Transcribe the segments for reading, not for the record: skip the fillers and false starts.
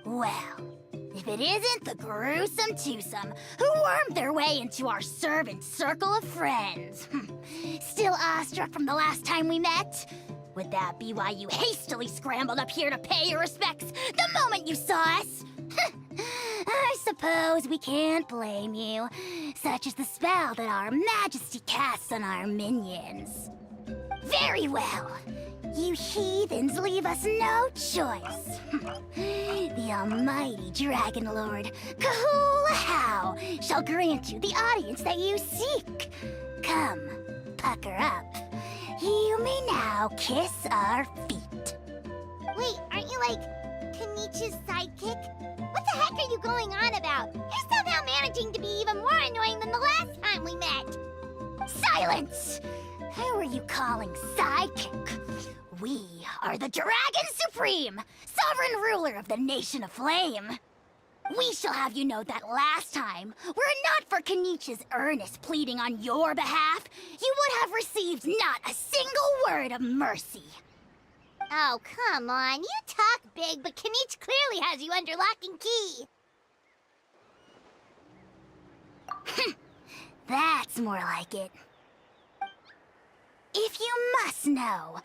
Well, if it isn't the gruesome twosome who wormed their way into our servant circle of friends. Still awestruck from the last time we met? Would that be why you hastily scrambled up here to pay your respects the moment you saw us? I suppose we can't blame you. Such is the spell that our majesty casts on our minions. Very well. You heathens leave us no choice. The almighty Dragon Lord, Kahula shall grant you the audience that you seek. Come, pucker up. You may now kiss our feet. Wait, aren't you like Kinich's sidekick? What the heck are you going on about? You're somehow managing to be even more annoying than the last time we met. Silence! Who are you calling sidekick? We are the Dragon Supreme, sovereign ruler of the Nation of Flame. We shall have you know that last time, were it not for Kinich's earnest pleading on your behalf, you would have received not a single word of mercy. Oh, come on. You talk big, but Kinich clearly has you under lock and key. That's more like it. If you must know,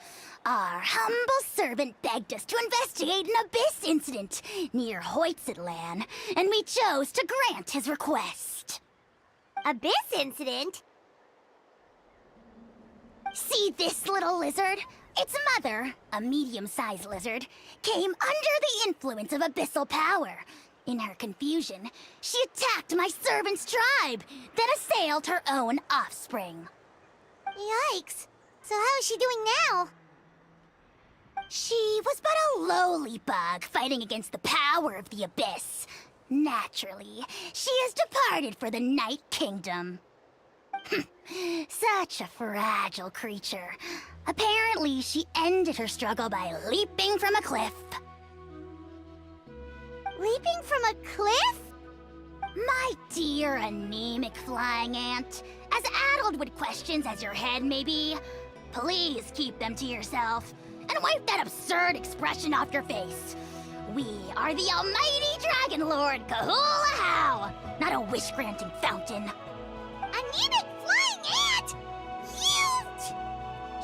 our humble servant begged us to investigate an abyss incident near Hoytzitlan, and we chose to grant his request. Abyss incident? See this little lizard? Its mother, a medium-sized lizard, came under the influence of abyssal power. In her confusion, she attacked my servant's tribe, then assailed her own offspring. Yikes. So how is she doing now? She was but a lowly bug fighting against the power of the abyss. Naturally, she has departed for the Night Kingdom. Such a fragile creature. Apparently, she ended her struggle by leaping from a cliff. Leaping from a cliff? My dear anemic flying ant, as addled with questions as your head may be, please keep them to yourself and wipe that absurd expression off your face. We are the almighty Dragon Lord Kahula-How, not a wish-granting fountain. Anemic flying ant! You!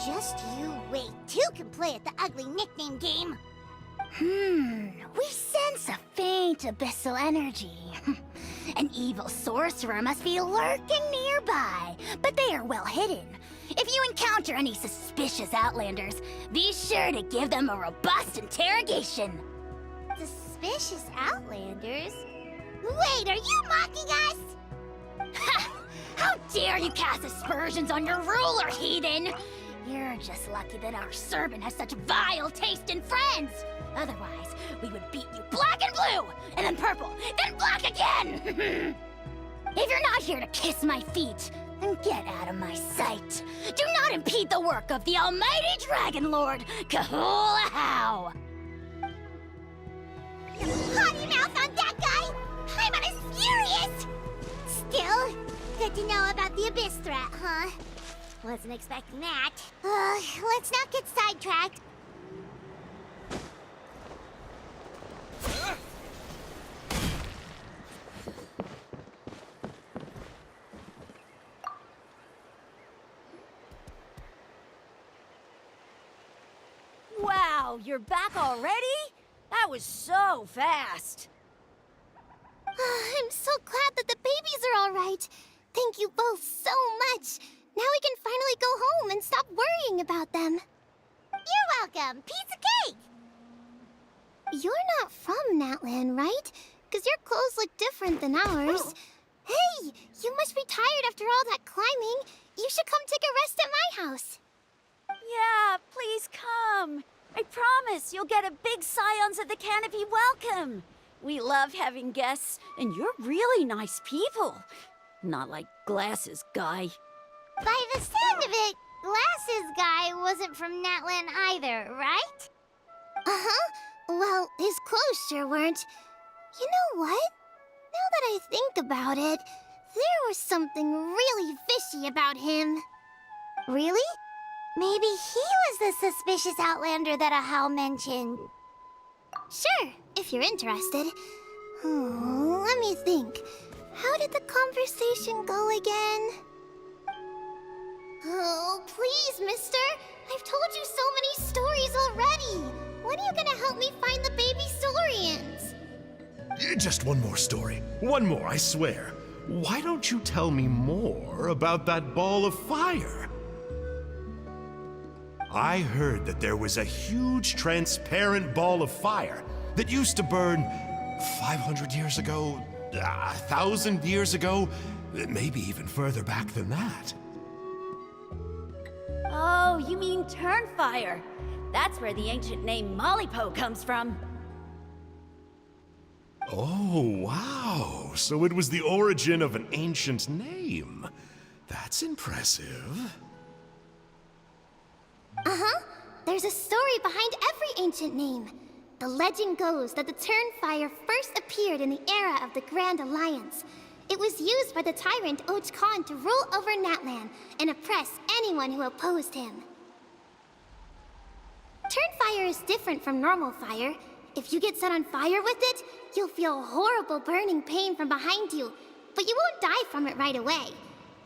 Just you wait. Two can play at the ugly nickname game. We sense a faint abyssal energy. An evil sorcerer must be lurking nearby, but they are well hidden. If you encounter any suspicious outlanders, be sure to give them a robust interrogation. Suspicious outlanders? Wait, are you mocking us? Ha! How dare you cast aspersions on your ruler, heathen! You're just lucky that our servant has such vile taste in friends. Otherwise, we would beat you black and blue, and then purple, then black again! If you're not here to kiss my feet, then get out of my sight. Do not impede the work of the almighty Dragon Lord, Kahula-How! Potty mouth on that guy! I'm on his furious! Still, good to know about the abyss threat, huh? Wasn't expecting that. Let's not get sidetracked. Wow, you're back already? That was so fast. I'm so glad that the babies are all right. Thank you both so much. Now we can finally go home and stop worrying about them. You're welcome. Piece of cake! You're not from Natlan, right? Because your clothes look different than ours. Oh. Hey, you must be tired after all that climbing. You should come take a rest at my house. Yeah, please come. I promise you'll get a big Scions of the Canopy welcome. We love having guests, and you're really nice people. Not like Glasses Guy. By the sound of it, Glasses Guy wasn't from Natlan either, right? Uh-huh. Well, his clothes sure weren't. You know what? Now that I think about it, there was something really fishy about him. Really? Maybe he was the suspicious outlander that Ahau mentioned. Sure, if you're interested. Let me think. How did the conversation go again? Oh, please, mister. I've told you so many stories already. When are you gonna help me find the baby Saurians? Just one more story. One more, I swear. Why don't you tell me more about that ball of fire? I heard that there was a huge transparent ball of fire that used to burn 500 years ago, 1,000 years ago, maybe even further back than that. Oh, you mean Turnfire. That's where the ancient name Mollypo comes from. Oh, wow. So it was the origin of an ancient name. That's impressive. Uh-huh. There's a story behind every ancient name. The legend goes that the Turnfire first appeared in the era of the Grand Alliance. It was used by the tyrant Och Khan to rule over Natlan and oppress anyone who opposed him. Turnfire is different from normal fire. If you get set on fire with it, you'll feel horrible burning pain from behind you, but you won't die from it right away.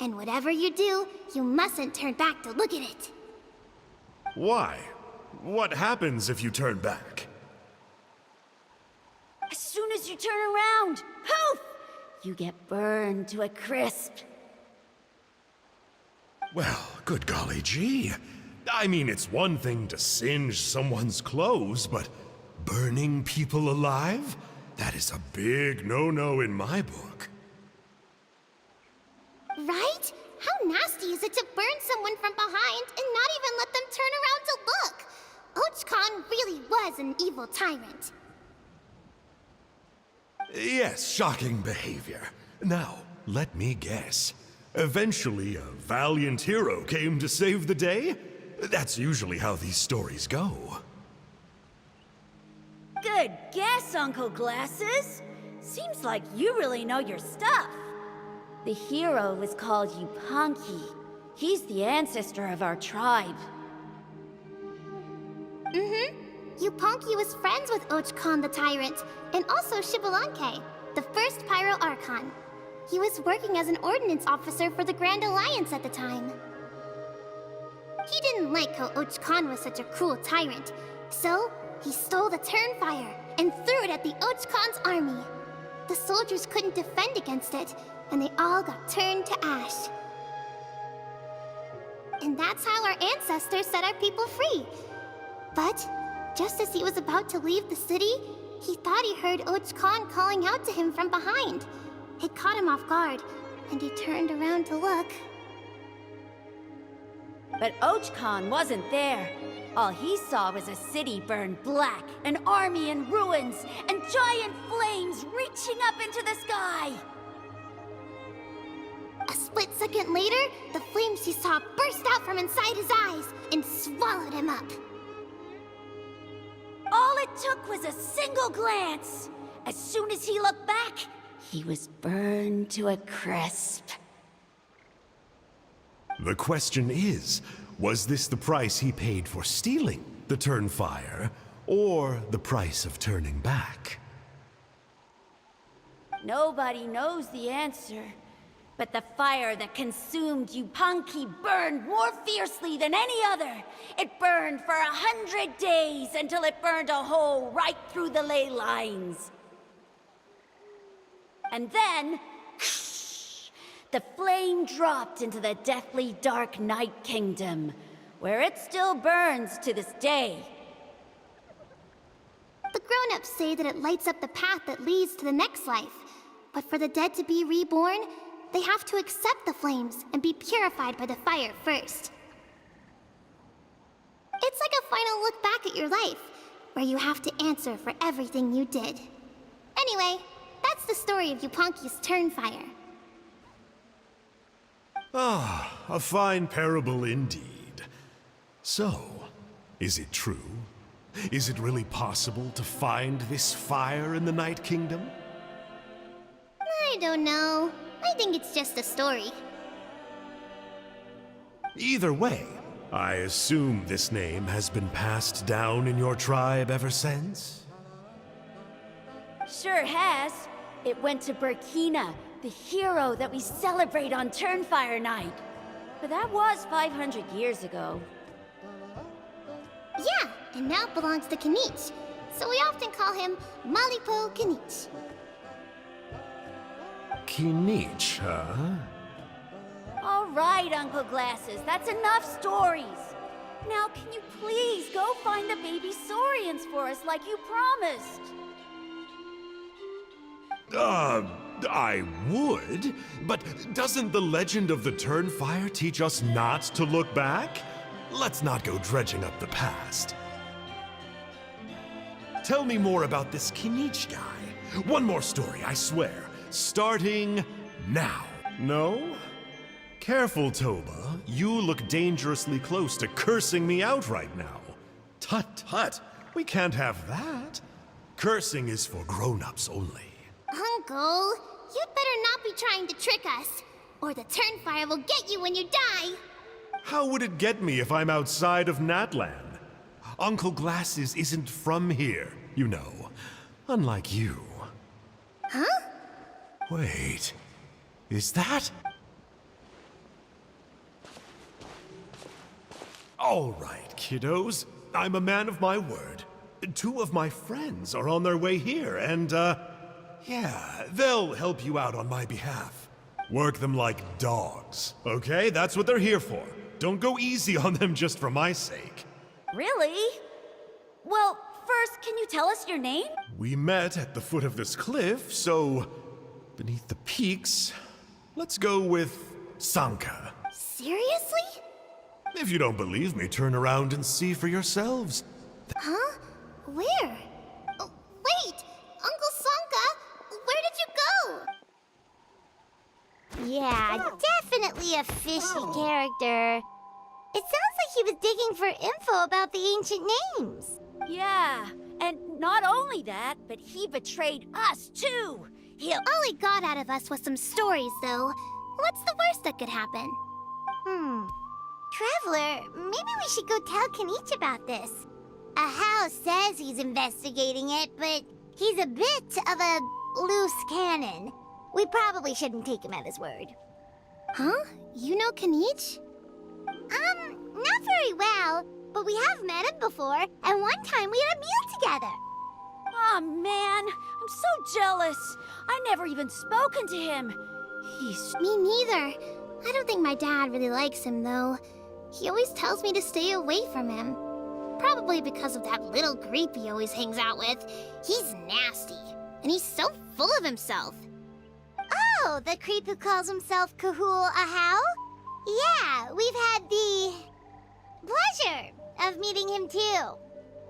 And whatever you do, you mustn't turn back to look at it. Why? What happens if you turn back? As soon as you turn around, poof! You get burned to a crisp. Well, good golly gee. I mean, it's one thing to singe someone's clothes, but burning people alive? That is a big no-no in my book. Right? How nasty is it to burn someone from behind and not even let them turn around to look? Och Khan really was an evil tyrant. Yes, shocking behavior. Now, let me guess. Eventually, a valiant hero came to save the day? That's usually how these stories go. Good guess, Uncle Glasses. Seems like you really know your stuff. The hero was called Yupanqui. He's the ancestor of our tribe. Yupanqui was friends with Och Khan the Tyrant, and also Yupanqui, the first Pyro Archon. He was working as an ordnance officer for the Grand Alliance at the time. He didn't like how Och Khan was such a cruel tyrant, so he stole the Turnfire and threw it at the Och Khan's army. The soldiers couldn't defend against it, and they all got turned to ash. And that's how our ancestors set our people free. But just as he was about to leave the city, he thought he heard Och Khan calling out to him from behind. It caught him off guard, and he turned around to look. But Och Khan wasn't there. All he saw was a city burned black, an army in ruins, and giant flames reaching up into the sky. A split second later, the flames he saw burst out from inside his eyes and swallowed him up. All it took was a single glance. As soon as he looked back, he was burned to a crisp. The question is, was this the price he paid for stealing the Turnfire, or the price of turning back? Nobody knows the answer. But the fire that consumed Yupanqui burned more fiercely than any other. It burned for 100 days until it burned a hole right through the ley lines. And then, the flame dropped into the deathly dark Night Kingdom, where it still burns to this day. The grown-ups say that it lights up the path that leads to the next life. But for the dead to be reborn, they have to accept the flames and be purified by the fire first. It's like a final look back at your life, where you have to answer for everything you did. Anyway, that's the story of Yupanqui's Turnfire. Ah, a fine parable indeed. So, is it true? Is it really possible to find this fire in the Night Kingdom? I don't know. I think it's just a story. Either way, I assume this name has been passed down in your tribe ever since? Sure has. It went to Burkina, the hero that we celebrate on Turnfire Night. But that was 500 years ago. Yeah, and now it belongs to Kinich. So we often call him Malipo Kinich. Kinich, huh? All right, Uncle Glasses, that's enough stories. Now, can you please go find the baby saurians for us like you promised? I would, but doesn't the legend of the Turnfire teach us not to look back? Let's not go dredging up the past. Tell me more about this Kinich guy. One more story, I swear. Starting now. No? Careful, Toba. You look dangerously close to cursing me out right now. Tut tut. We can't have that. Cursing is for grown-ups only. Uncle, you'd better not be trying to trick us, or the Turnfire will get you when you die. How would it get me if I'm outside of Natlan? Uncle Glasses isn't from here, you know. Unlike you. Huh? Wait. Is that? All right, kiddos. I'm a man of my word. 2 of my friends are on their way here, and, yeah, they'll help you out on my behalf. Work them like dogs, okay? That's what they're here for. Don't go easy on them just for my sake. Really? Well, first, can you tell us your name? We met at the foot of this cliff, so beneath the peaks, let's go with Sanka. Seriously? If you don't believe me, turn around and see for yourselves. Huh? Where? Oh, wait! Uncle Sanka, where did you go? Yeah, definitely a fishy character. It sounds like he was digging for info about the ancient names. Yeah, and not only that, but he betrayed us too. All he got out of us was some stories, though. What's the worst that could happen? Traveler, maybe we should go tell Kinich about this. Ahau says he's investigating it, but he's a bit of a loose cannon. We probably shouldn't take him at his word. Huh? You know Kinich? Not very well, but we have met him before, and one time we had a meal together. Aw, man, I'm so jealous. I never even spoken to him. He's... Me neither. I don't think my dad really likes him, though. He always tells me to stay away from him. Probably because of that little creep he always hangs out with. He's nasty, and he's so full of himself. Oh, the creep who calls himself Kahul Ahau? Yeah, we've had the pleasure of meeting him too.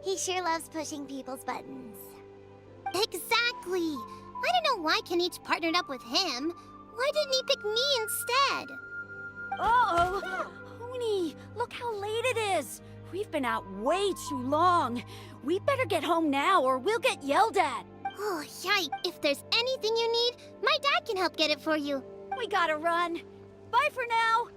He sure loves pushing people's buttons. Exactly. I don't know why Kinich partnered up with him. Why didn't he pick me instead? Uh-oh! Honey, look how late it is. We've been out way too long. We better get home now or we'll get yelled at. Oh, yike. If there's anything you need, my dad can help get it for you. We gotta run. Bye for now.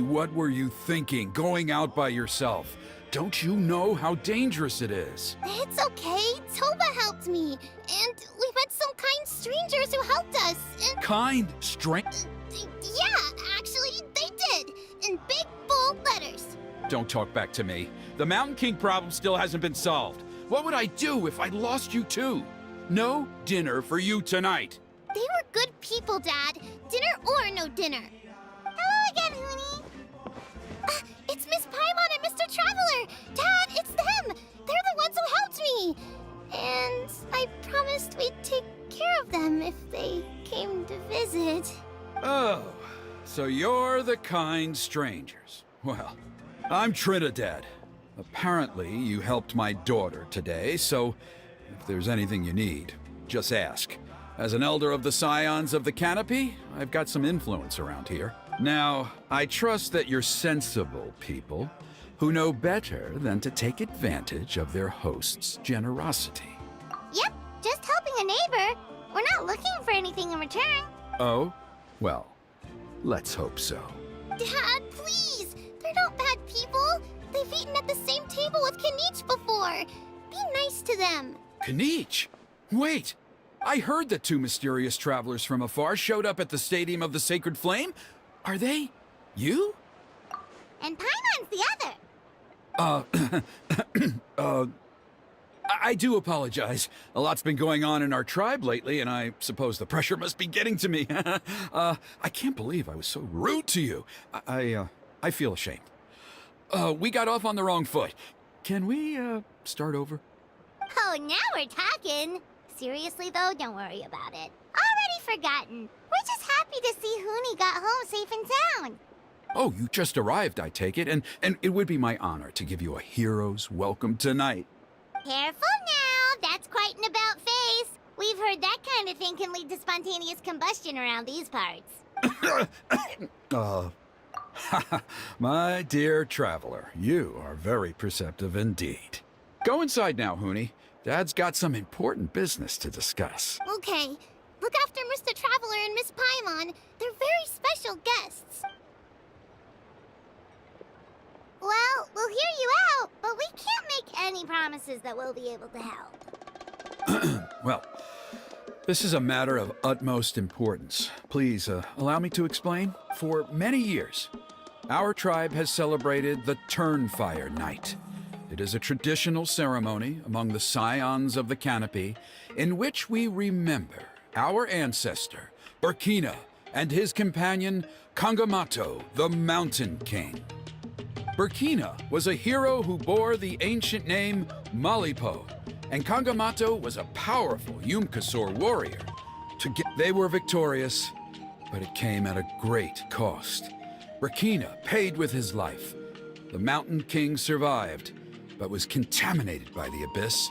What were you thinking, going out by yourself? Don't you know how dangerous it is? It's okay. Toba helped me. And we met some kind strangers who helped us. And Kind strength? yeah, actually, they did. In big, bold letters. Don't talk back to me. The Mountain King problem still hasn't been solved. What would I do if I lost you too? No dinner for you tonight. They were good people, Dad. Dinner or no dinner. Hello again, Huni. It's Miss Paimon and Mr. Traveler! Dad, it's them! They're the ones who helped me! And I promised we'd take care of them if they came to visit. Oh, so you're the kind strangers. Well, I'm Trinidad. Apparently, you helped my daughter today, so if there's anything you need, just ask. As an elder of the Scions of the Canopy, I've got some influence around here. Now, I trust that you're sensible people who know better than to take advantage of their host's generosity. Yep, just helping a neighbor. We're not looking for anything in return. Oh? Well, let's hope so. Dad, please! They're not bad people. They've eaten at the same table with Kinich before. Be nice to them. Kinich! Wait! I heard that 2 mysterious travelers from afar showed up at the Stadium of the Sacred Flame. Are they you? And Paimon's the other. Uh, I do apologize. A lot's been going on in our tribe lately, and I suppose the pressure must be getting to me. I can't believe I was so rude to you. I feel ashamed. We got off on the wrong foot. Can we, start over? Oh, now we're talking. Seriously, though, don't worry about it. Already forgotten. We're just happy to see Huni got home safe and sound. Oh, you just arrived, I take it, and it would be my honor to give you a hero's welcome tonight. Careful now, that's quite an about face. We've heard that kind of thing can lead to spontaneous combustion around these parts. My dear traveler, you are very perceptive indeed. Go inside now, Huni. Dad's got some important business to discuss. Okay, look after Mr. Traveler and Miss Paimon. They're very special guests. Well, we'll hear you out, but we can't make any promises that we'll be able to help. Well, this is a matter of utmost importance. Please, allow me to explain. For many years, our tribe has celebrated the Turnfire Night. It is a traditional ceremony among the scions of the canopy in which we remember our ancestor, Burkina, and his companion, Kangamato, the Mountain King. Burkina was a hero who bore the ancient name Malipo, and Kangamato was a powerful Yupanqui warrior. They were victorious, but it came at a great cost. Burkina paid with his life. The Mountain King survived, but was contaminated by the abyss,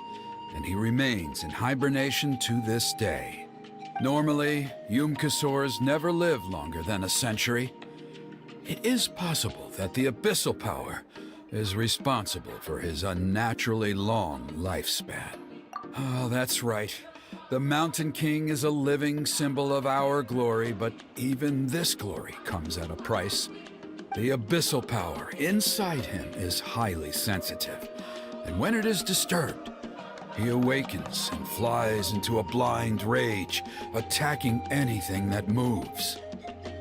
and he remains in hibernation to this day. Normally, Yupanqui never live longer than a century. It is possible that the abyssal power is responsible for his unnaturally long lifespan. Oh, that's right. The Mountain King is a living symbol of our glory, but even this glory comes at a price. The abyssal power inside him is highly sensitive, and when it is disturbed, he awakens and flies into a blind rage, attacking anything that moves.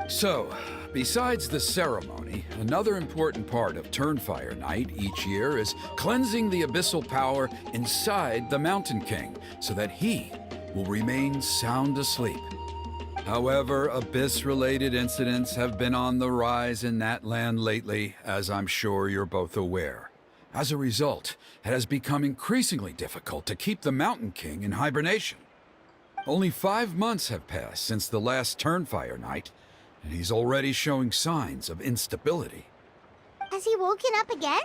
So, besides the ceremony, another important part of Turnfire Night each year is cleansing the abyssal power inside the Mountain King so that he will remain sound asleep. However, abyss-related incidents have been on the rise in that land lately, as I'm sure you're both aware. As a result, it has become increasingly difficult to keep the Mountain King in hibernation. Only 5 months have passed since the last Turnfire Night, and he's already showing signs of instability. Has he woken up again?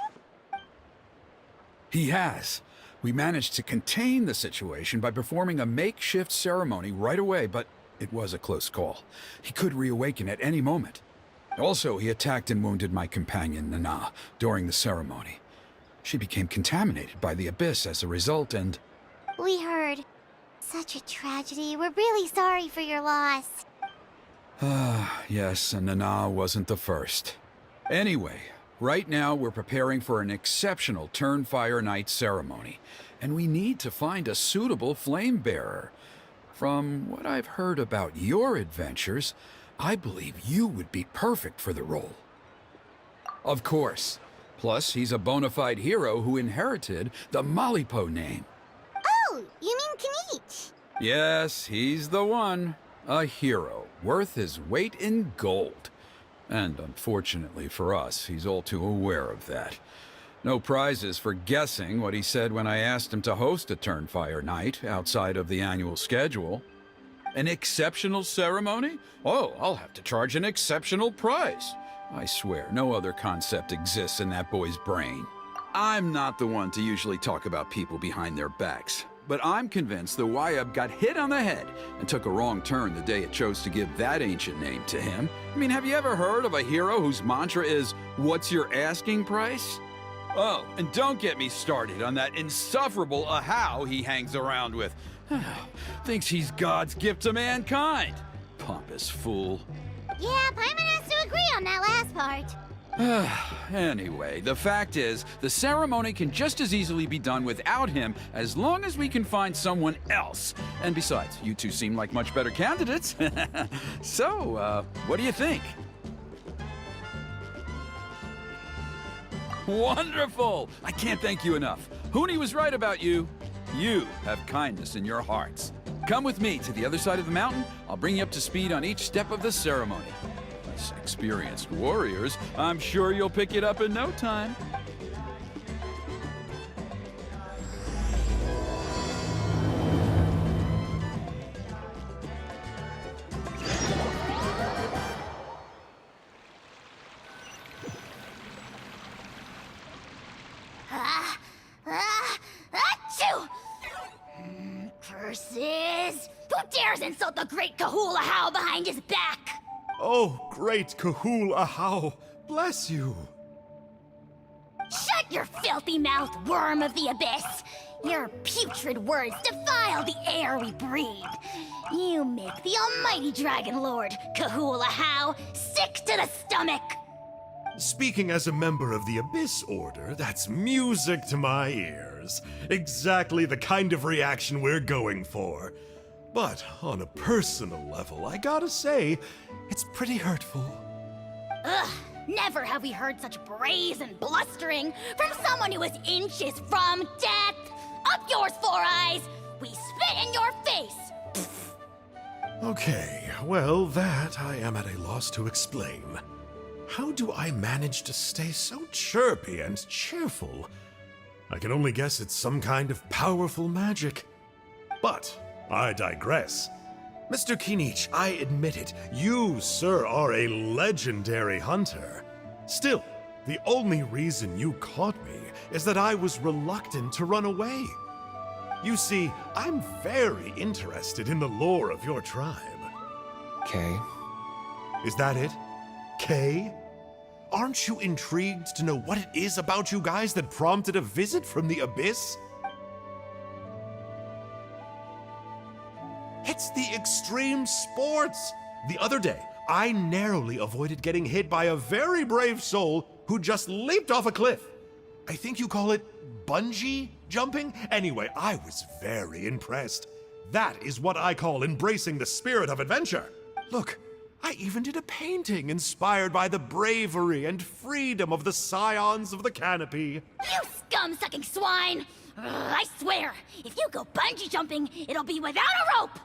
He has. We managed to contain the situation by performing a makeshift ceremony right away, but it was a close call. He could reawaken at any moment. Also, he attacked and wounded my companion, Nana, during the ceremony. She became contaminated by the abyss as a result, and... We heard. Such a tragedy. We're really sorry for your loss. Yes, and Nana wasn't the first. Anyway, right now we're preparing for an exceptional Turnfire Night ceremony, and we need to find a suitable flame bearer. From what I've heard about your adventures, I believe you would be perfect for the role. Of course. Plus, he's a bona fide hero who inherited the Malipo name. Oh, you mean Kinich? Yes, he's the one. A hero, worth his weight in gold. And unfortunately for us, he's all too aware of that. No prizes for guessing what he said when I asked him to host a Turnfire Night outside of the annual schedule. An exceptional ceremony? Oh, I'll have to charge an exceptional price. I swear, no other concept exists in that boy's brain. I'm not the one to usually talk about people behind their backs, but I'm convinced the Wyab got hit on the head and took a wrong turn the day it chose to give that ancient name to him. I mean, have you ever heard of a hero whose mantra is, "What's your asking price?" Oh, and don't get me started on that insufferable Ahau he hangs around with. Thinks he's God's gift to mankind. Pompous fool. Yeah, Paimon has to agree on that last part. Anyway, the fact is, the ceremony can just as easily be done without him as long as we can find someone else. And besides, you two seem like much better candidates. So, what do you think? Wonderful! I can't thank you enough. Huni was right about you. You have kindness in your hearts. Come with me to the other side of the mountain. I'll bring you up to speed on each step of the ceremony. As experienced warriors, I'm sure you'll pick it up in no time. Achoo! Curses! Who dares insult the great Kahula How behind his back? Oh, great Kahul Ahau, bless you. Shut your filthy mouth, worm of the abyss! Your putrid words defile the air we breathe. You make the almighty Dragon Lord, Kahula How, sick to the stomach! Speaking as a member of the Abyss Order, that's music to my ears. Exactly the kind of reaction we're going for. But on a personal level, I gotta say, it's pretty hurtful. Ugh, never have we heard such brazen blustering from someone who is inches from death! Up yours, Four Eyes! We spit in your face! Okay, well, that I am at a loss to explain. How do I manage to stay so chirpy and cheerful? I can only guess it's some kind of powerful magic. But I digress. Mr. Kinich, I admit it, you, sir, are a legendary hunter. Still, the only reason you caught me is that I was reluctant to run away. You see, I'm very interested in the lore of your tribe. Okay. Is that it? Kay? Aren't you intrigued to know what it is about you guys that prompted a visit from the Abyss? It's the extreme sports! The other day, I narrowly avoided getting hit by a very brave soul who just leaped off a cliff. I think you call it bungee jumping? Anyway, I was very impressed. That is what I call embracing the spirit of adventure. Look, I even did a painting inspired by the bravery and freedom of the scions of the canopy. You scum-sucking swine! Ugh, I swear, if you go bungee jumping, it'll be without a rope!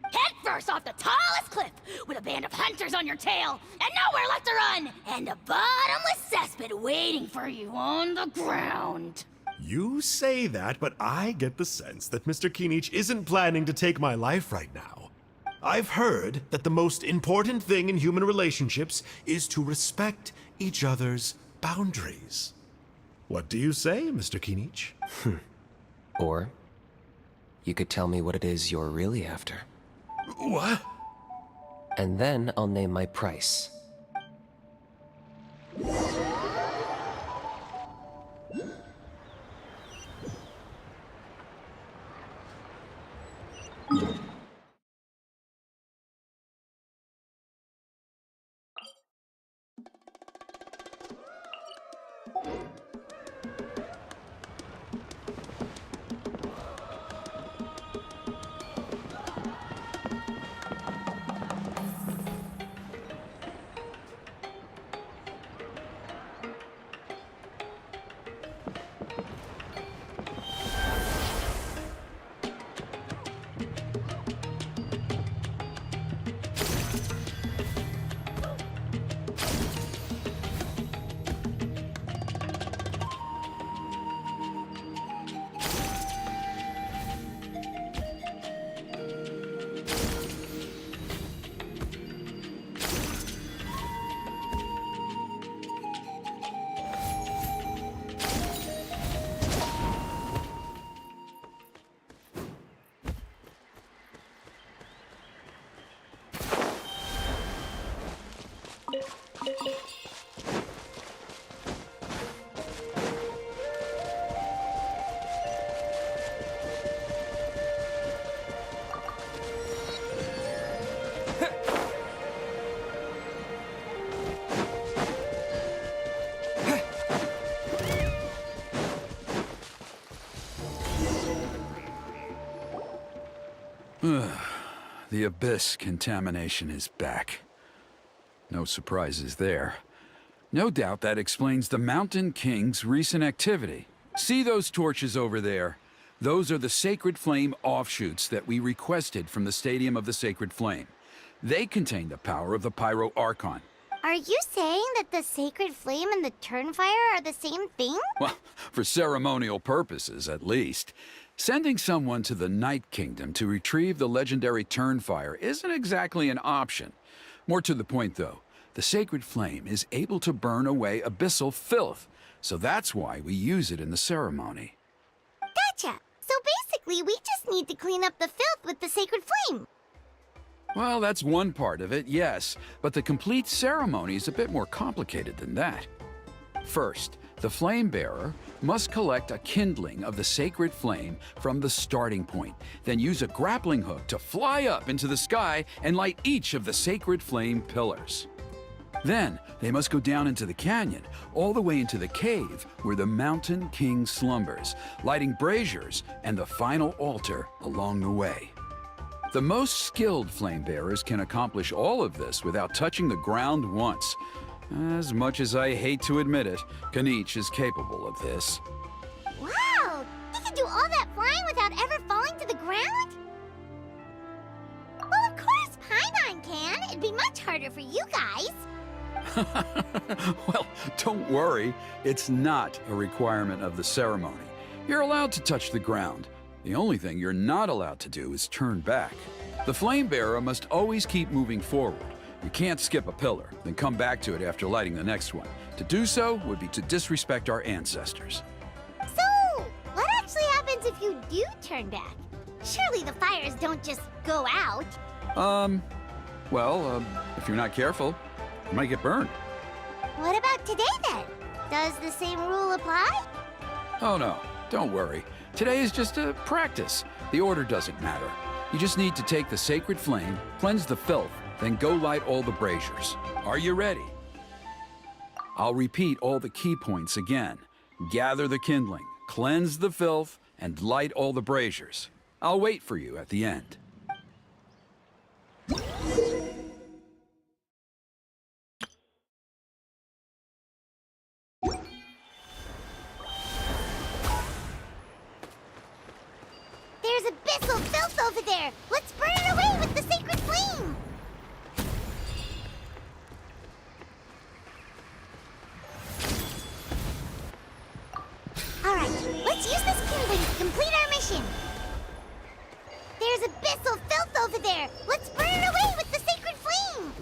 Head first off the tallest cliff, with a band of hunters on your tail, and nowhere left to run, and a bottomless cesspit waiting for you on the ground. You say that, but I get the sense that Mr. Kinich isn't planning to take my life right now. I've heard that the most important thing in human relationships is to respect each other's boundaries. What do you say, Mr. Kinich? Or you could tell me what it is you're really after. What? And then I'll name my price. The Abyss contamination is back. No surprises there. No doubt that explains the Mountain King's recent activity. See those torches over there? Those are the Sacred Flame offshoots that we requested from the Stadium of the Sacred Flame. They contain the power of the Pyro Archon. Are you saying that the Sacred Flame and the Turnfire are the same thing? Well, for ceremonial purposes, at least. Sending someone to the Night Kingdom to retrieve the legendary Turnfire isn't exactly an option. More to the point, though, the Sacred Flame is able to burn away abyssal filth, so that's why we use it in the ceremony. Gotcha! So basically, we just need to clean up the filth with the Sacred Flame. Well, that's one part of it, yes, but the complete ceremony is a bit more complicated than that. First, the flame bearer must collect a kindling of the sacred flame from the starting point, then use a grappling hook to fly up into the sky and light each of the sacred flame pillars. Then, they must go down into the canyon, all the way into the cave where the Mountain King slumbers, lighting braziers and the final altar along the way. The most skilled flame bearers can accomplish all of this without touching the ground once. As much as I hate to admit it, Kinich is capable of this. Wow! He can do all that flying without ever falling to the ground? Well, of course Paimon can. It'd be much harder for you guys. Well, don't worry. It's not a requirement of the ceremony. You're allowed to touch the ground. The only thing you're not allowed to do is turn back. The flame bearer must always keep moving forward. You can't skip a pillar, then come back to it after lighting the next one. To do so would be to disrespect our ancestors. So, what actually happens if you do turn back? Surely the fires don't just go out. If you're not careful, you might get burned. What about today then? Does the same rule apply? Oh no, don't worry. Today is just a practice. The order doesn't matter. You just need to take the sacred flame, cleanse the filth, then go light all the braziers. Are you ready? I'll repeat all the key points again. Gather the kindling, cleanse the filth, and light all the braziers. I'll wait for you at the end. There's abyssal filth over there! Let's burn it away with the sacred flame! Alright, let's use this kindling to complete our mission! There's abyssal filth over there! Let's burn it away with the sacred flame!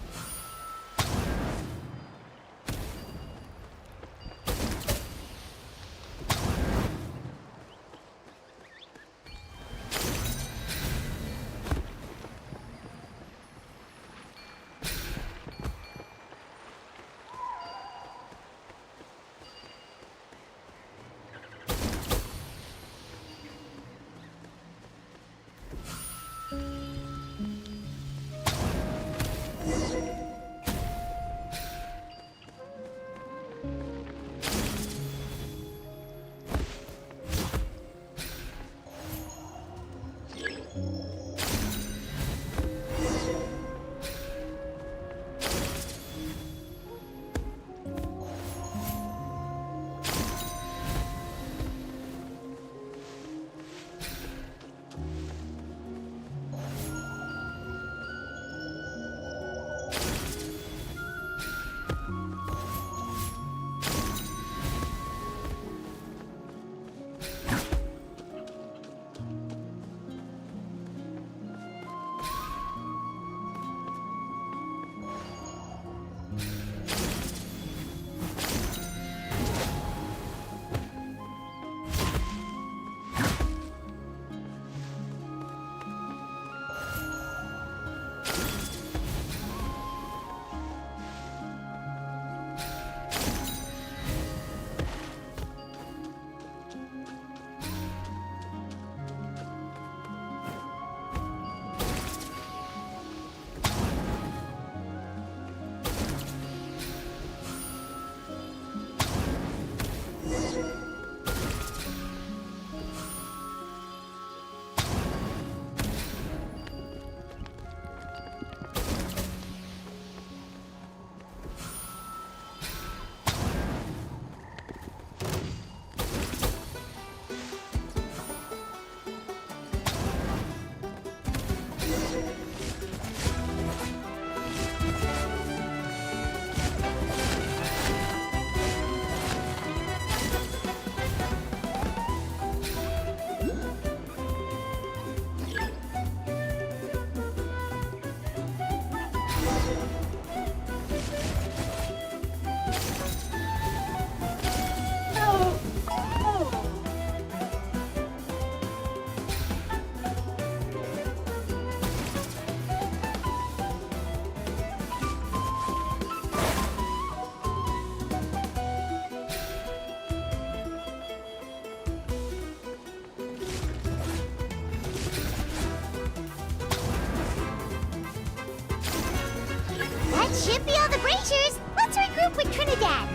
should be all the braziers. Let's regroup with Trinidad.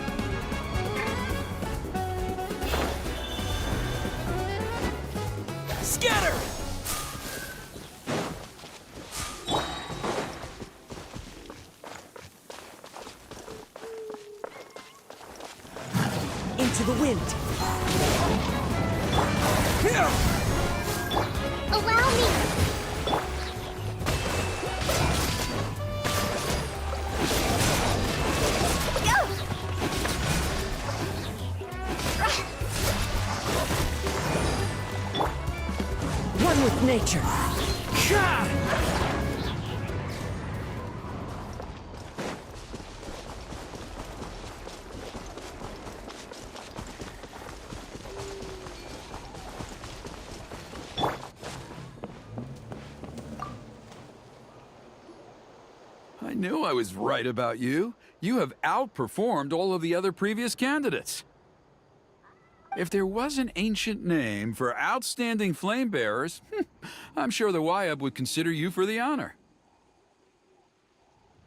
Scatter! Into the wind. Allow me. One with nature. I knew I was right about you. You have outperformed all of the other previous candidates. If there was an ancient name for outstanding flame bearers, I'm sure the Wayab would consider you for the honor.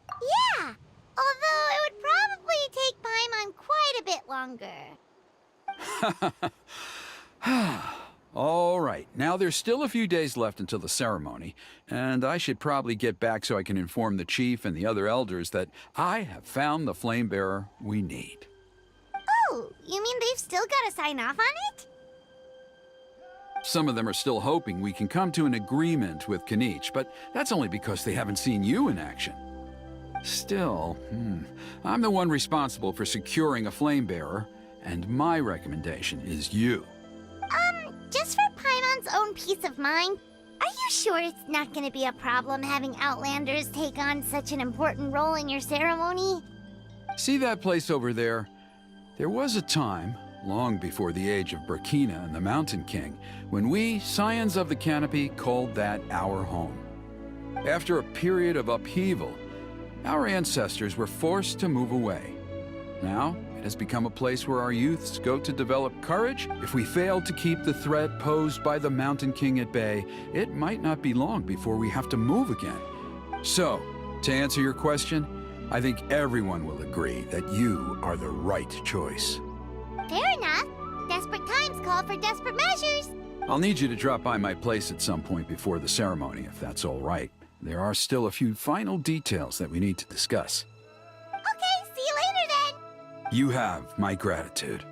Yeah, although it would probably take Paimon quite a bit longer. All right, now there's still a few days left until the ceremony, and I should probably get back so I can inform the chief and the other elders that I have found the flame bearer we need. Oh, you mean they've still got to sign off on it? Some of them are still hoping we can come to an agreement with Kinich, but that's only because they haven't seen you in action. Still, I'm the one responsible for securing a flame bearer, and my recommendation is you. Just for Paimon's own peace of mind, are you sure it's not going to be a problem having Outlanders take on such an important role in your ceremony? See that place over there? There was a time, long before the age of Burkina and the Mountain King, when we, Scions of the Canopy, called that our home. After a period of upheaval, our ancestors were forced to move away. Now, it has become a place where our youths go to develop courage. If we fail to keep the threat posed by the Mountain King at bay, it might not be long before we have to move again. So, to answer your question, I think everyone will agree that you are the right choice. Fair enough. Desperate times call for desperate measures. I'll need you to drop by my place at some point before the ceremony, if that's all right. There are still a few final details that we need to discuss. Okay, see you later then. You have my gratitude.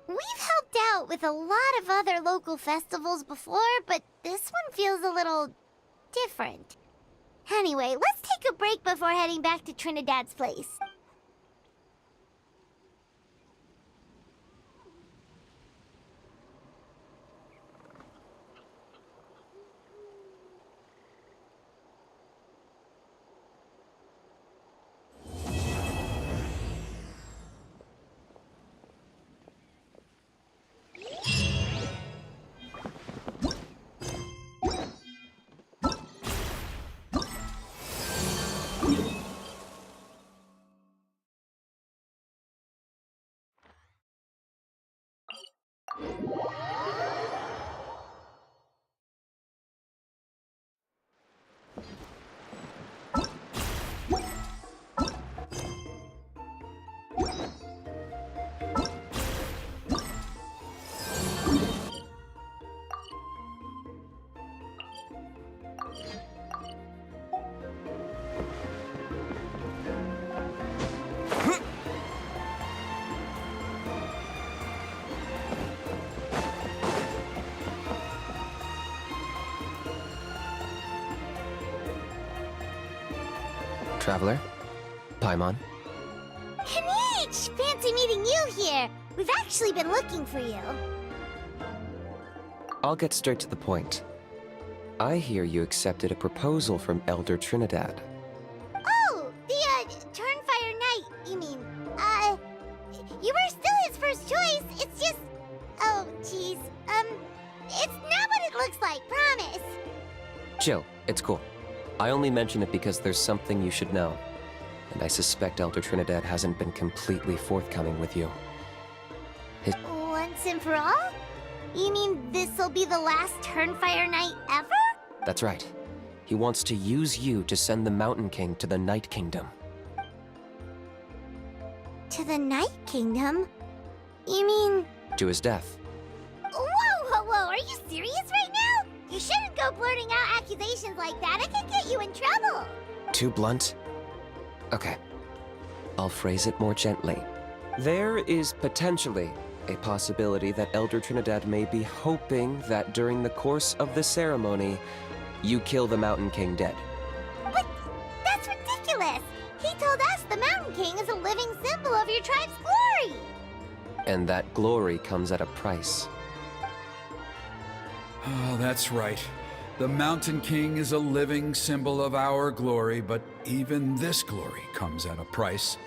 We've helped out with a lot of other local festivals before, but this one feels a little different. Anyway, let's take a break before heading back to Trinidad's place. Traveler? Paimon? Kinich! Fancy meeting you here. We've actually been looking for you. I'll get straight to the point. I hear you accepted a proposal from Elder Trinidad. Oh, the, Turnfire Knight, you mean. You were still his first choice. It's just... Oh, jeez. It's not what it looks like, promise. Chill, it's cool. I only mention it because there's something you should know. And I suspect Elder Trinidad hasn't been completely forthcoming with you. Once and for all? You mean this'll be the last Turnfire Knight ever? That's right. He wants to use you to send the Mountain King to the Night Kingdom. To the Night Kingdom? You mean... To his death. Whoa, are you serious right now? You shouldn't go blurting out accusations like that. It could get you in trouble. Too blunt? Okay. I'll phrase it more gently. There is potentially a possibility that Elder Trinidad may be hoping that during the course of the ceremony, you kill the Mountain King dead. But that's ridiculous. He told us the Mountain King is a living symbol of your tribe's glory. And that glory comes at a price. Oh, that's right. The Mountain King is a living symbol of our glory, but even this glory comes at a price.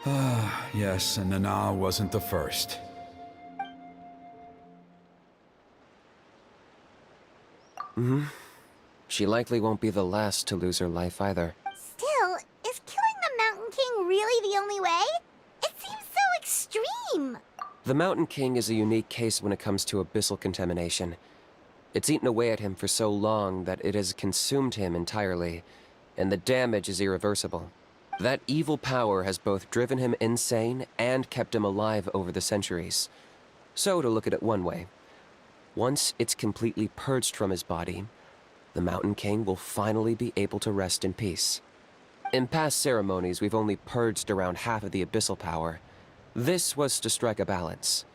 Ah, yes, and Nana wasn't the first. She likely won't be the last to lose her life either. Still, is killing the Mountain King really the only way? It seems so extreme. The Mountain King is a unique case when it comes to abyssal contamination. It's eaten away at him for so long that it has consumed him entirely, and the damage is irreversible. That evil power has both driven him insane and kept him alive over the centuries. So, to look at it one way, once it's completely purged from his body, the Mountain King will finally be able to rest in peace. In past ceremonies, we've only purged around half of the abyssal power. This was to strike a balance,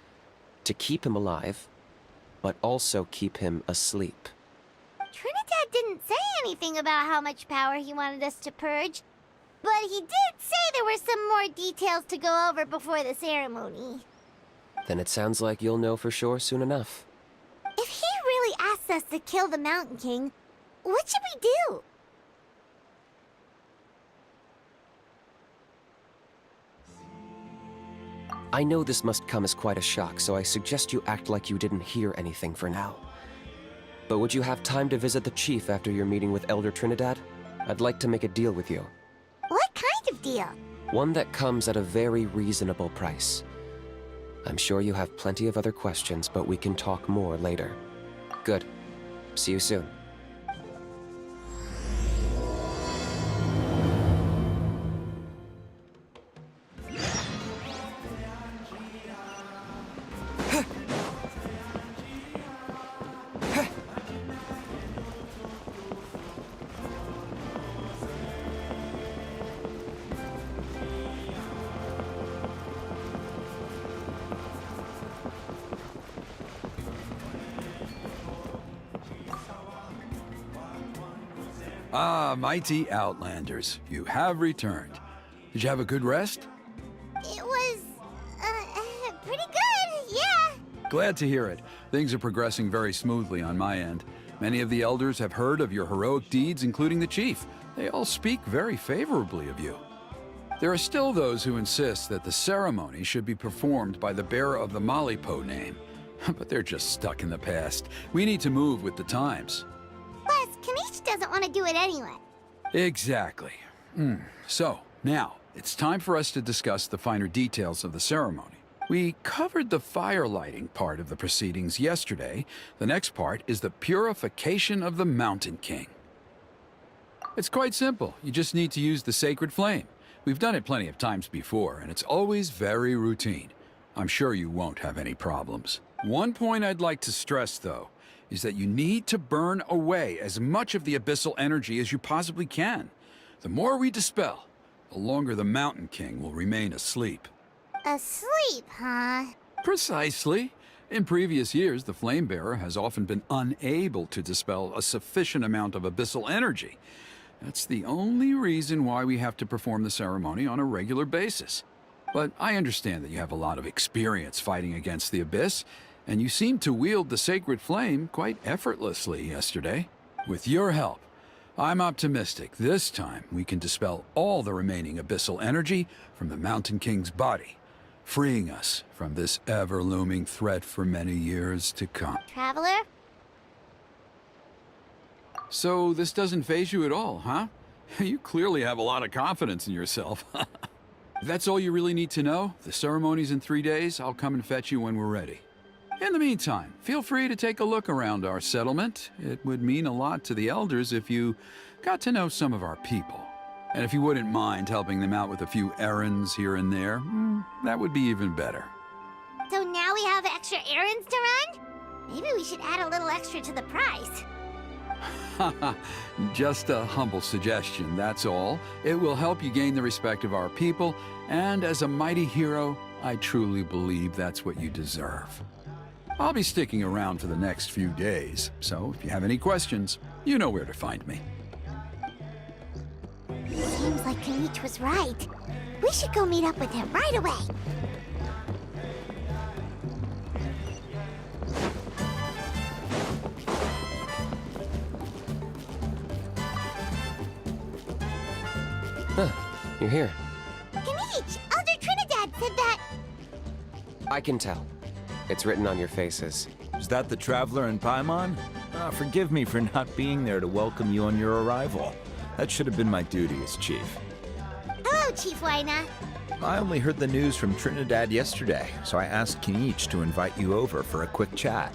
to keep him alive, but also keep him asleep. Trinidad didn't say anything about how much power he wanted us to purge, but he did say there were some more details to go over before the ceremony. Then it sounds like you'll know for sure soon enough. If he really asks us to kill the Mountain King, what should we do? I know this must come as quite a shock, so I suggest you act like you didn't hear anything for now. But would you have time to visit the chief after your meeting with Elder Trinidad? I'd like to make a deal with you. What kind of deal? One that comes at a very reasonable price. I'm sure you have plenty of other questions, but we can talk more later. Good. See you soon. Ah, mighty Outlanders, you have returned. Did you have a good rest? It was, pretty good, yeah. Glad to hear it. Things are progressing very smoothly on my end. Many of the elders have heard of your heroic deeds, including the chief. They all speak very favorably of you. There are still those who insist that the ceremony should be performed by the bearer of the Malipo name. But they're just stuck in the past. We need to move with the times. Plus, Kinich doesn't want to do it anyway. Exactly. So, now, it's time for us to discuss the finer details of the ceremony. We covered the fire lighting part of the proceedings yesterday. The next part is the purification of the Mountain King. It's quite simple. You just need to use the sacred flame. We've done it plenty of times before, and it's always very routine. I'm sure you won't have any problems. One point I'd like to stress, though, is that you need to burn away as much of the abyssal energy as you possibly can. The more we dispel, the longer the Mountain King will remain asleep. Asleep, huh? Precisely. In previous years, the Flame Bearer has often been unable to dispel a sufficient amount of abyssal energy. That's the only reason why we have to perform the ceremony on a regular basis. But I understand that you have a lot of experience fighting against the Abyss, and you seemed to wield the sacred flame quite effortlessly yesterday. With your help, I'm optimistic this time we can dispel all the remaining abyssal energy from the Mountain King's body, freeing us from this ever-looming threat for many years to come. Traveler? So this doesn't faze you at all, huh? You clearly have a lot of confidence in yourself. If that's all you really need to know, the ceremony's in 3 days. I'll come and fetch you when we're ready. In the meantime, feel free to take a look around our settlement. It would mean a lot to the elders if you got to know some of our people. And if you wouldn't mind helping them out with a few errands here and there, that would be even better. So now we have extra errands to run? Maybe we should add a little extra to the price. Just a humble suggestion, that's all. It will help you gain the respect of our people, and as a mighty hero, I truly believe that's what you deserve. I'll be sticking around for the next few days, so if you have any questions, you know where to find me. Seems like Kinich was right. We should go meet up with him right away. Huh, you're here. Kinich, Elder Trinidad said that... I can tell. It's written on your faces. Is that the Traveler in Paimon? Forgive me for not being there to welcome you on your arrival. That should have been my duty as chief. Hello, Chief Waina. I only heard the news from Trinidad yesterday, so I asked Kinich to invite you over for a quick chat.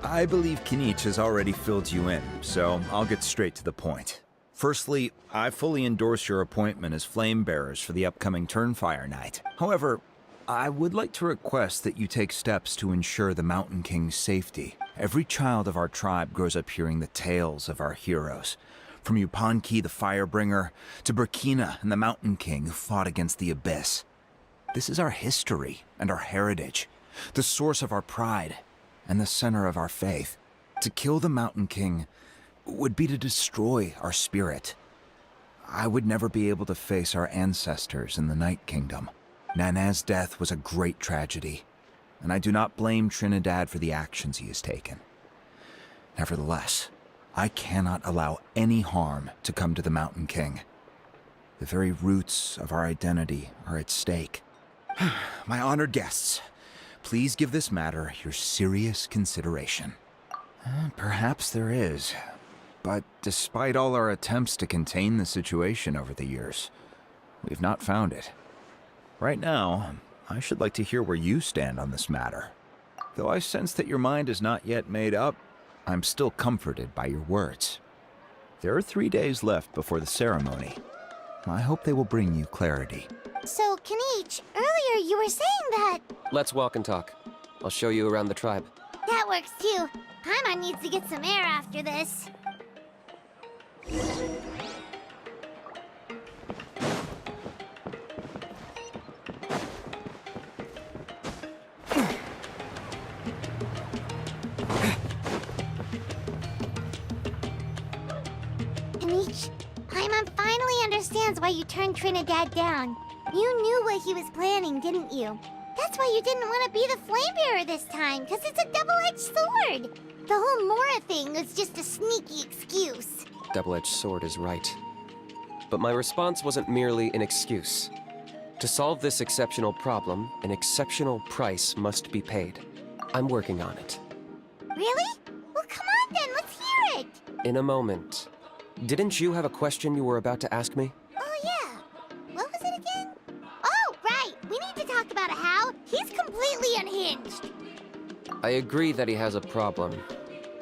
I believe Kinich has already filled you in, so I'll get straight to the point. Firstly, I fully endorse your appointment as flame bearers for the upcoming Turnfire night. However, I would like to request that you take steps to ensure the Mountain King's safety. Every child of our tribe grows up hearing the tales of our heroes. From Yupanqui the Firebringer, to Burkina and the Mountain King who fought against the Abyss. This is our history and our heritage, the source of our pride and the center of our faith. To kill the Mountain King would be to destroy our spirit. I would never be able to face our ancestors in the Night Kingdom. Nana's death was a great tragedy, and I do not blame Trinidad for the actions he has taken. Nevertheless, I cannot allow any harm to come to the Mountain King. The very roots of our identity are at stake. My honored guests, please give this matter your serious consideration. Perhaps there is, but despite all our attempts to contain the situation over the years, we've not found it. Right now, I should like to hear where you stand on this matter. Though I sense that your mind is not yet made up, I'm still comforted by your words. There are 3 days left before the ceremony. I hope they will bring you clarity. So, Kinich, earlier you were saying that... Let's walk and talk. I'll show you around the tribe. That works too. Paimon needs to get some air after this. Kinich, Paimon finally understands why you turned Trinidad down. You knew what he was planning, didn't you? That's why you didn't want to be the flame bearer this time, because it's a double-edged sword. The whole Mora thing was just a sneaky excuse. Double-edged sword is right. But my response wasn't merely an excuse. To solve this exceptional problem, an exceptional price must be paid. I'm working on it. Really? Well, come on then, let's hear it. In a moment. Didn't you have a question you were about to ask me? Oh, yeah. What was it again? Oh, right. We need to talk about How. He's completely unhinged. I agree that he has a problem.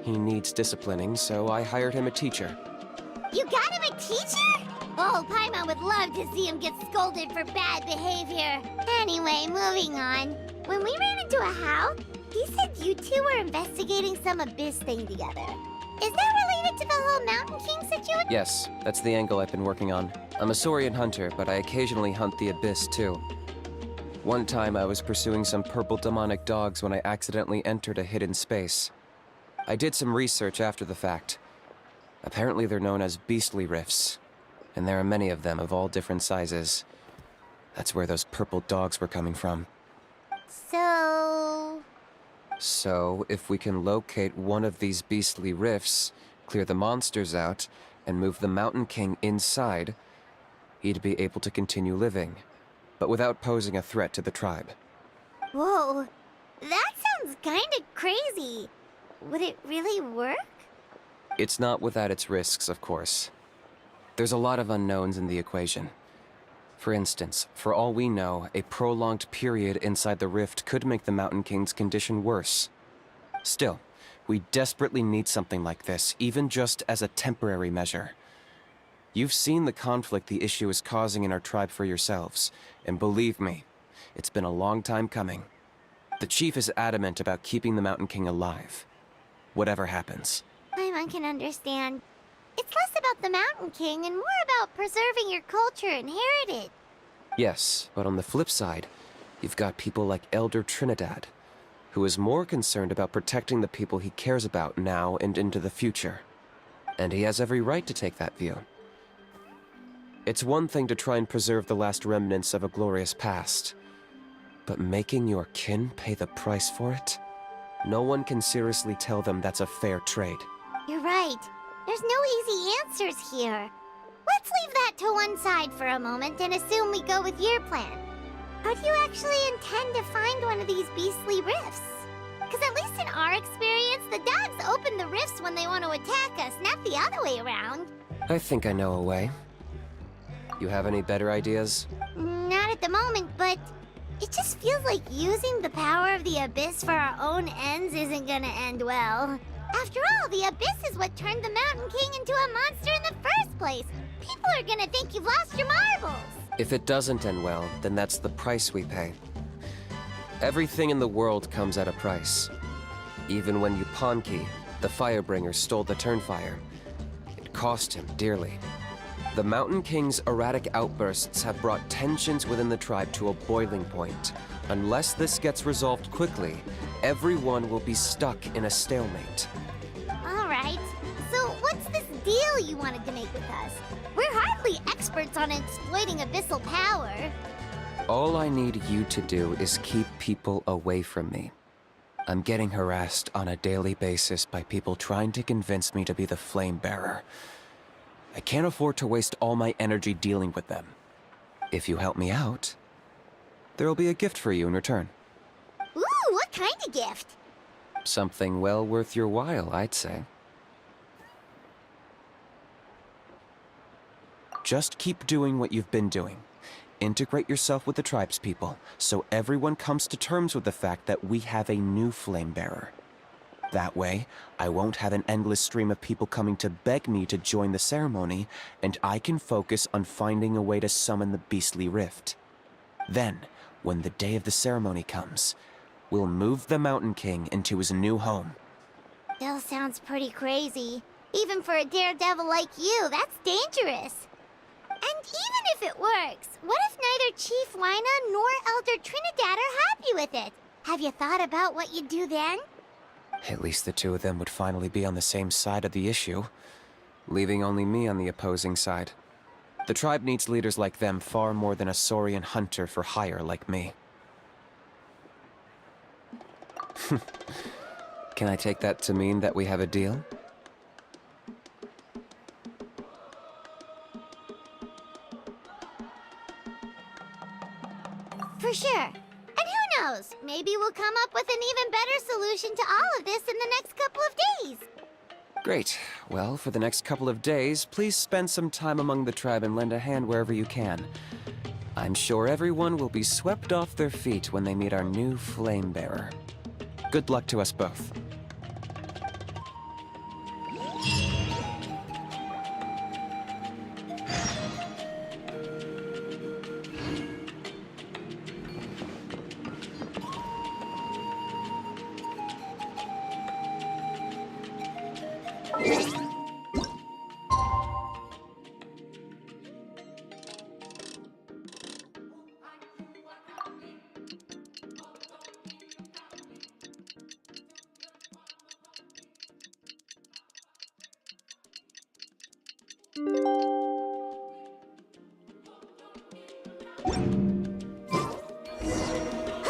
He needs disciplining, so I hired him a teacher. You got him a teacher? Oh, Paimon would love to see him get scolded for bad behavior. Anyway, moving on. When we ran into a How, he said you two were investigating some Abyss thing together. Is that related to the whole Mountain King situation? Yes, that's the angle I've been working on. I'm a Saurian hunter, but I occasionally hunt the Abyss too. One time I was pursuing some purple demonic dogs when I accidentally entered a hidden space. I did some research after the fact. Apparently they're known as beastly rifts, and there are many of them of all different sizes. That's where those purple dogs were coming from. So, if we can locate one of these beastly rifts, clear the monsters out, and move the Mountain King inside, he'd be able to continue living, but without posing a threat to the tribe. whoa. That sounds kinda crazy. Would it really work? It's not without its risks, of course. There's a lot of unknowns in the equation. For instance, for all we know, a prolonged period inside the rift could make the Mountain King's condition worse. Still, we desperately need something like this, even just as a temporary measure. You've seen the conflict the issue is causing in our tribe for yourselves, and believe me, it's been a long time coming. The chief is adamant about keeping the Mountain King alive, whatever happens. Paimon can understand. It's less about the Mountain King and more about preserving your culture and heritage. Yes, but on the flip side, you've got people like Elder Trinidad, who is more concerned about protecting the people he cares about now and into the future. And he has every right to take that view. It's one thing to try and preserve the last remnants of a glorious past, but making your kin pay the price for it? No one can seriously tell them that's a fair trade. You're right. There's no easy answers here. Let's leave that to one side for a moment and assume we go with your plan. How do you actually intend to find one of these beastly rifts? Because at least in our experience, the dogs open the rifts when they want to attack us, not the other way around. I think I know a way. You have any better ideas? Not at the moment, but it just feels like using the power of the Abyss for our own ends isn't gonna end well. After all, the Abyss is what turned the Mountain King into a monster in the first place. People are gonna think you've lost your marbles. If it doesn't end well, then that's the price we pay. Everything in the world comes at a price. Even when Yupanqui, the Firebringer, stole the Turnfire, it cost him dearly. The Mountain King's erratic outbursts have brought tensions within the tribe to a boiling point. Unless this gets resolved quickly, everyone will be stuck in a stalemate. Alright, so what's this deal you wanted to make with us? We're hardly experts on exploiting abyssal power. All I need you to do is keep people away from me. I'm getting harassed on a daily basis by people trying to convince me to be the flame bearer. I can't afford to waste all my energy dealing with them. If you help me out, there'll be a gift for you in return. Ooh, what kind of gift? Something well worth your while, I'd say. Just keep doing what you've been doing. Integrate yourself with the tribespeople, so everyone comes to terms with the fact that we have a new flame bearer. That way, I won't have an endless stream of people coming to beg me to join the ceremony, and I can focus on finding a way to summon the beastly rift. Then, when the day of the ceremony comes, we'll move the Mountain King into his new home. Still sounds pretty crazy. Even for a daredevil like you, that's dangerous. And even if it works, what if neither Chief Wyna nor Elder Trinidad are happy with it? Have you thought about what you'd do then? At least the two of them would finally be on the same side of the issue, leaving only me on the opposing side. The tribe needs leaders like them far more than a Saurian hunter for hire like me. Can I take that to mean that we have a deal? For sure. And who knows? Maybe we'll come up with an even better solution to all of this in the next couple of days. Great. Well, for the next couple of days, please spend some time among the tribe and lend a hand wherever you can. I'm sure everyone will be swept off their feet when they meet our new flame bearer. Good luck to us both.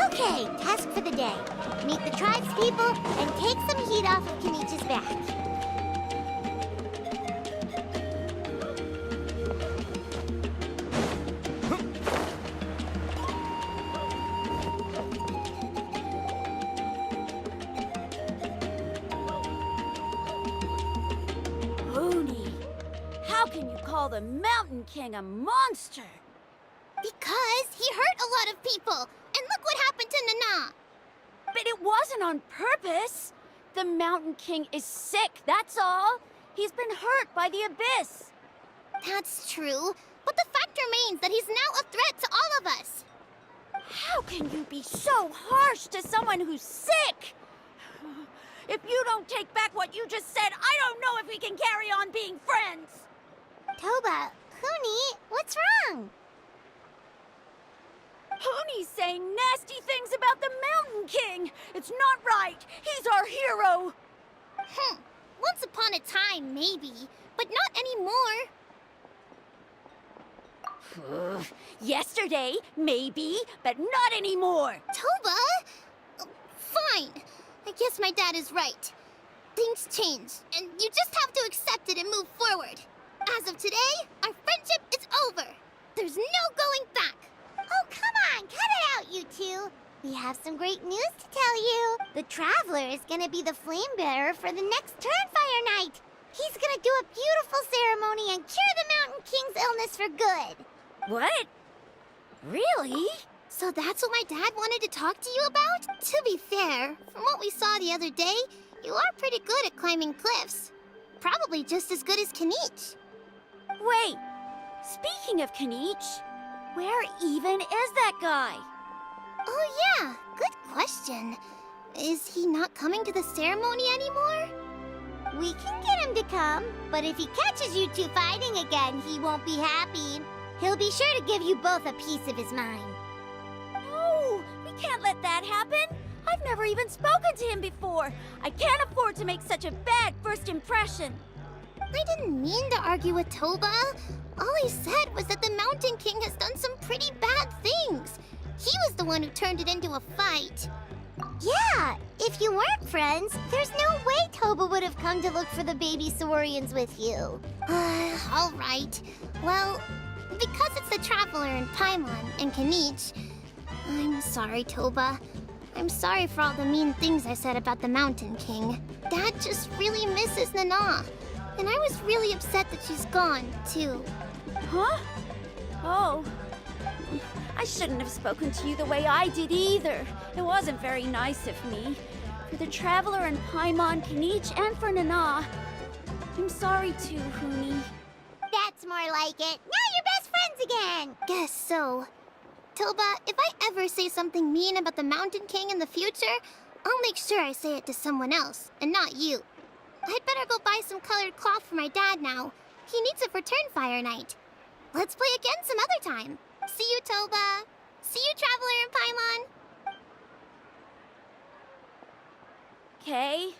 Okay, task for the day. Meet the tribespeople and take some heat off of Kinich's back. Oni, how can you call the Mountain King a monster? Because he hurt a lot of people. And look what happened to Nana. But it wasn't on purpose. The Mountain King is sick, that's all. He's been hurt by the abyss. That's true. But the fact remains that he's now a threat to all of us. How can you be so harsh to someone who's sick? If you don't take back what you just said, I don't know if we can carry on being friends. Toba, Huni, what's wrong? Huni's saying nasty things about the Mountain King. It's not right. He's our hero. Once upon a time, maybe. But not anymore. Yesterday, maybe, but not anymore. Toba? Fine. I guess my dad is right. Things change, and you just have to accept it and move forward. As of today, our friendship is over. There's no going back. Oh, come on, cut it out, you two. We have some great news to tell you. The Traveler is gonna be the flame bearer for the next Turnfire night. He's gonna do a beautiful ceremony and cure the Mountain King's illness for good. What? Really? So that's what my dad wanted to talk to you about? To be fair, from what we saw the other day, you are pretty good at climbing cliffs. Probably just as good as Kinich. Wait, speaking of Kinich, where even is that guy? Oh yeah, good question. Is he not coming to the ceremony anymore? We can get him to come, but if he catches you two fighting again, he won't be happy. He'll be sure to give you both a piece of his mind. No, we can't let that happen. I've never even spoken to him before. I can't afford to make such a bad first impression. I didn't mean to argue with Toba. All I said was that the Mountain King has done some pretty bad things. He was the one who turned it into a fight. Yeah, if you weren't friends, there's no way Toba would have come to look for the baby Saurians with you. All right. Well, because it's the Traveler and Paimon and Kinich, I'm sorry, Toba. I'm sorry for all the mean things I said about the Mountain King. Dad just really misses Nana. And I was really upset that she's gone, too. Huh? Oh. I shouldn't have spoken to you the way I did either. It wasn't very nice of me. For the Traveler and Paimon, Kinich, and for Nana. I'm sorry too, Huni. That's more like it. Now you're best friends again. Guess so. Toba, if I ever say something mean about the Mountain King in the future, I'll make sure I say it to someone else, and not you. I'd better go buy some colored cloth for my dad now. He needs it for Turnfire night. Let's play again some other time. See you, Toba. See you, Traveler and Paimon. Okay.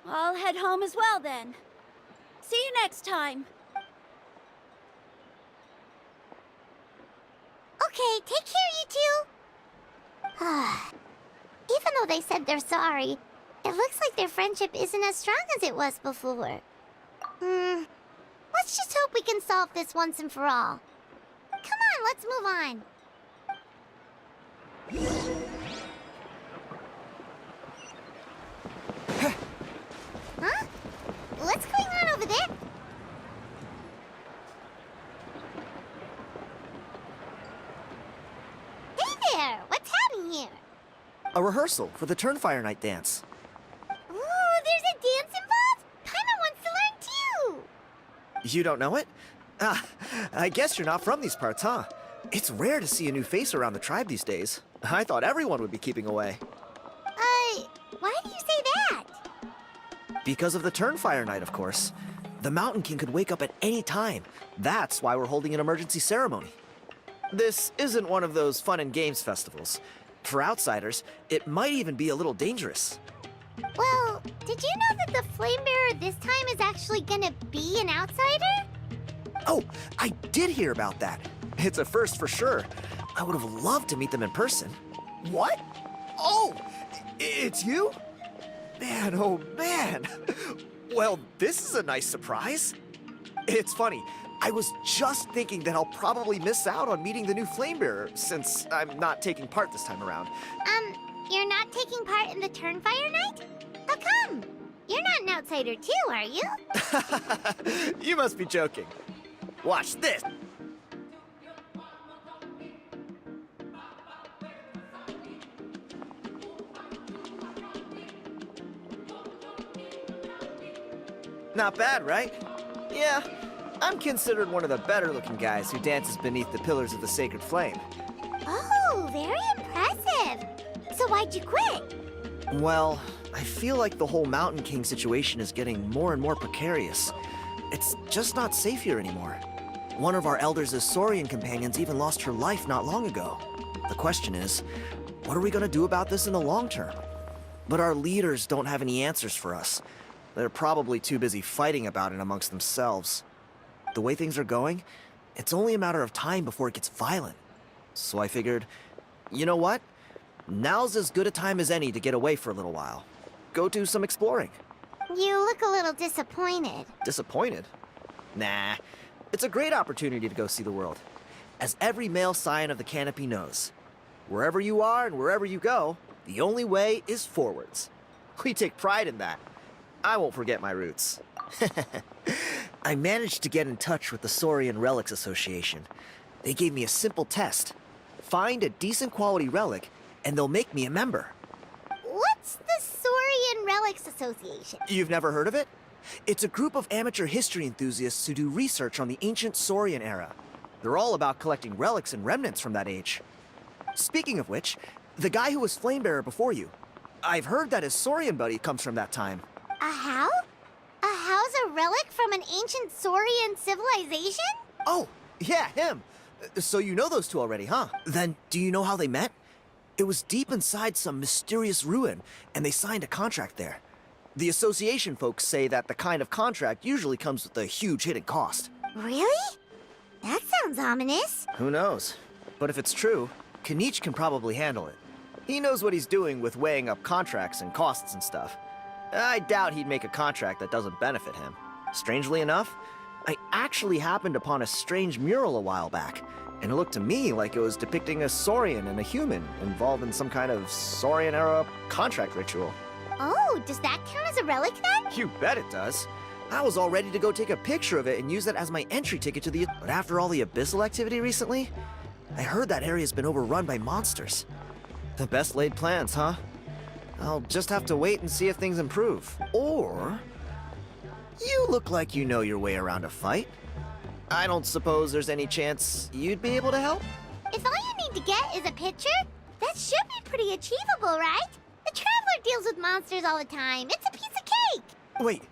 I'll head home as well then. See you next time. Okay, take care, you two. Even though they said they're sorry, it looks like their friendship isn't as strong as it was before. Let's just hope we can solve this once and for all. Come on, let's move on. Huh? What's going on over there? Hey there! What's happening here? A rehearsal for the Turnfire night dance. Ooh, there's a dance involved? Paimon wants to learn too! You don't know it? Ah, I guess you're not from these parts, huh? It's rare to see a new face around the tribe these days. I thought everyone would be keeping away. Why do you say that? Because of the Turnfire night, of course. The Mountain King could wake up at any time. That's why we're holding an emergency ceremony. This isn't one of those fun and games festivals. For outsiders, it might even be a little dangerous. Well, did you know that the Flame Bearer this time is actually gonna be an outsider? Oh, I did hear about that. It's a first for sure. I would have loved to meet them in person. What? Oh, it's you? Man, oh man. Well, this is a nice surprise. It's funny, I was just thinking that I'll probably miss out on meeting the new Flame Bearer since I'm not taking part this time around. You're not taking part in the Turnfire night? How come? You're not an outsider too, are you? You must be joking. Watch this. Not bad, right? Yeah, I'm considered one of the better-looking guys who dances beneath the pillars of the sacred flame. Oh, very impressive. So why'd you quit? Well, I feel like the whole Mountain King situation is getting more and more precarious. It's just not safe here anymore. One of our elders' Saurian companions even lost her life not long ago. The question is, what are we gonna do about this in the long term? But our leaders don't have any answers for us. They're probably too busy fighting about it amongst themselves. The way things are going, it's only a matter of time before it gets violent. So I figured, you know what? Now's as good a time as any to get away for a little while. Go do some exploring. You look a little disappointed. Disappointed? Nah. It's a great opportunity to go see the world. As every male scion of the canopy knows, wherever you are and wherever you go, the only way is forwards. We take pride in that. I won't forget my roots. I managed to get in touch with the Saurian Relics Association. They gave me a simple test. Find a decent quality relic, and they'll make me a member. What's the Saurian Relics Association? You've never heard of it? It's a group of amateur history enthusiasts who do research on the ancient Saurian era. They're all about collecting relics and remnants from that age. Speaking of which, the guy who was Flamebearer before you, I've heard that his Saurian buddy comes from that time. A how? A how's a relic from an ancient Saurian civilization? Oh, yeah, him. So you know those two already, huh? Then, do you know how they met? It was deep inside some mysterious ruin, and they signed a contract there. The association folks say that the kind of contract usually comes with a huge hidden cost. Really? That sounds ominous. Who knows? But if it's true, Kinich can probably handle it. He knows what he's doing with weighing up contracts and costs and stuff. I doubt he'd make a contract that doesn't benefit him. Strangely enough, I actually happened upon a strange mural a while back, and it looked to me like it was depicting a Saurian and a human involved in some kind of Saurian-era contract ritual. Oh, does that count as a relic then? You bet it does. I was all ready to go take a picture of it and use it as my entry ticket to the... But after all the abyssal activity recently, I heard that area's been overrun by monsters. The best laid plans, huh? I'll just have to wait and see if things improve. Or... you look like you know your way around a fight. I don't suppose there's any chance you'd be able to help? If all you need to get is a picture, that should be pretty achievable, right? The Traveler deals with monsters all the time. It's a piece of cake. Wait,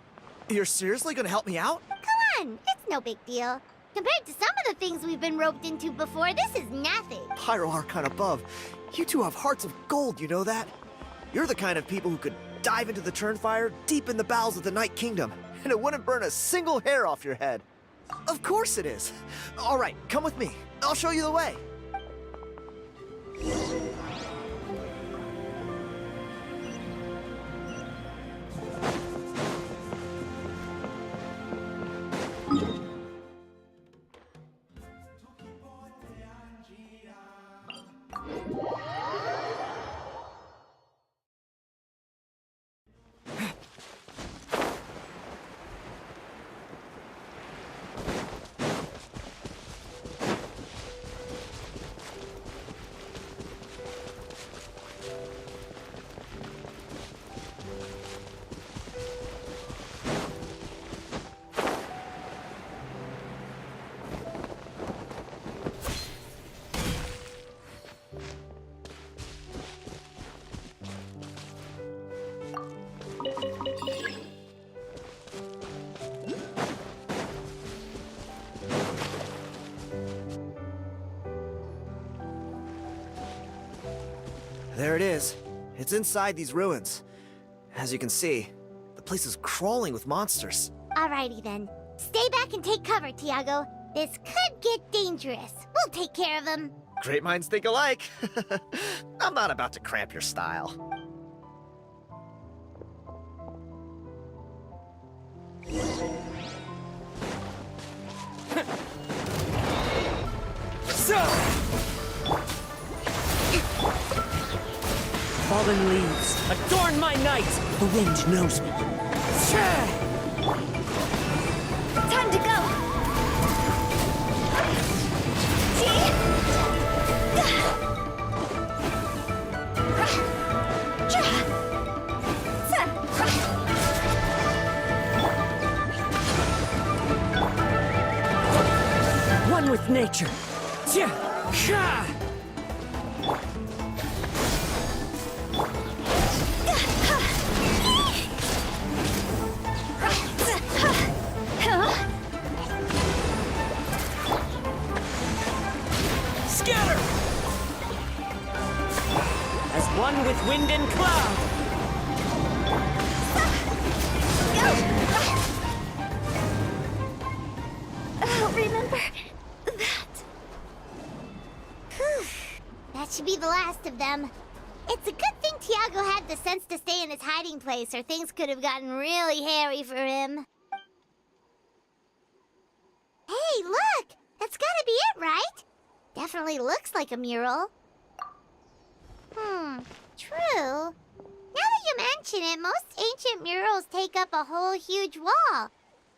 you're seriously gonna help me out? Come on, it's no big deal. Compared to some of the things we've been roped into before, this is nothing. Pyro Archon above. You two have hearts of gold, you know that? You're the kind of people who could dive into the Turnfire deep in the bowels of the Night Kingdom, and it wouldn't burn a single hair off your head. Of course it is. All right, come with me. I'll show you the way. There it is. It's inside these ruins. As you can see, the place is crawling with monsters. Alrighty then. Stay back and take cover, Tiago. This could get dangerous. We'll take care of them. Great minds think alike. I'm not about to cramp your style. Fallen leaves, adorn my night! The wind knows me. Time to go! nature. Tja! Ka! Scatter! As one with wind and cloud. I'll remember that. Whew. That should be the last of them. It's a good thing Tiago had the sense to stay in his hiding place, or things could have gotten really hairy for him. Hey, look! That's gotta be it, right? Definitely looks like a mural. True. Now that you mention it, most ancient murals take up a whole huge wall.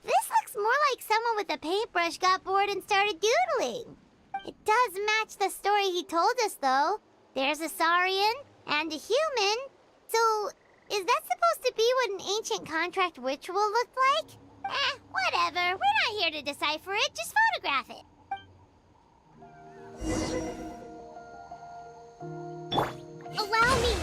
This looks more like someone with a paintbrush got bored and started doodling. It does match the story he told us, though. There's a Saurian and a human. So, is that supposed to be what an ancient contract ritual looked like? Whatever. We're not here to decipher it. Just photograph it. Allow me.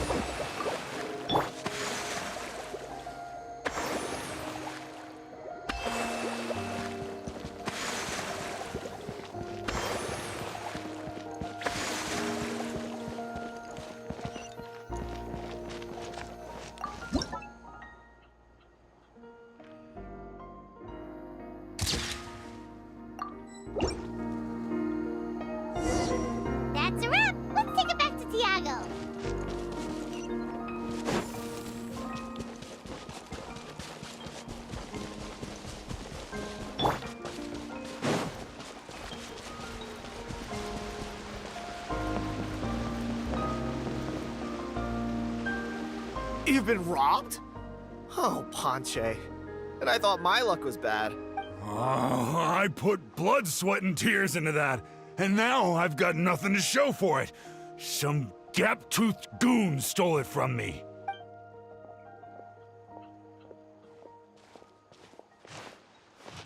That's a wrap. Let's take it back to Tiago. You've been robbed? Oh, Ponche. And I thought my luck was bad. Oh, I put blood, sweat, and tears into that, and now I've got nothing to show for it. Some gap-toothed goon stole it from me.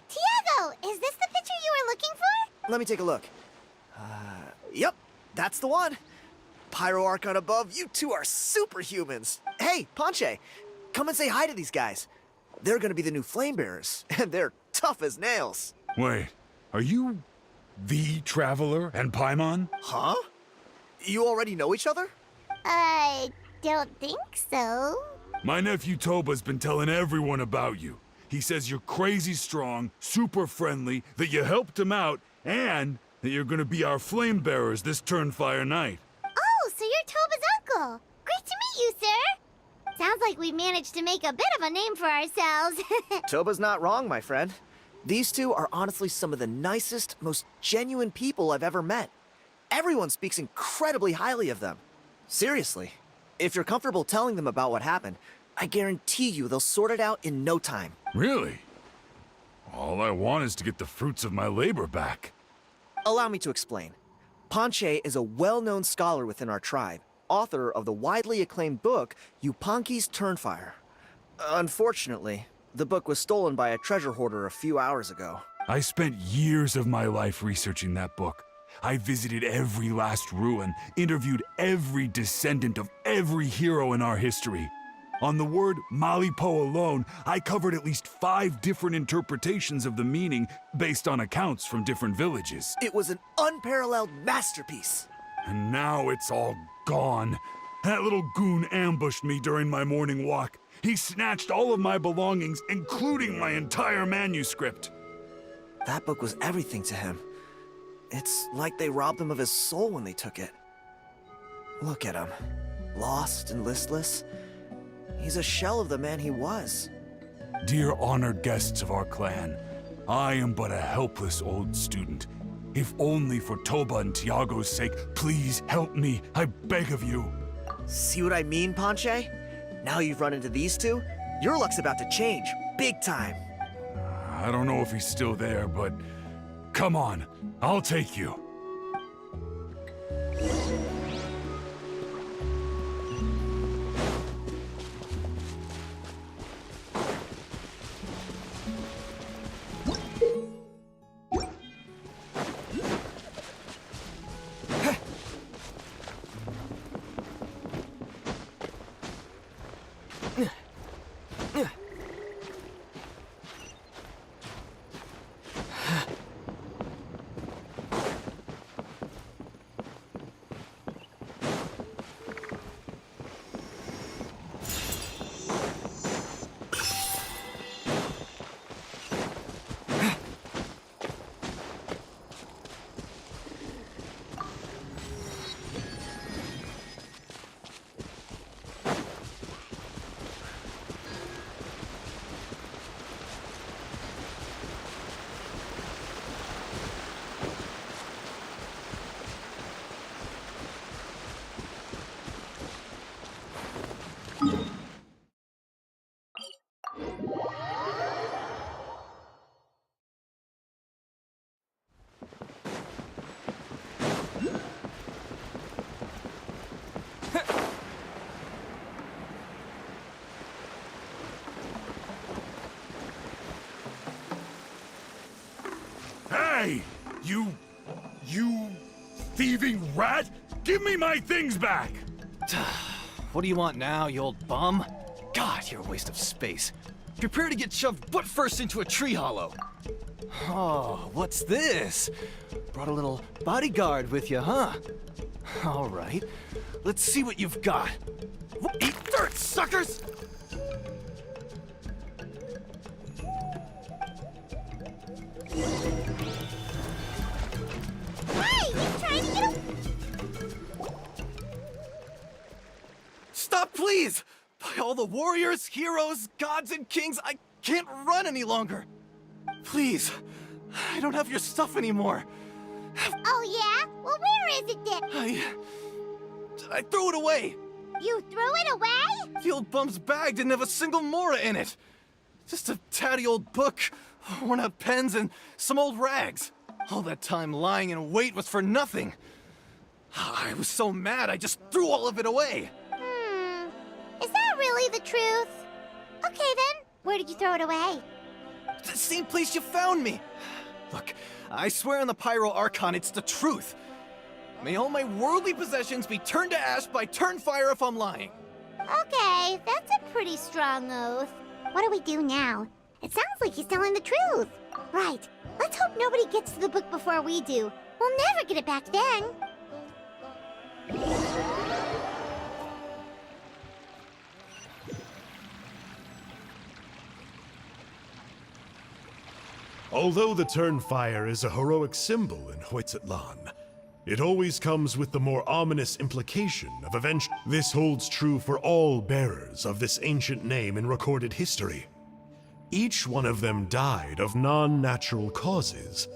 Tiago, is this the picture you were looking for? Let me take a look. Yep, that's the one. Pyro Archon above, you two are superhumans. Hey, Ponche, come and say hi to these guys. They're gonna be the new flame bearers, and they're tough as nails. Wait, are you the Traveler and Paimon? Huh? You already know each other? I don't think so. My nephew Toba's been telling everyone about you. He says you're crazy strong, super friendly, that you helped him out, and that you're gonna be our flame bearers this Turnfire night. Oh, so you're Toba's uncle. Great to meet you, sir. Sounds like we managed to make a bit of a name for ourselves. Toba's not wrong, my friend. These two are honestly some of the nicest, most genuine people I've ever met. Everyone speaks incredibly highly of them. Seriously, if you're comfortable telling them about what happened, I guarantee you they'll sort it out in no time. Really? All I want is to get the fruits of my labor back. Allow me to explain. Ponche is a well-known scholar within our tribe, author of the widely acclaimed book, Yupanqui's Turnfire. Unfortunately, the book was stolen by a treasure hoarder a few hours ago. I spent years of my life researching that book. I visited every last ruin, interviewed every descendant of every hero in our history. On the word Malipo alone, I covered at least 5 different interpretations of the meaning based on accounts from different villages. It was an unparalleled masterpiece. And now it's all gone. That little goon ambushed me during my morning walk. He snatched all of my belongings, including my entire manuscript. That book was everything to him. It's like they robbed him of his soul when they took it. Look at him. Lost and listless. He's a shell of the man he was. Dear honored guests of our clan, I am but a helpless old student. If only for Toba and Tiago's sake, please help me, I beg of you. See what I mean, Ponche? Now you've run into these two, your luck's about to change, big time. I don't know if he's still there, but come on, I'll take you. Hey! You thieving rat! Give me my things back! What do you want now, you old bum? God, you're a waste of space. Prepare to get shoved butt first into a tree hollow. Oh, what's this? Brought a little bodyguard with you, huh? All right, let's see what you've got. Eat dirt, suckers! Hey, he's trying to get Stop, please! By all the warriors, heroes, gods, and kings, I can't run any longer. Please, I don't have your stuff anymore. Oh, yeah? Well, where is it then? I threw it away. You threw it away? The old bum's bag didn't have a single mora in it. Just a tatty old book, worn out pens, and some old rags. All that time lying in wait was for nothing. I was so mad, I just threw all of it away. Is that really the truth? Okay then, where did you throw it away? The same place you found me. Look, I swear on the Pyro Archon it's the truth. May all my worldly possessions be turned to ash by Turnfire if I'm lying. Okay, that's a pretty strong oath. What do we do now? It sounds like he's telling the truth. Right, let's hope nobody gets to the book before we do. We'll never get it back then. Although the Turnfire is a heroic symbol in Huitzatlan, it always comes with the more ominous implication of eventual. This holds true for all bearers of this ancient name in recorded history. Each one of them died of non-natural causes,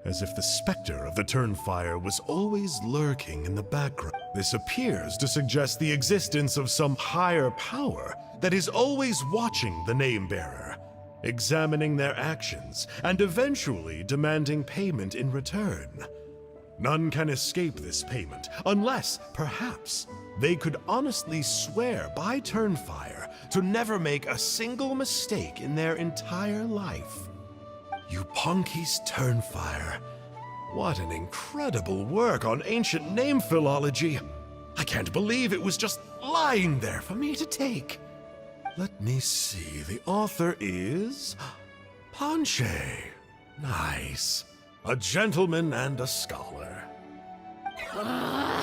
as if the specter of the Turnfire was always lurking in the background. This appears to suggest the existence of some higher power that is always watching the name-bearer, examining their actions, and eventually demanding payment in return. None can escape this payment, unless, perhaps, they could honestly swear by Turnfire to never make a single mistake in their entire life. Yupanqui's Turnfire. What an incredible work on ancient name philology. I can't believe it was just lying there for me to take. Let me see, the author is Panche. Nice. A gentleman and a scholar.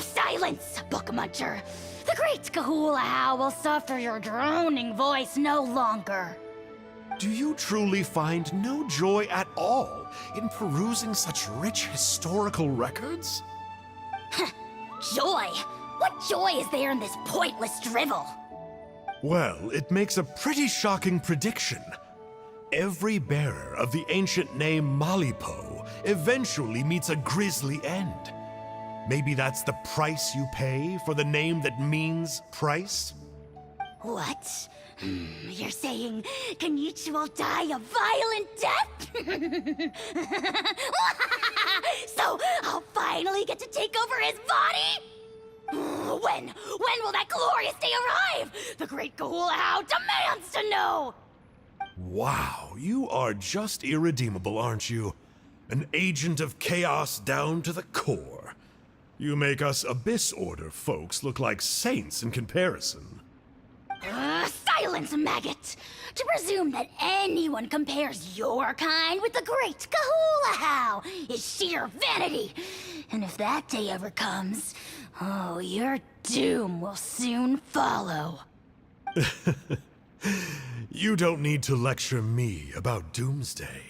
Silence, book muncher! The great Kahula will suffer your droning voice no longer. Do you truly find no joy at all in perusing such rich historical records? Joy? What joy is there in this pointless drivel? Well, it makes a pretty shocking prediction. Every bearer of the ancient name Malipo eventually meets a grisly end. Maybe that's the price you pay for the name that means price? What? You're saying Kinich will die a violent death? So I'll finally get to take over his body? When will that glorious day arrive? The great Kahula demands to know! Wow, you are just irredeemable, aren't you? An agent of chaos down to the core. You make us Abyss Order folks look like saints in comparison. Silence, maggot! To presume that anyone compares your kind with the great Kahula is sheer vanity. And if that day ever comes, oh, your doom will soon follow. You don't need to lecture me about Doomsday.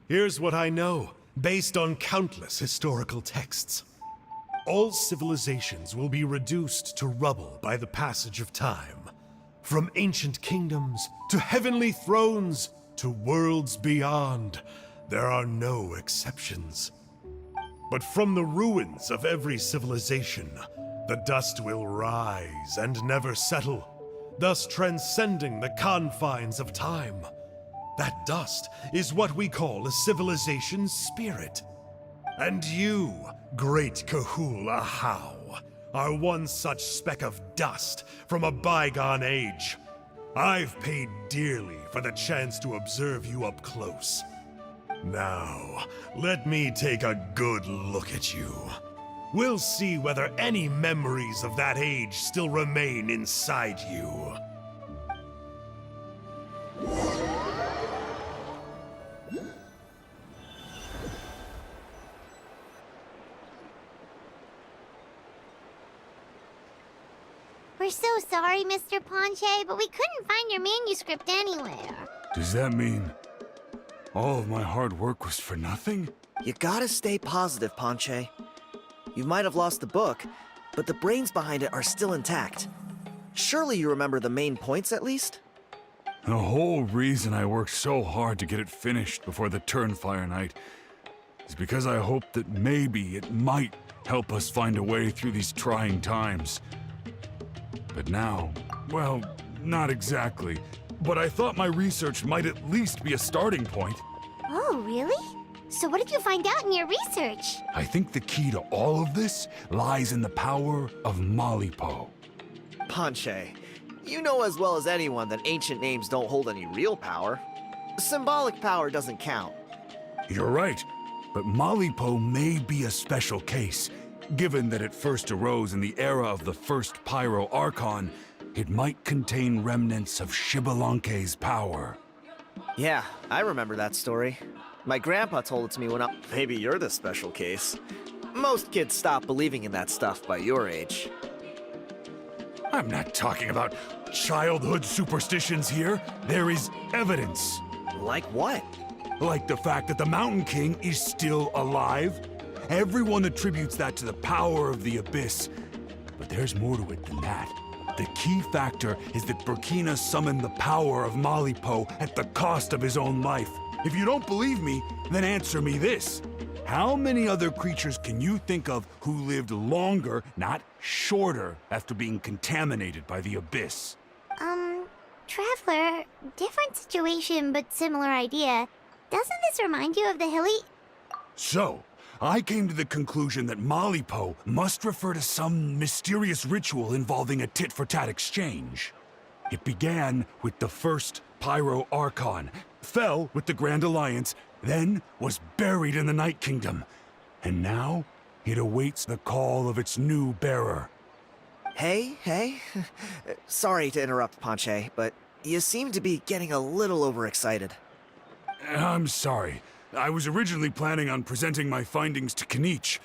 Here's what I know, based on countless historical texts. All civilizations will be reduced to rubble by the passage of time. From ancient kingdoms, to heavenly thrones, to worlds beyond, there are no exceptions. But from the ruins of every civilization, the dust will rise and never settle, thus transcending the confines of time. That dust is what we call a civilization's spirit. And you, great Kahula How, are one such speck of dust from a bygone age. I've paid dearly for the chance to observe you up close. Now, let me take a good look at you. We'll see whether any memories of that age still remain inside you. We're so sorry, Mr. Ponche, but we couldn't find your manuscript anywhere. Does that mean all of my hard work was for nothing? You gotta stay positive, Ponche. You might have lost the book, but the brains behind it are still intact. Surely you remember the main points at least? The whole reason I worked so hard to get it finished before the Turnfire night is because I hoped that maybe it might help us find a way through these trying times. But now, well, not exactly. But I thought my research might at least be a starting point. Oh, really? So what did you find out in your research? I think the key to all of this lies in the power of Malipo. Ponche, you know as well as anyone that ancient names don't hold any real power. Symbolic power doesn't count. You're right, but Malipo may be a special case. Given that it first arose in the era of the first Pyro Archon, it might contain remnants of Xbalanque's power. Yeah, I remember that story. My grandpa told it to me when I... Maybe you're the special case. Most kids stop believing in that stuff by your age. I'm not talking about childhood superstitions here. There is evidence. Like what? Like the fact that the Mountain King is still alive. Everyone attributes that to the power of the Abyss. But there's more to it than that. The key factor is that Burkina summoned the power of Malipo at the cost of his own life. If you don't believe me, then answer me this. How many other creatures can you think of who lived longer, not shorter, after being contaminated by the Abyss? Traveler, different situation but similar idea. Doesn't this remind you of the hilly... So, I came to the conclusion that Malipo must refer to some mysterious ritual involving a tit-for-tat exchange. It began with the first Pyro Archon, fell with the Grand Alliance, then was buried in the Night Kingdom. And now, it awaits the call of its new bearer. Hey. Sorry to interrupt, Ponche, but you seem to be getting a little overexcited. I'm sorry. I was originally planning on presenting my findings to Kinich.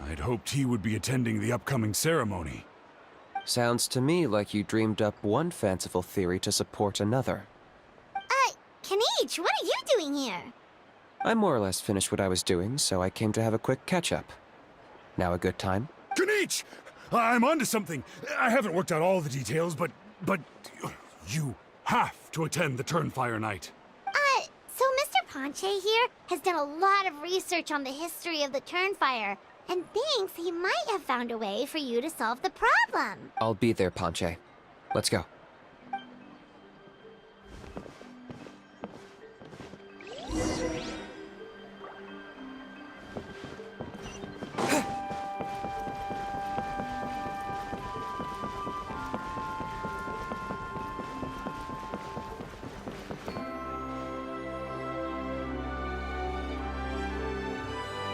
I'd hoped he would be attending the upcoming ceremony. Sounds to me like you dreamed up one fanciful theory to support another. Kinich, what are you doing here? I more or less finished what I was doing, so I came to have a quick catch-up. Now a good time? Kinich! I'm onto something. I haven't worked out all the details, but you have to attend the Turnfire night. So Mr. Ponche here has done a lot of research on the history of the Turnfire, and thinks he might have found a way for you to solve the problem. I'll be there, Ponche. Let's go.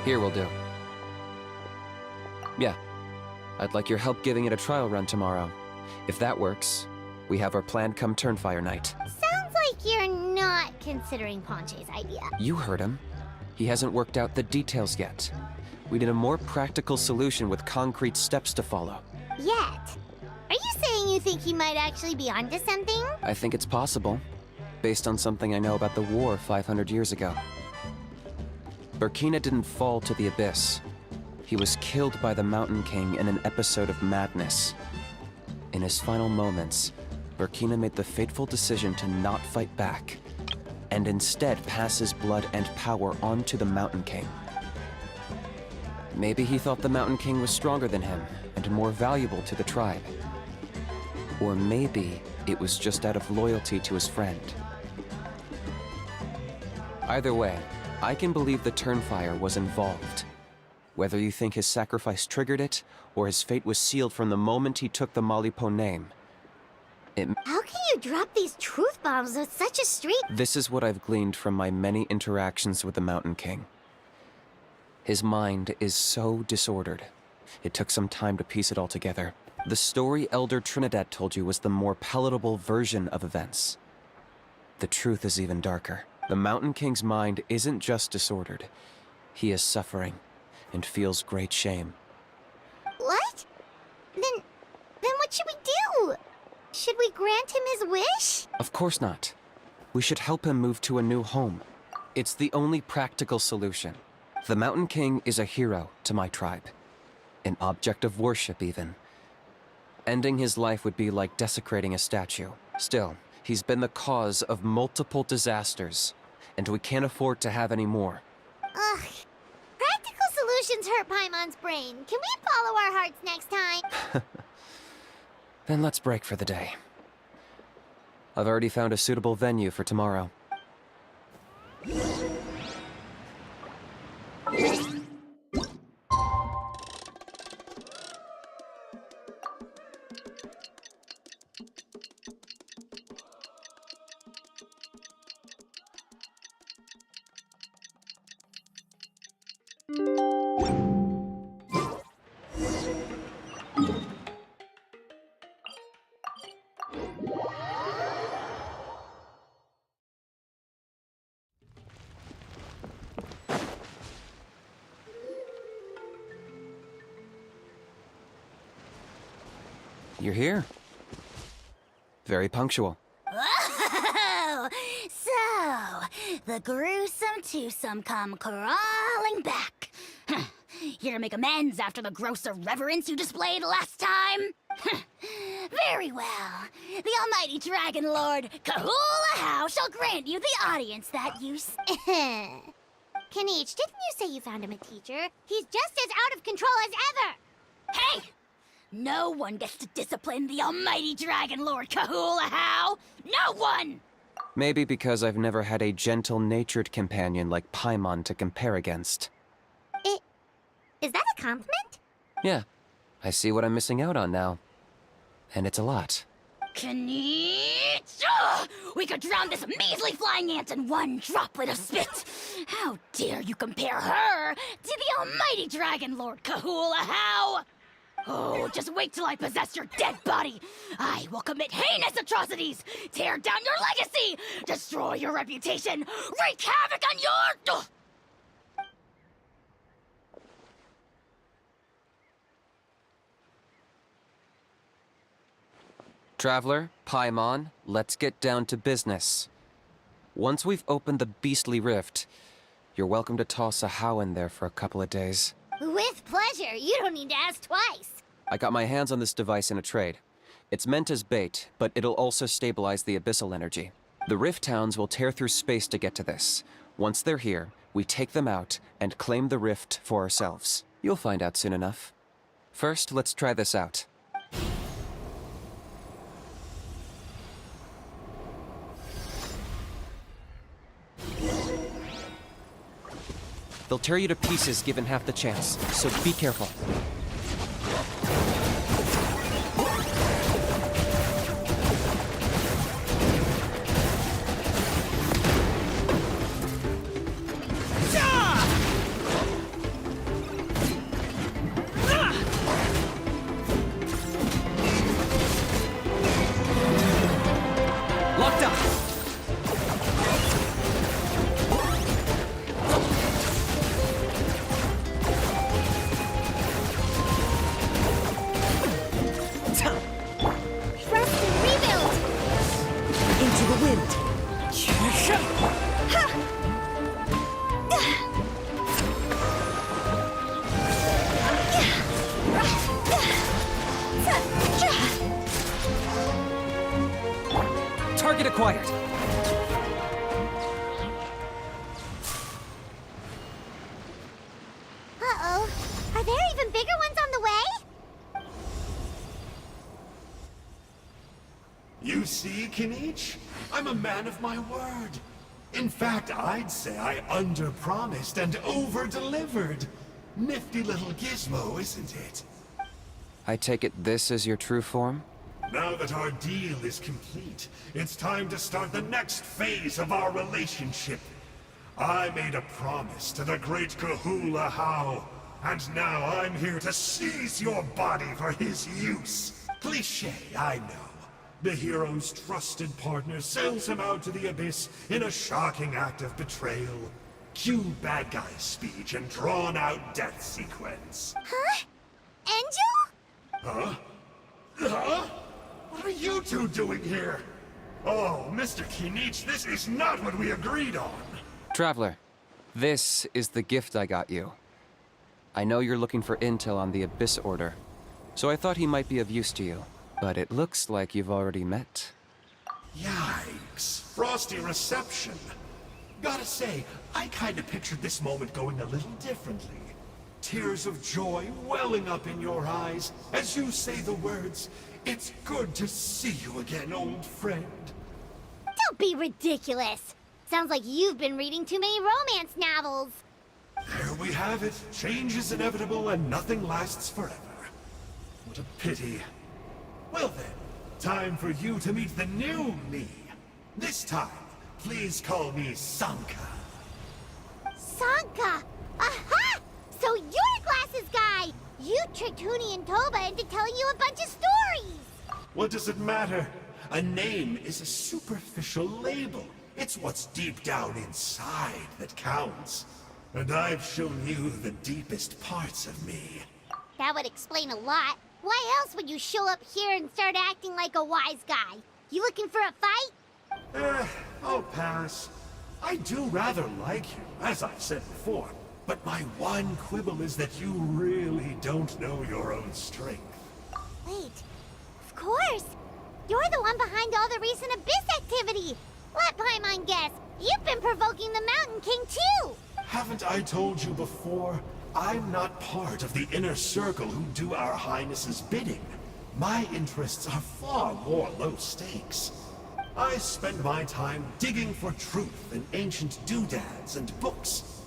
Here will do. Yeah. I'd like your help giving it a trial run tomorrow. If that works, we have our plan come Turnfire night. Sounds like you're not considering Ponche's idea. You heard him. He hasn't worked out the details yet. We need a more practical solution with concrete steps to follow. Yet? Are you saying you think he might actually be onto something? I think it's possible, based on something I know about the war 500 years ago. Burkina didn't fall to the Abyss. He was killed by the Mountain King in an episode of madness. In his final moments, Burkina made the fateful decision to not fight back, and instead pass his blood and power on to the Mountain King. Maybe he thought the Mountain King was stronger than him, and more valuable to the tribe. Or maybe it was just out of loyalty to his friend. Either way, I can believe the Turnfire was involved. Whether you think his sacrifice triggered it, or his fate was sealed from the moment he took the Malipo name. How can you drop these truth bombs with such a streak? This is what I've gleaned from my many interactions with the Mountain King. His mind is so disordered. It took some time to piece it all together. The story Elder Trinidad told you was the more palatable version of events. The truth is even darker. The Mountain King's mind isn't just disordered. He is suffering and feels great shame. What? Then what should we do? Should we grant him his wish? Of course not. We should help him move to a new home. It's the only practical solution. The Mountain King is a hero to my tribe. An object of worship, even. Ending his life would be like desecrating a statue. Still, he's been the cause of multiple disasters, and we can't afford to have any more. Ugh. Practical solutions hurt Paimon's brain. Can we follow our hearts next time? Then let's break for the day. I've already found a suitable venue for tomorrow. You're here. Very punctual. Oh, so the gruesome twosome come crawling back. Here to make amends after the gross irreverence you displayed last time? Very well. The almighty Dragon Lord Kahula shall grant you the audience that you Kinich, didn't you say you found him a teacher? He's just as out of control as ever! Hey! No one gets to discipline the almighty Dragon Lord Kahula. No one! Maybe because I've never had a gentle-natured companion like Paimon to compare against. Is that a compliment? Yeah, I see what I'm missing out on now. And it's a lot. Kinich! We could drown this measly flying ant in one droplet of spit! How dare you compare her to the almighty Dragon Lord Kahula? Oh, just wait till I possess your dead body! I will commit heinous atrocities! Tear down your legacy! Destroy your reputation! Wreak havoc on your... Traveler, Paimon, let's get down to business. Once we've opened the beastly rift, you're welcome to toss a how in there for a couple of days. With pleasure. You don't need to ask twice. I got my hands on this device in a trade. It's meant as bait, but it'll also stabilize the abyssal energy. The Rift Towns will tear through space to get to this. Once they're here, we take them out and claim the rift for ourselves. You'll find out soon enough. First, let's try this out. They'll tear you to pieces given half the chance, so be careful. Locked up! Target acquired. Uh-oh. Are there even bigger ones on the way? You see, Kinich? I'm a man of my word. In fact, I'd say I under-promised and over-delivered. Nifty little gizmo, isn't it? I take it this is your true form? Now that our deal is complete, it's time to start the next phase of our relationship. I made a promise to the great Kahula How, and now I'm here to seize your body for his use. Cliché, I know. The hero's trusted partner sells him out to the abyss in a shocking act of betrayal. Cue bad guy speech and drawn-out death sequence. Huh? Angel? Huh? Huh? What are you two doing here? Oh, Mr. Kinich, this is not what we agreed on. Traveler, this is the gift I got you. I know you're looking for intel on the Abyss Order, so I thought he might be of use to you. But it looks like you've already met. Yikes. Frosty reception. Gotta say, I kinda pictured this moment going a little differently. Tears of joy welling up in your eyes as you say the words, "It's good to see you again, old friend." Don't be ridiculous. Sounds like you've been reading too many romance novels. There we have it. Change is inevitable and nothing lasts forever. What a pity. Well then, time for you to meet the new me. This time, please call me Sanka. Sanka! Aha! So you're Glasses Guy! You tricked Huni and Toba into telling you a bunch of stories! What does it matter? A name is a superficial label. It's what's deep down inside that counts. And I've shown you the deepest parts of me. That would explain a lot. Why else would you show up here and start acting like a wise guy? You looking for a fight? I'll pass. I do rather like you, as I've said before. But my one quibble is that you really don't know your own strength. Wait, of course. You're the one behind all the recent Abyss activity. Let Paimon guess, you've been provoking the Mountain King too. Haven't I told you before? I'm not part of the inner circle who do our Highness's bidding. My interests are far more low stakes. I spend my time digging for truth in ancient doodads and books.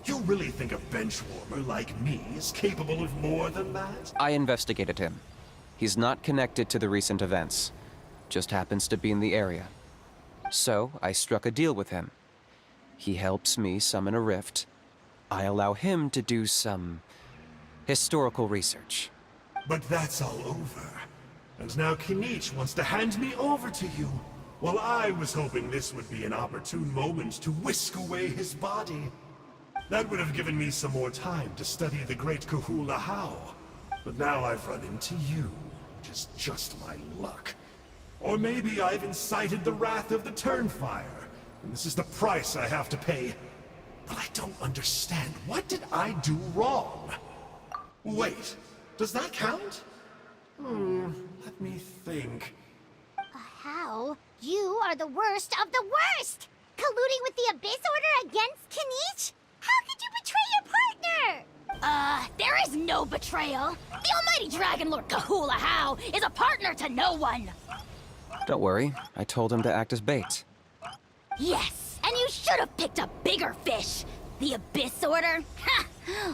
You really think a benchwarmer like me is capable of more than that? I investigated him. He's not connected to the recent events. Just happens to be in the area. So, I struck a deal with him. He helps me summon a rift. I allow him to do some historical research. But that's all over. And now Kinich wants to hand me over to you. Well, I was hoping this would be an opportune moment to whisk away his body. That would have given me some more time to study the great Kahula How. But now I've run into you, which is just my luck. Or maybe I've incited the wrath of the Turnfire, and this is the price I have to pay. But I don't understand. What did I do wrong? Wait, does that count? Let me think. How? You are the worst of the worst! Colluding with the Abyss Order against Kinich? How could you betray your partner? There is no betrayal. The almighty Dragon Lord Kahula How is a partner to no one. Don't worry, I told him to act as bait. Yes, and you should have picked a bigger fish. The Abyss Order? Ha!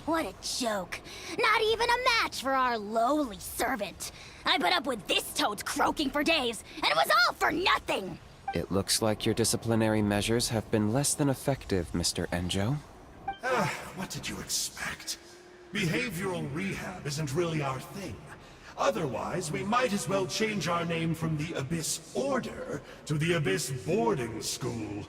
What a joke. Not even a match for our lowly servant. I put up with this toad croaking for days, and it was all for nothing. It looks like your disciplinary measures have been less than effective, Mr. Enjo. What did you expect? Behavioral rehab isn't really our thing. Otherwise, we might as well change our name from the Abyss Order to the Abyss Boarding School.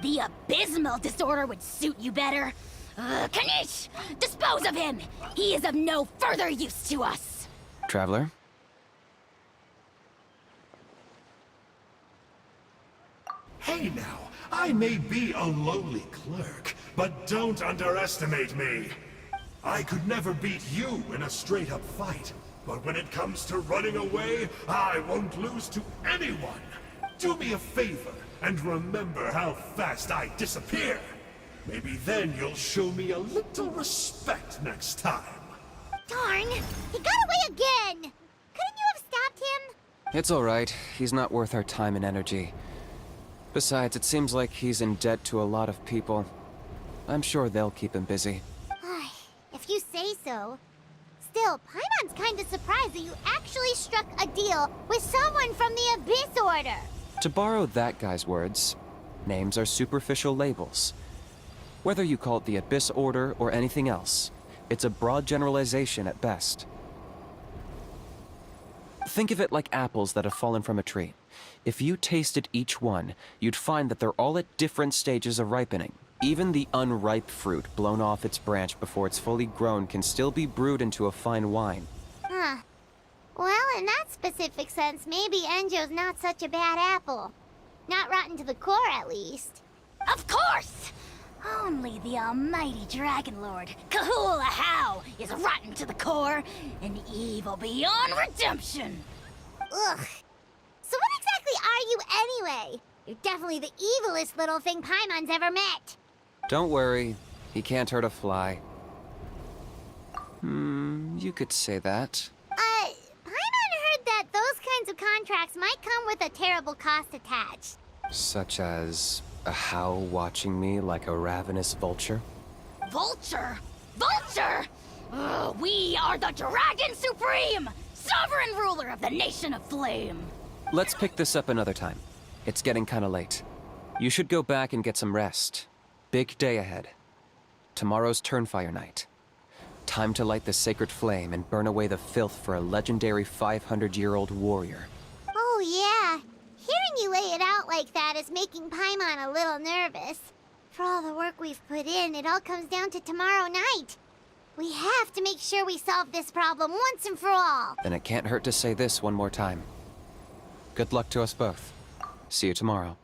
The abysmal disorder would suit you better. Kinich! Dispose of him! He is of no further use to us! Traveler? Hey now, I may be a lowly clerk, but don't underestimate me. I could never beat you in a straight-up fight, but when it comes to running away, I won't lose to anyone. Do me a favor and remember how fast I disappear. Maybe then you'll show me a little respect next time. Darn! He got away again! Couldn't you have stopped him? It's alright. He's not worth our time and energy. Besides, it seems like he's in debt to a lot of people. I'm sure they'll keep him busy. If you say so. Still, Paimon's kinda surprised that you actually struck a deal with someone from the Abyss Order. To borrow that guy's words, names are superficial labels. Whether you call it the Abyss Order or anything else, it's a broad generalization at best. Think of it like apples that have fallen from a tree. If you tasted each one, you'd find that they're all at different stages of ripening. Even the unripe fruit blown off its branch before it's fully grown can still be brewed into a fine wine. Huh. Well, in that specific sense, maybe Enjo's not such a bad apple. Not rotten to the core, at least. Of course! Only the almighty Dragon Lord, Kahula How, is rotten to the core and evil beyond redemption. Ugh. So what exactly are you anyway? You're definitely the evilest little thing Paimon's ever met. Don't worry, he can't hurt a fly. You could say that. Paimon heard that those kinds of contracts might come with a terrible cost attached. Such as a How watching me like a ravenous vulture? Vulture? Vulture! We are the Dragon Supreme, sovereign ruler of the Nation of Flame. Let's pick this up another time. It's getting kinda late. You should go back and get some rest. Big day ahead. Tomorrow's Turnfire night. Time to light the sacred flame and burn away the filth for a legendary 500-year-old warrior. Oh yeah. Hearing you lay it out like that is making Paimon a little nervous. For all the work we've put in, it all comes down to tomorrow night. We have to make sure we solve this problem once and for all. Then it can't hurt to say this one more time. Good luck to us both. See you tomorrow.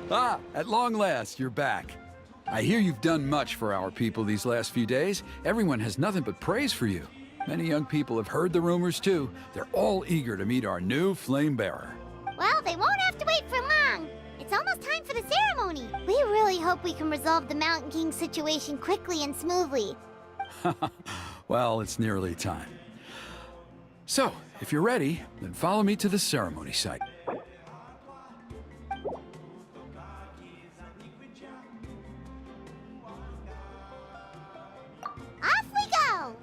Ah, at long last, you're back. I hear you've done much for our people these last few days. Everyone has nothing but praise for you. Many young people have heard the rumors too. They're all eager to meet our new flame bearer. Well, they won't have to wait for long. It's almost time for the ceremony. We really hope we can resolve the Mountain King situation quickly and smoothly. Well, it's nearly time. So, if you're ready, then follow me to the ceremony site. Off we go!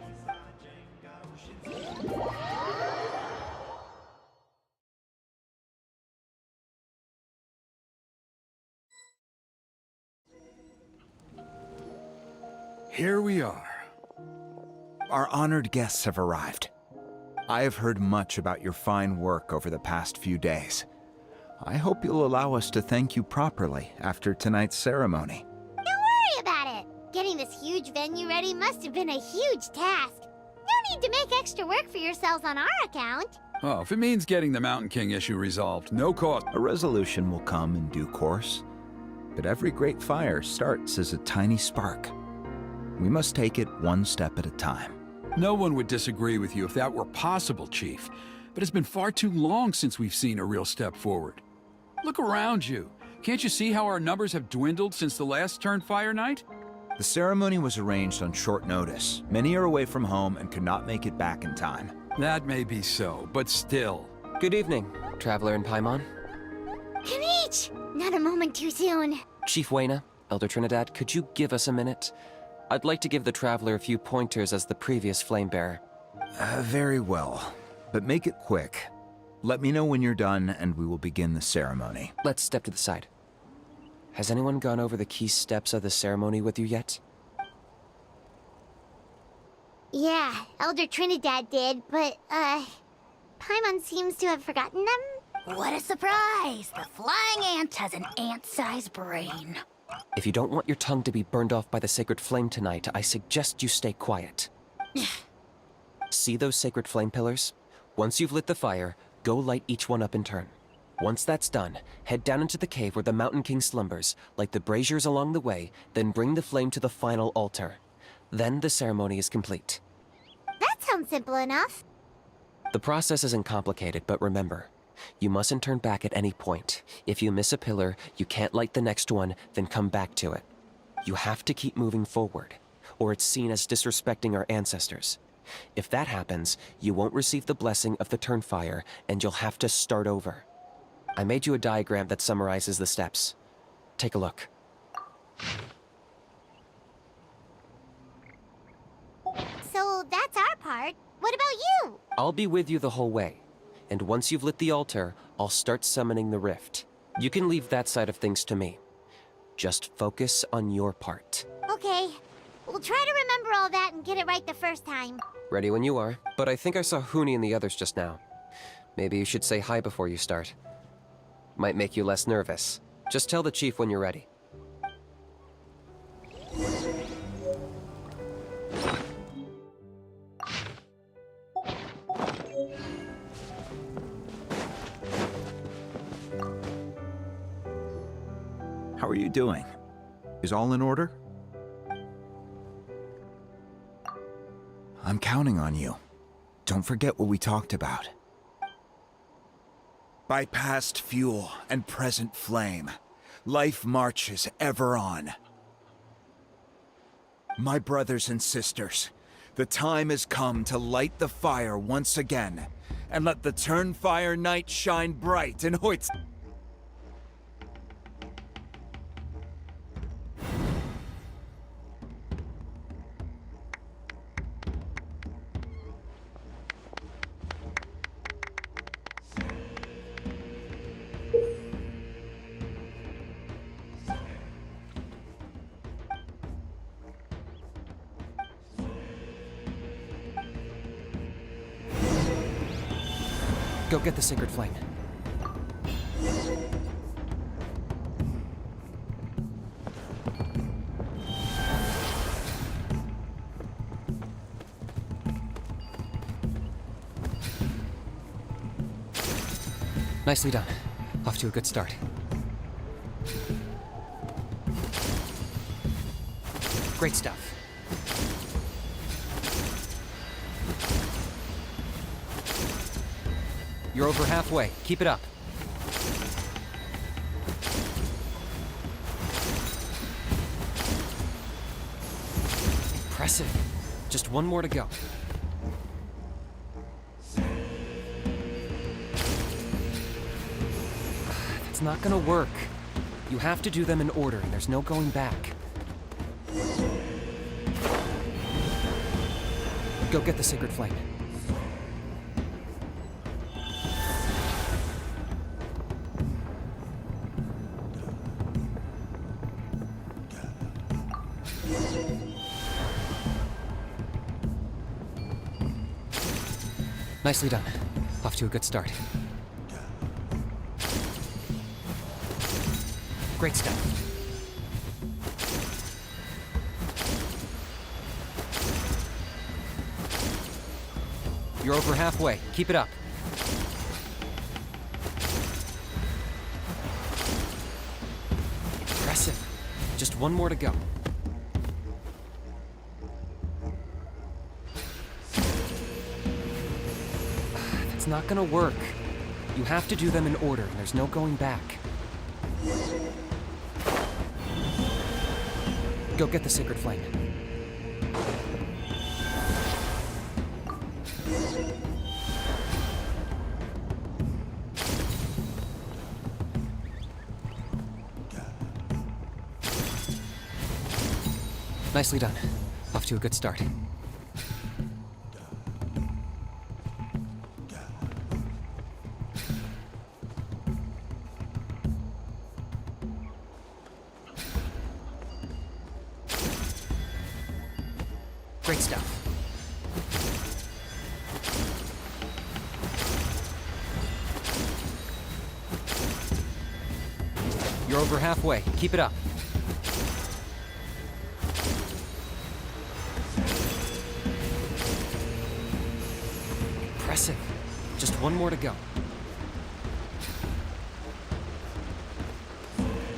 Here we are. Our honored guests have arrived. I have heard much about your fine work over the past few days. I hope you'll allow us to thank you properly after tonight's ceremony. Don't worry about it. Getting this huge venue ready must have been a huge task. No need to make extra work for yourselves on our account. Oh, if it means getting the Mountain King issue resolved, no cost. A resolution will come in due course, but every great fire starts as a tiny spark. We must take it one step at a time. No one would disagree with you if that were possible, Chief. But it's been far too long since we've seen a real step forward. Look around you. Can't you see how our numbers have dwindled since the last Turnfire night? The ceremony was arranged on short notice. Many are away from home and could not make it back in time. That may be so, but still. Good evening, Traveler in Paimon. Kinich! Not a moment too soon. Chief Wayna, Elder Trinidad, could you give us a minute? I'd like to give the Traveler a few pointers as the previous Flamebearer. Very well. But make it quick. Let me know when you're done, and we will begin the ceremony. Let's step to the side. Has anyone gone over the key steps of the ceremony with you yet? Yeah, Elder Trinidad did, but, Paimon seems to have forgotten them. What a surprise! The flying ant has an ant-sized brain. If you don't want your tongue to be burned off by the sacred flame tonight, I suggest you stay quiet. See those sacred flame pillars? Once you've lit the fire, go light each one up in turn. Once that's done, head down into the cave where the Mountain King slumbers, light the braziers along the way, then bring the flame to the final altar. Then the ceremony is complete. That sounds simple enough. The process isn't complicated, but remember, you mustn't turn back at any point. If you miss a pillar, you can't light the next one, then come back to it. You have to keep moving forward, or it's seen as disrespecting our ancestors. If that happens, you won't receive the blessing of the Turnfire, and you'll have to start over. I made you a diagram that summarizes the steps. Take a look. So that's our part. What about you? I'll be with you the whole way, and once you've lit the altar, I'll start summoning the rift. You can leave that side of things to me. Just focus on your part. Okay. We'll try to remember all that and get it right the first time. Ready when you are, but I think I saw Huni and the others just now. Maybe you should say hi before you start. Might make you less nervous. Just tell the chief when you're ready. How are you doing? Is all in order? I'm counting on you. Don't forget what we talked about. By past fuel and present flame, life marches ever on. My brothers and sisters, the time has come to light the fire once again, and let the Turnfire night shine bright in Hoyt's... Go get the sacred flame. Nicely done. Off to a good start. Great stuff. You're over halfway. Keep it up. Impressive. Just one more to go. That's not gonna work. You have to do them in order, and there's no going back. Go get the sacred flame. Nicely done. Off to a good start. Great stuff. You're over halfway. Keep it up. Impressive. Just one more to go. It's not gonna work. You have to do them in order, and there's no going back. Go get the sacred flame. Nicely done. Off to a good start. Great stuff. You're over halfway. Keep it up. Impressive. Just one more to go.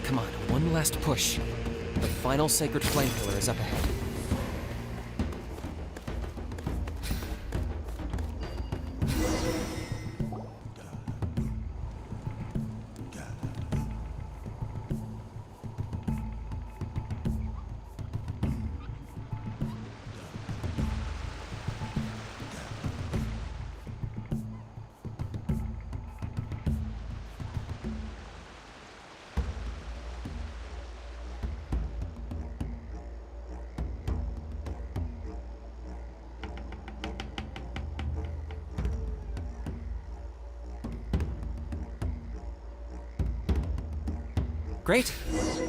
Come on, one last push. The final sacred flame pillar is up ahead. Great.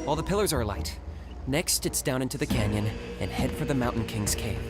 All the pillars are alight. Next, it's down into the canyon and head for the Mountain King's cave.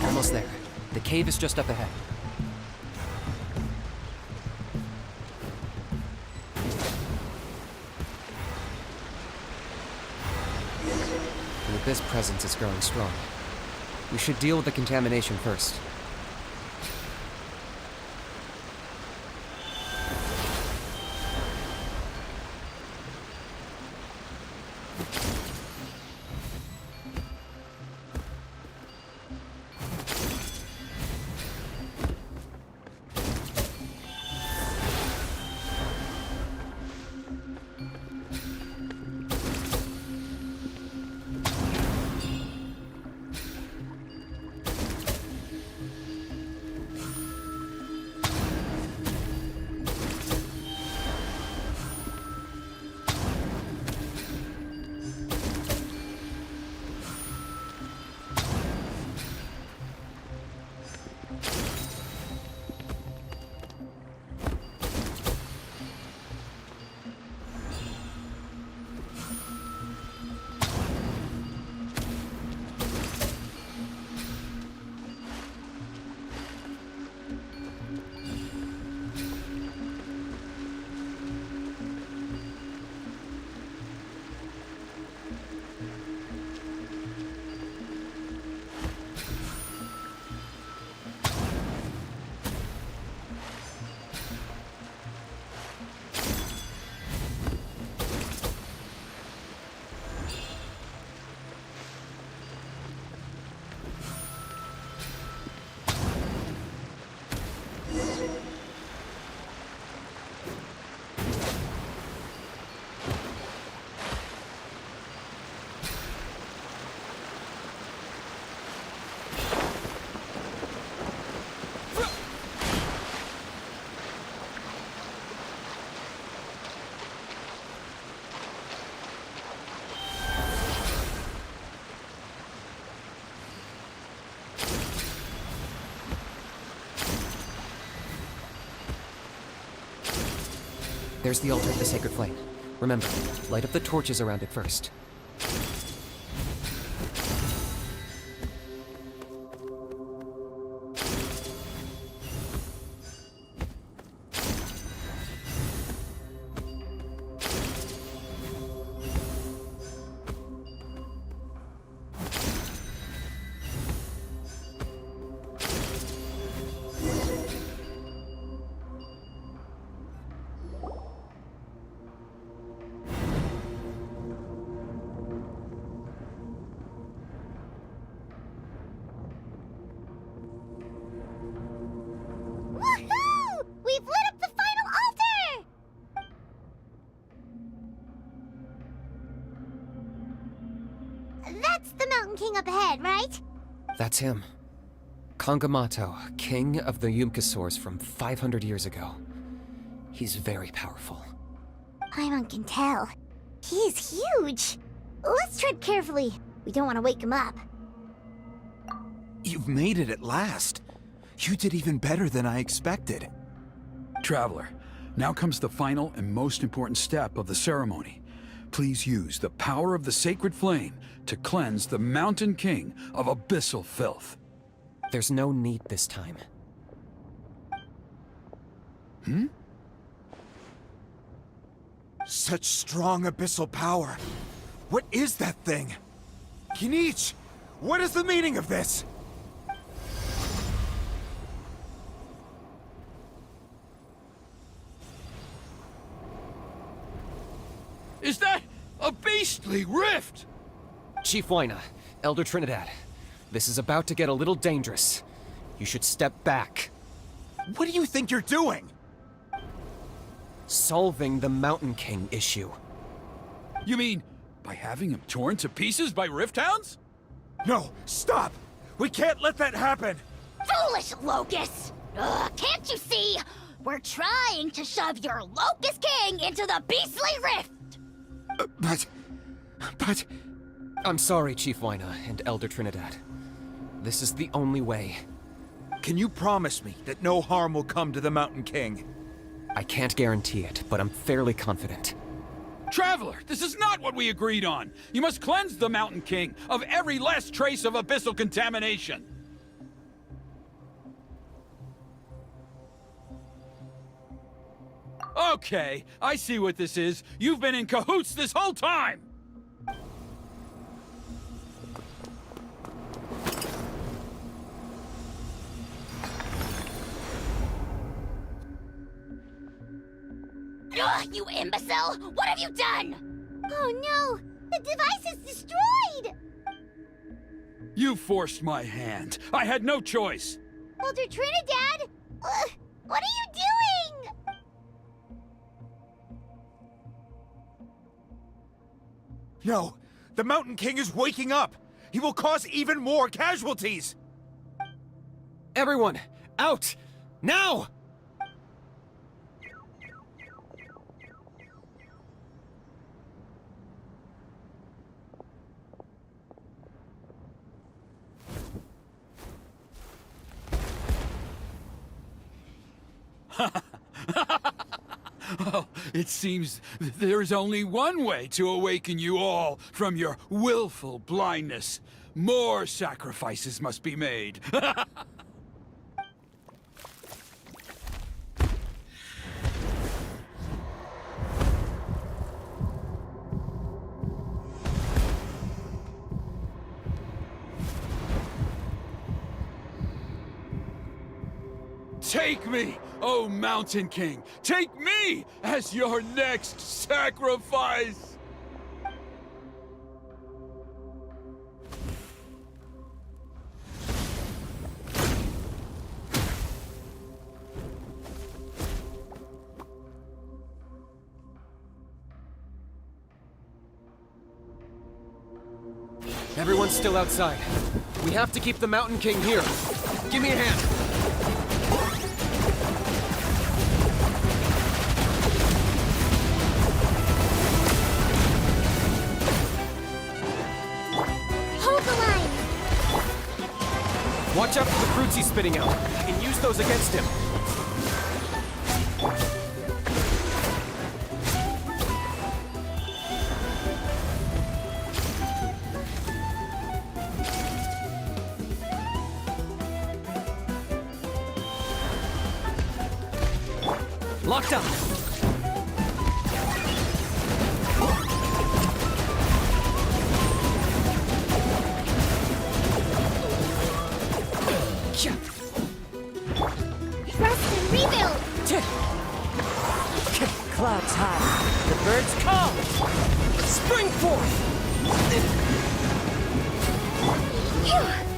Almost there. The cave is just up ahead. The Abyss presence is growing strong. We should deal with the contamination first. There's the altar of the Sacred Flame. Remember, light up the torches around it first. Woohoo! We've lit up the final altar! That's the Mountain King up ahead, right? That's him. Kangamato, king of the Yumkasaurs from 500 years ago. He's very powerful. Paimon can tell. He's huge. Let's tread carefully. We don't want to wake him up. You've made it at last. You did even better than I expected. Traveler, now comes the final and most important step of the ceremony. Please use the power of the sacred flame to cleanse the Mountain King of abyssal filth. There's no need this time. Such strong abyssal power. What is that thing? Kinich, what is the meaning of this? Is that a beastly rift? Chief Wyna, Elder Trinidad, this is about to get a little dangerous. You should step back. What do you think you're doing? Solving the Mountain King issue. You mean by having him torn to pieces by rift hounds? No, stop! We can't let that happen! Foolish Locust! Ugh, can't you see? We're trying to shove your Locust King into the beastly rift! But... I'm sorry, Chief Wyna and Elder Trinidad. This is the only way. Can you promise me that no harm will come to the Mountain King? I can't guarantee it, but I'm fairly confident. Traveler, this is not what we agreed on. You must cleanse the Mountain King of every last trace of abyssal contamination. Okay, I see what this is. You've been in cahoots this whole time! Ugh, you imbecile! What have you done? Oh no! The device is destroyed! You forced my hand. I had no choice. Elder Trinidad? What are you doing? No! The Mountain King is waking up! He will cause even more casualties! Everyone, out! Now! Oh, it seems there's only one way to awaken you all from your willful blindness. More sacrifices must be made. Take me, O Mountain King! Take me as your next sacrifice! Everyone's still outside. We have to keep the Mountain King here. Give me a hand. Watch out for the fruits he's spitting out. You can use those against him. Locked up. Clouds high, the birds call. Spring forth!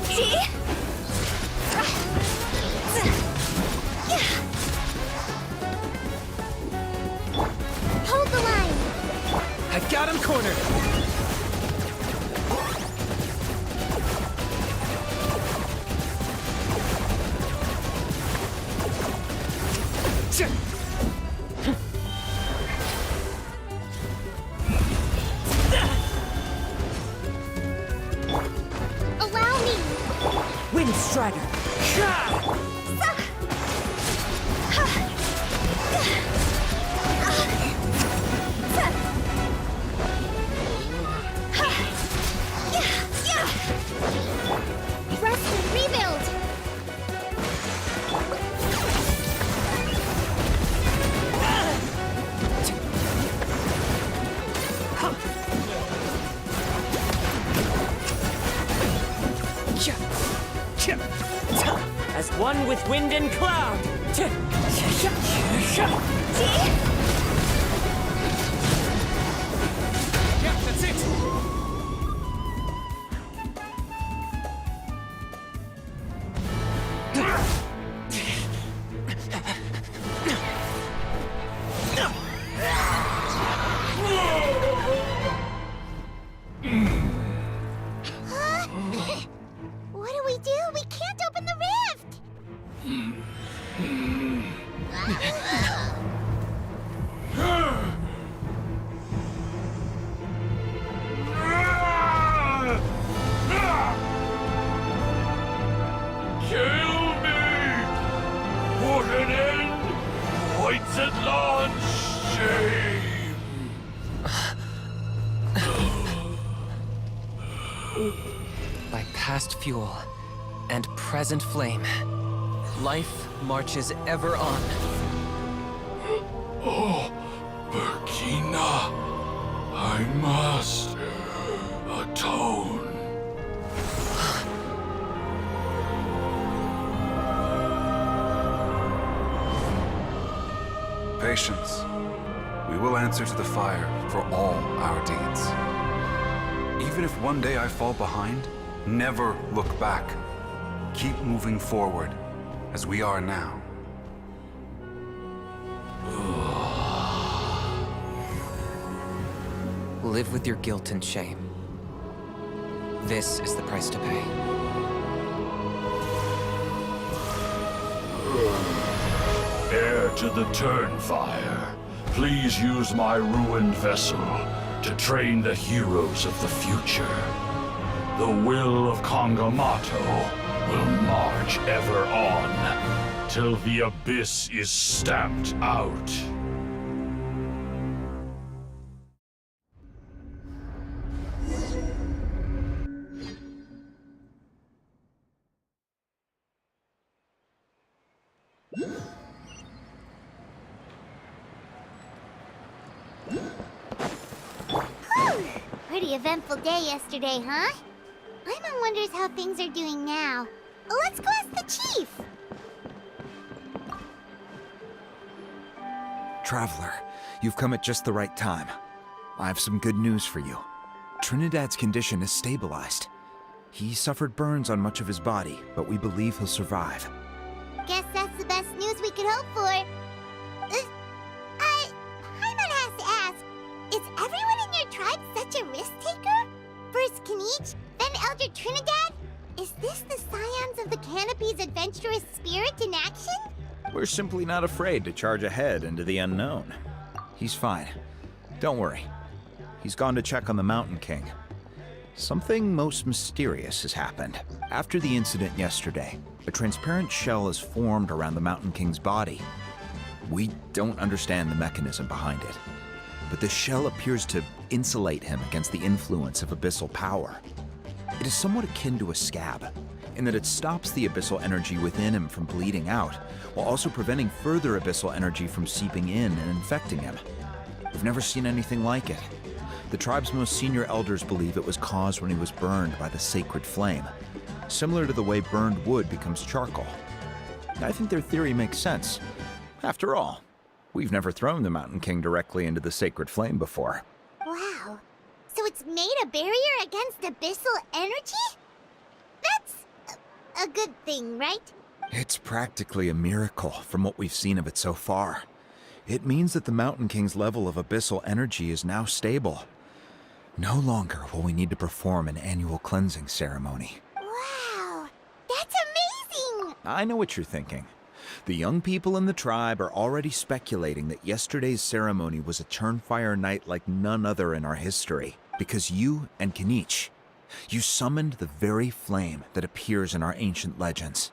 See? Hold the line! I've got him cornered. Allow me! Wind Strider! Rest and rebuild! As one with wind and cloud! Yeah, that's it! What do we do? We can't open the rift! Kill me! Put an end! Points at launch! Shame! By past fuel and present flame, life marches ever on. Oh, Burkina, I must atone. Patience. We will answer to the fire for all our deeds. Even if one day I fall behind, never look back. Keep moving forward, as we are now. Live with your guilt and shame. This is the price to pay. Heir to the Turnfire, please use my ruined vessel to train the heroes of the future. The will of Kangamato will march ever on, till the abyss is stamped out. Pretty eventful day yesterday, huh? Paimon wonders how things are doing now. Let's go ask the chief! Traveler, you've come at just the right time. I have some good news for you. Trinidad's condition is stabilized. He suffered burns on much of his body, but we believe he'll survive. Guess that's the best news we could hope for. Paimon has to ask, is everyone in your tribe such a risk-taker? First Kinich, then Elder Trinidad? Is this the Scions of the Canopy's adventurous spirit in action? We're simply not afraid to charge ahead into the unknown. He's fine. Don't worry. He's gone to check on the Mountain King. Something most mysterious has happened. After the incident yesterday, a transparent shell has formed around the Mountain King's body. We don't understand the mechanism behind it, but the shell appears to insulate him against the influence of abyssal power. It is somewhat akin to a scab, in that it stops the abyssal energy within him from bleeding out, while also preventing further abyssal energy from seeping in and infecting him. We've never seen anything like it. The tribe's most senior elders believe it was caused when he was burned by the sacred flame, similar to the way burned wood becomes charcoal. I think their theory makes sense. After all, we've never thrown the Mountain King directly into the sacred flame before. Wow. So it's made a barrier against abyssal energy? That's a good thing, right? It's practically a miracle from what we've seen of it so far. It means that the Mountain King's level of abyssal energy is now stable. No longer will we need to perform an annual cleansing ceremony. Wow. That's amazing! I know what you're thinking. The young people in the tribe are already speculating that yesterday's ceremony was a Turnfire night like none other in our history, because you and Kinich, you summoned the very flame that appears in our ancient legends.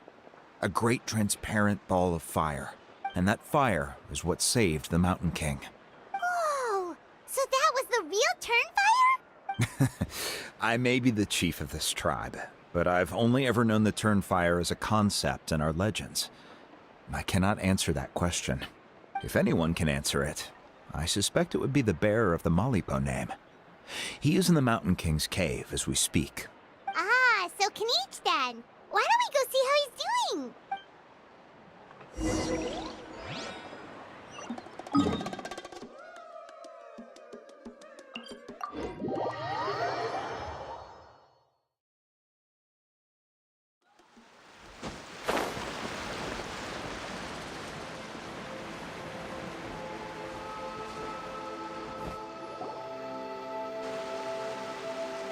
A great transparent ball of fire, and that fire is what saved the Mountain King. Whoa! So that was the real Turnfire? I may be the chief of this tribe, but I've only ever known the Turnfire as a concept in our legends. I cannot answer that question. If anyone can answer it, I suspect it would be the bearer of the Malipo name. He is in the Mountain King's cave as we speak. Ah, so Kinich then. Why don't we go see how he's doing?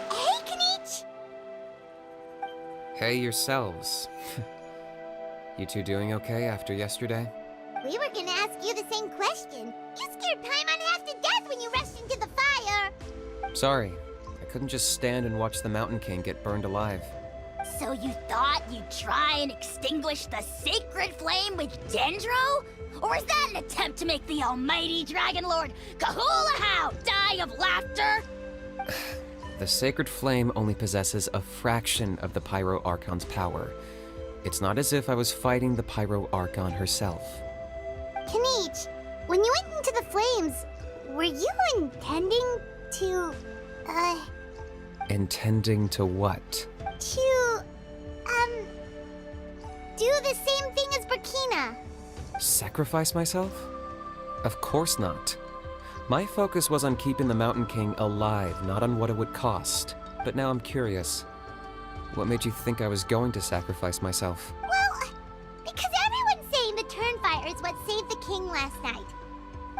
Hey, Kinich! Hey yourselves. You two doing okay after yesterday? We were gonna ask you the same question. You scared Paimon half to death when you rushed into the fire. Sorry, I couldn't just stand and watch the Mountain King get burned alive. So you thought you'd try and extinguish the sacred flame with Dendro? Or is that an attempt to make the almighty Dragon Lord Kahula die of laughter? The sacred flame only possesses a fraction of the Pyro Archon's power. It's not as if I was fighting the Pyro Archon herself. Kinich, when you went into the flames, were you intending to, Intending to what? do the same thing as Burkina? Sacrifice myself? Of course not. My focus was on keeping the Mountain King alive, not on what it would cost. But now I'm curious. What made you think I was going to sacrifice myself? Well, because everyone's saying the Turnfire is what saved the king last night.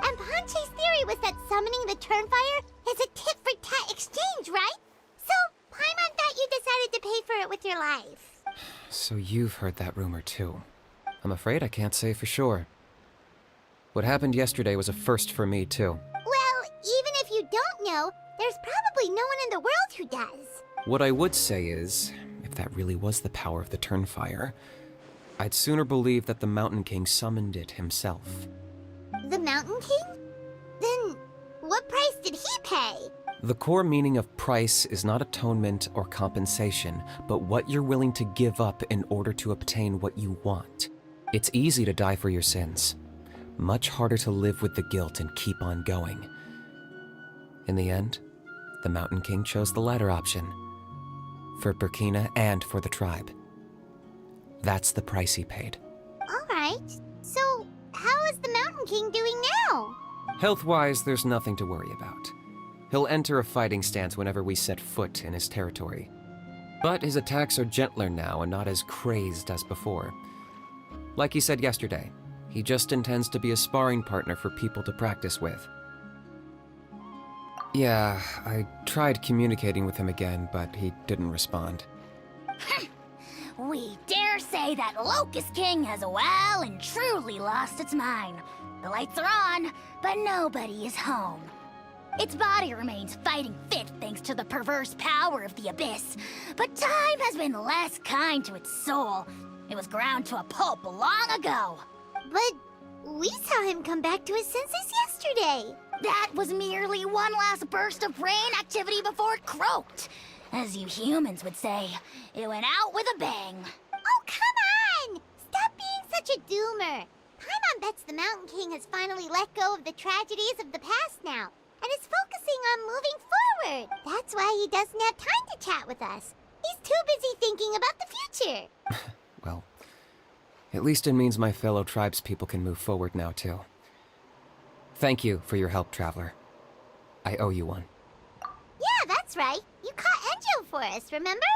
And Ponche's theory was that summoning the Turnfire is a tit-for-tat exchange, right? So, Paimon thought you decided to pay for it with your life. So you've heard that rumor too. I'm afraid I can't say for sure. What happened yesterday was a first for me too. Well, even if you don't know, there's probably no one in the world who does. What I would say is, if that really was the power of the Turnfire, I'd sooner believe that the Mountain King summoned it himself. The Mountain King? Then, what price did he pay? The core meaning of price is not atonement or compensation, but what you're willing to give up in order to obtain what you want. It's easy to die for your sins. Much harder to live with the guilt and keep on going. In the end, the Mountain King chose the latter option. For Burkina and for the tribe. That's the price he paid. Alright, so how is the Mountain King doing now? Health-wise, there's nothing to worry about. He'll enter a fighting stance whenever we set foot in his territory. But his attacks are gentler now and not as crazed as before. Like he said yesterday, he just intends to be a sparring partner for people to practice with. Yeah, I tried communicating with him again, but he didn't respond. We dare say that Locust King has well and truly lost its mind. The lights are on, but nobody is home. Its body remains fighting fit thanks to the perverse power of the Abyss, but time has been less kind to its soul. It was ground to a pulp long ago. But we saw him come back to his senses yesterday. That was merely one last burst of brain activity before it croaked. As you humans would say, it went out with a bang. Oh, come on! Stop being such a doomer. Paimon bets the Mountain King has finally let go of the tragedies of the past now, and is focusing on moving forward. That's why he doesn't have time to chat with us. He's too busy thinking about the future. Well, at least it means my fellow tribespeople can move forward now, too. Thank you for your help, Traveler. I owe you one. Yeah, that's right. You caught Enjo for us, remember?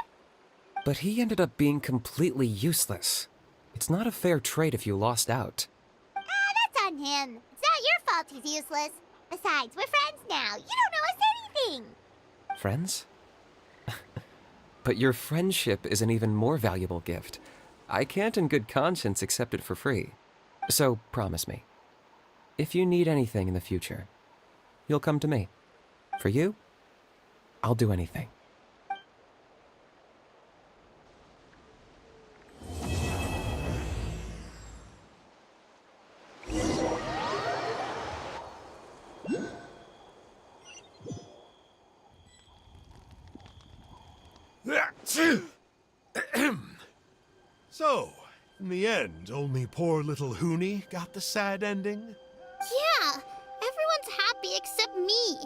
But he ended up being completely useless. It's not a fair trade if you lost out. That's on him. It's not your fault he's useless. Besides, we're friends now. You don't owe us anything. Friends? But your friendship is an even more valuable gift. I can't in good conscience accept it for free. So promise me, if you need anything in the future, you'll come to me. For you, I'll do anything. So, in the end, only poor little Huni got the sad ending? Yeah, everyone's happy except me.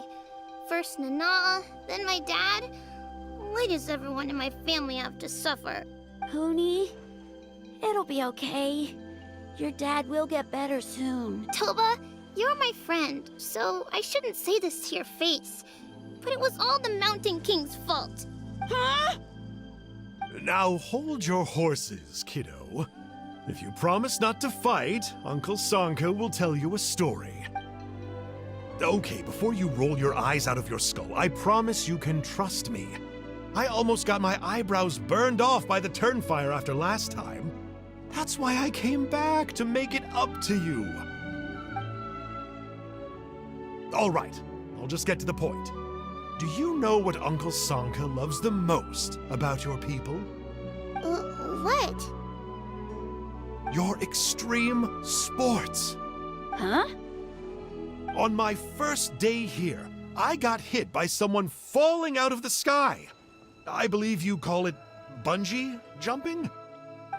First Nana, then my dad. Why does everyone in my family have to suffer? Huni, it'll be okay. Your dad will get better soon. Toba, you're my friend, so I shouldn't say this to your face. But it was all the Mountain King's fault. Huh? Now hold your horses, kiddo. If you promise not to fight, Uncle Sanka will tell you a story. Okay, before you roll your eyes out of your skull, I promise you can trust me. I almost got my eyebrows burned off by the Turnfire after last time. That's why I came back, to make it up to you. All right, I'll just get to the point. Do you know what Uncle Sanka loves the most about your people? What? Your extreme sports. Huh? On my first day here, I got hit by someone falling out of the sky. I believe you call it bungee jumping?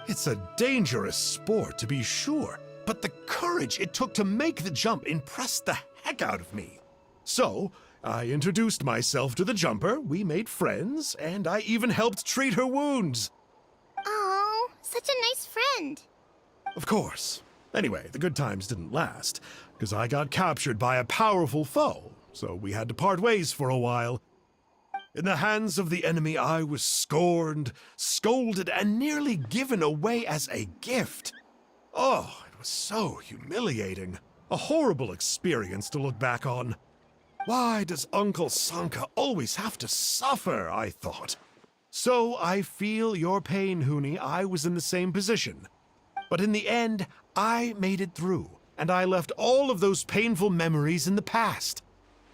It's a dangerous sport, to be sure, but the courage it took to make the jump impressed the heck out of me. So, I introduced myself to the jumper, we made friends, and I even helped treat her wounds. Oh, such a nice friend. Of course. Anyway, the good times didn't last, because I got captured by a powerful foe, so we had to part ways for a while. In the hands of the enemy, I was scorned, scolded, and nearly given away as a gift. Oh, it was so humiliating. A horrible experience to look back on. Why does Uncle Sanka always have to suffer, I thought. So I feel your pain, Huni. I was in the same position. But in the end, I made it through, and I left all of those painful memories in the past.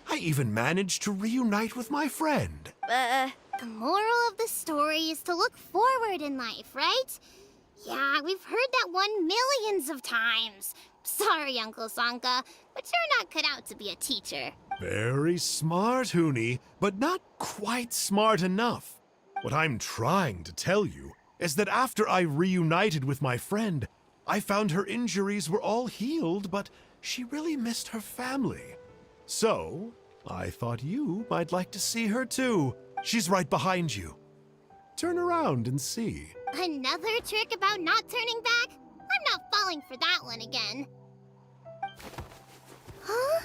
I even managed to reunite with my friend. The moral of the story is to look forward in life, right? Yeah, we've heard that one millions of times. Sorry, Uncle Sanka, but you're not cut out to be a teacher. Very smart, Huni, but not quite smart enough. What I'm trying to tell you is that after I reunited with my friend, I found her injuries were all healed, but she really missed her family. So, I thought you might like to see her too. She's right behind you. Turn around and see. Another trick about not turning back? I'm not falling for that one again. Huh?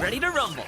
Ready to rumble.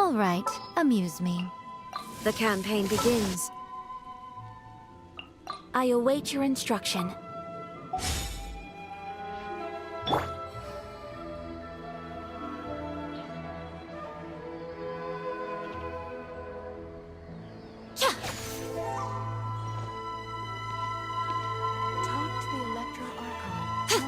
All right, amuse me. The campaign begins. I await your instruction. Talk to the Electro Archon.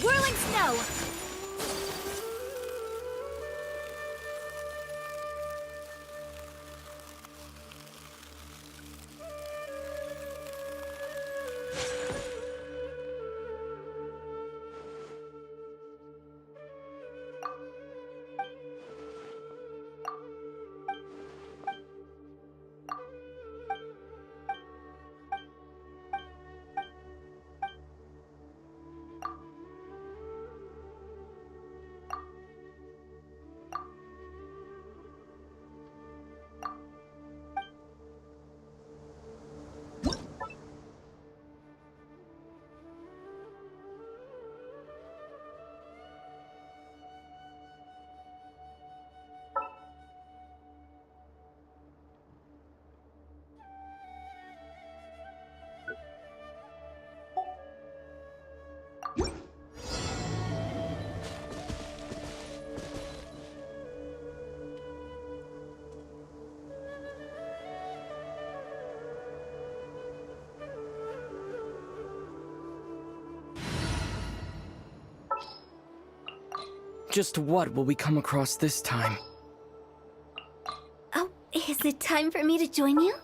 Whirling snow! Just what will we come across this time? Oh, is it time for me to join you?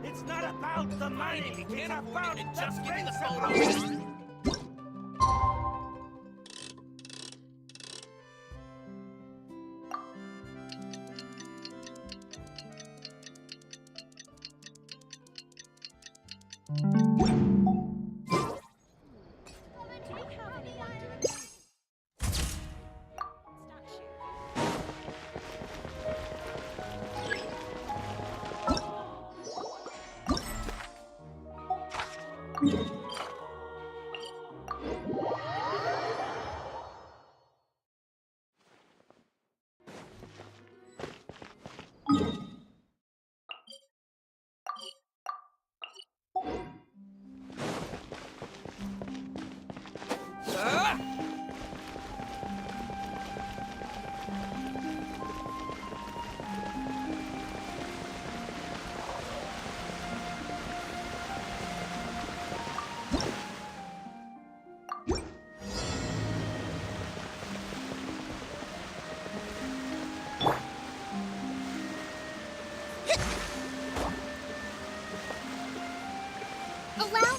It's not about the money. It's about just give me the photo. Well,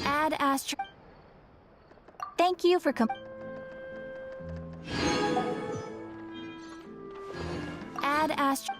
Ad Astra. Thank you for Ad Astra.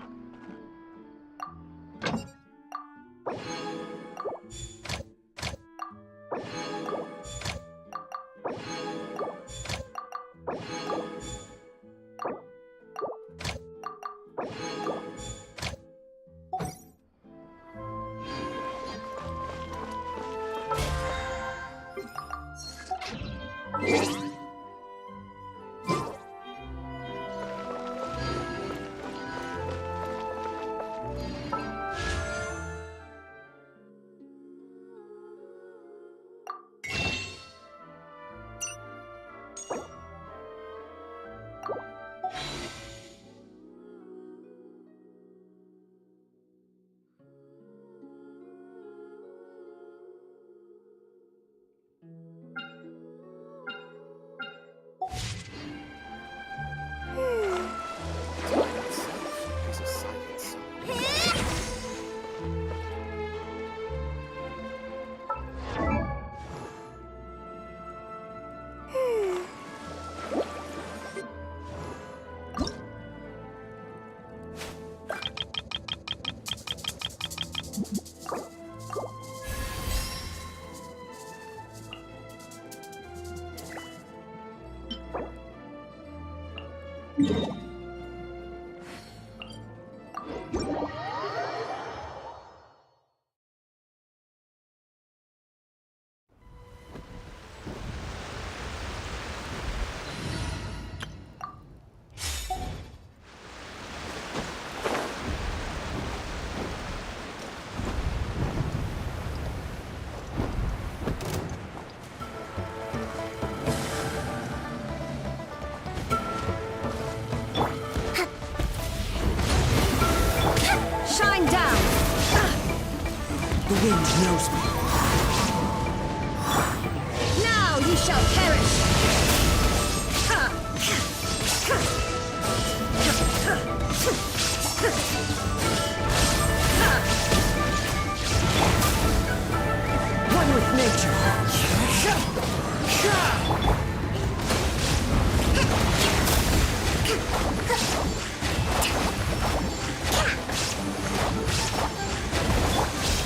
wind knows me. Now ye shall perish! One with nature.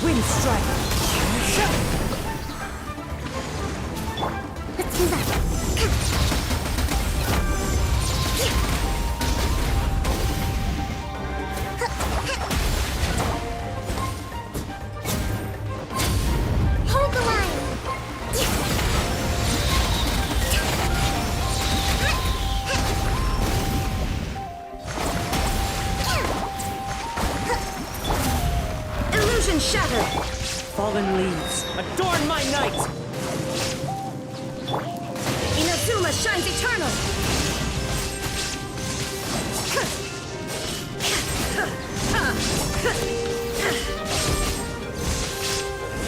Wind strike. Hold the line. Illusion shattered. Fallen leaves, adorn my night. Inazuma shines eternal.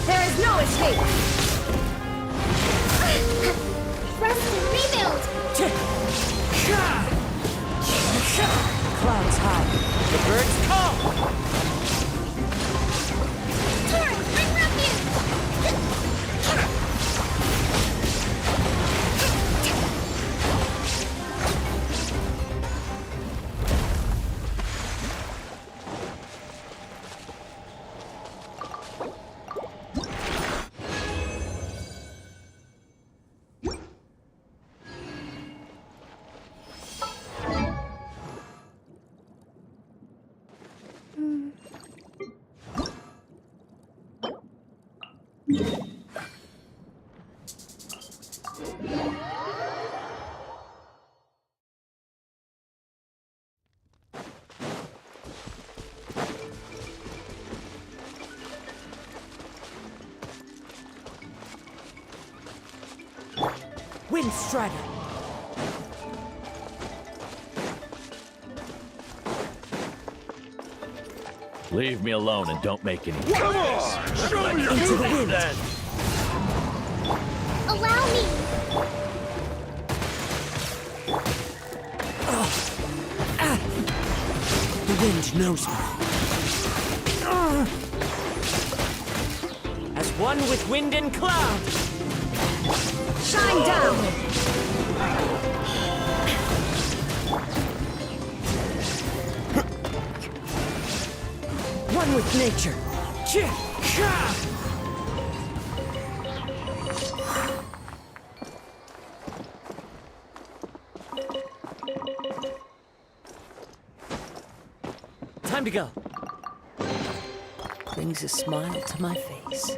There is no escape! Rest and rebuild. Clouds high, the birds call. Torn, unwrap you. Wind strider. Leave me alone and don't make any Come on! Show me your Into the wind. then. Allow me. The wind knows me. As one with wind and cloud. Shine down! One with nature. Time to go. Brings a smile to my face.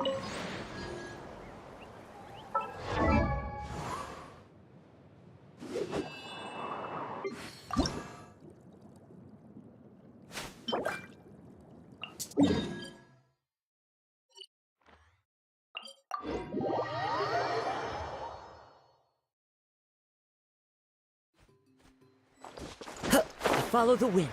Follow the wind.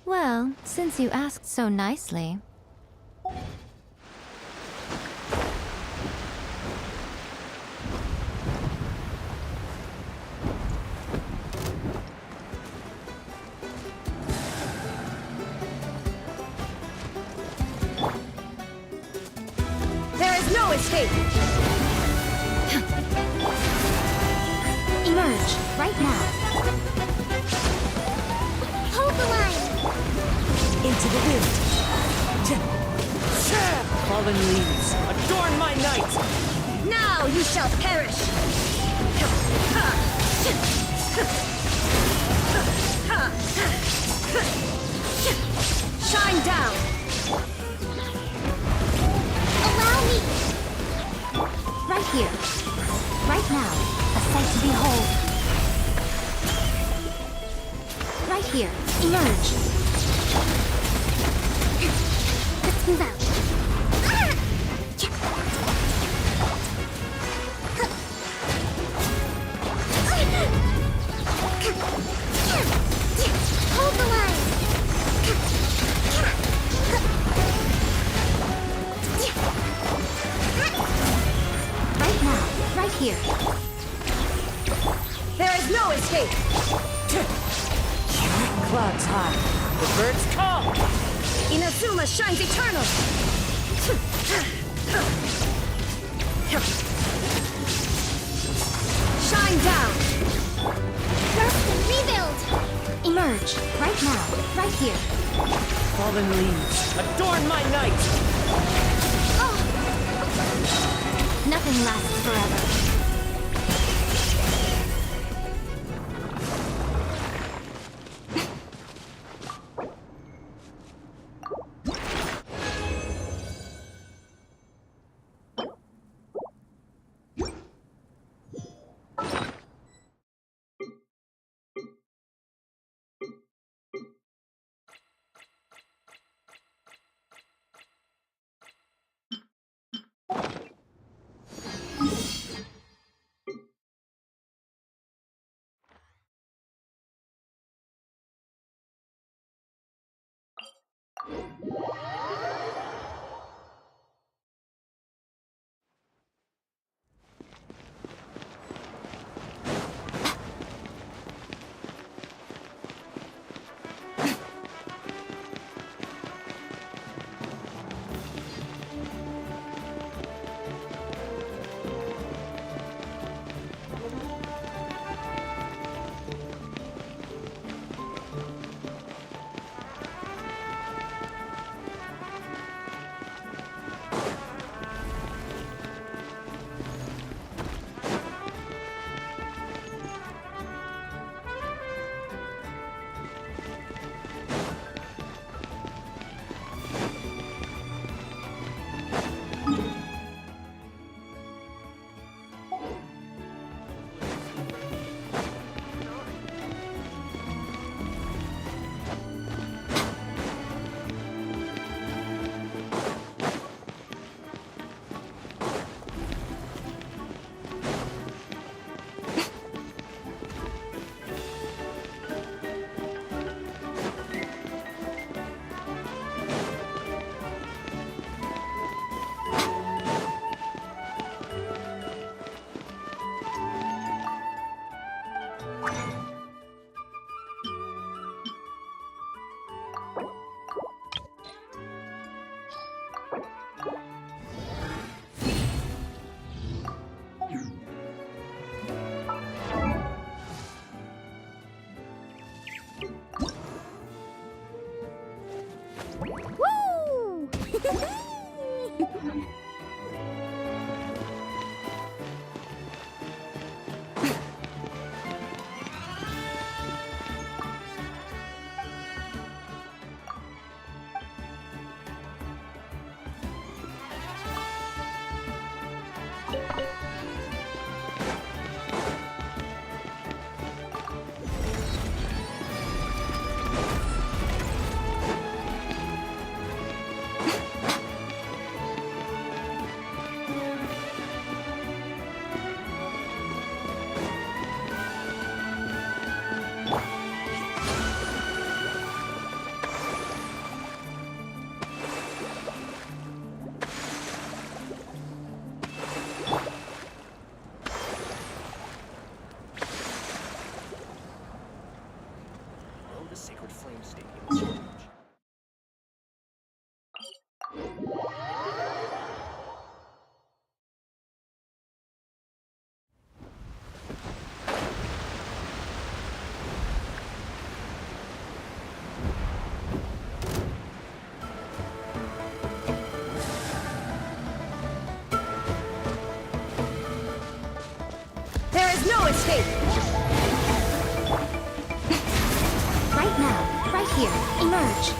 Well, since you asked so nicely. There is no escape! Emerge, right now. Hold the line! Into the wind. Fallen leaves, adorn my night! Now you shall perish! Shine down! Allow me! Right here. Right now. A sight to behold. Right here. Emerge. Let's move out. Hold the line! Right now. Right here. There is no escape! Clouds high, the birds call! Inazuma shines eternal! Shine down! Burst and rebuild! Emerge. Right now. Right here. Fallen leaves, adorn my night! Nothing lasts forever. escape! Right now, right here, emerge.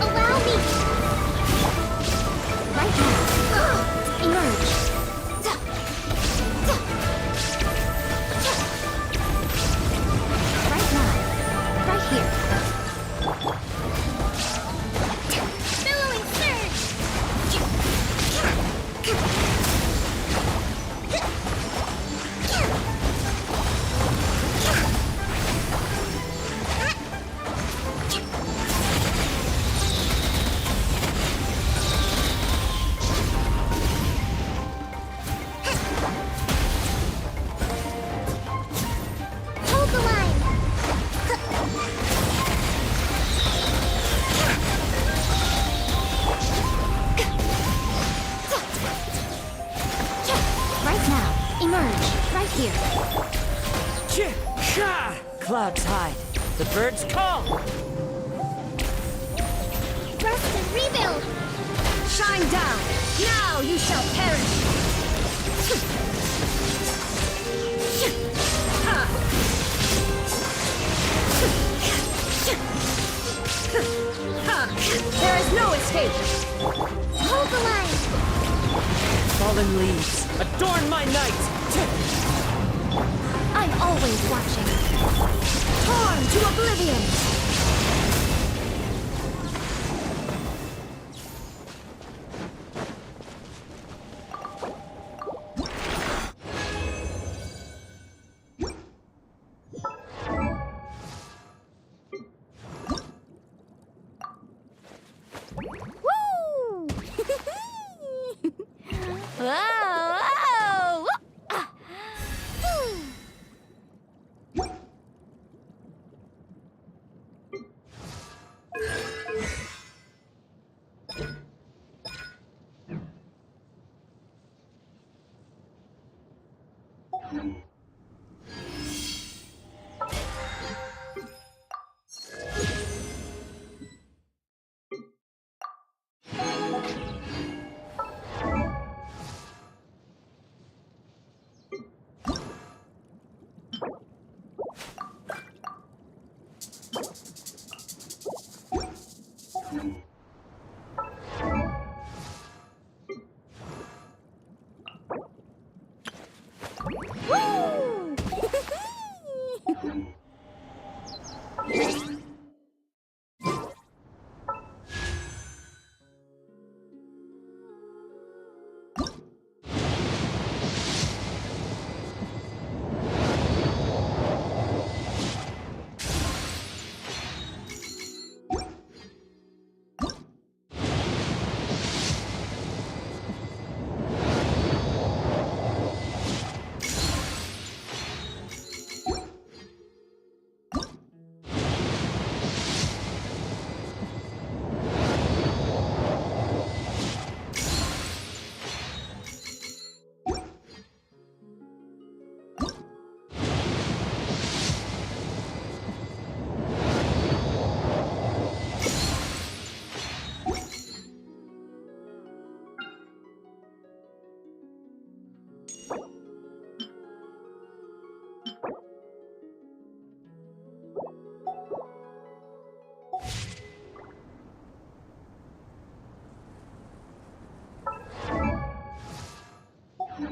Allow me! Right now, emerge. Right now, right here. Billowing surge! Hold the line! Right now, emerge. Right here. Clouds hide. The birds call. Rest and rebuild! Shine down. Now you shall perish. There is no escape. Hold the line! Fallen leaves, adorn my night. I'm always watching. Torn to oblivion. Woo! Whoa! Whoa! Ah.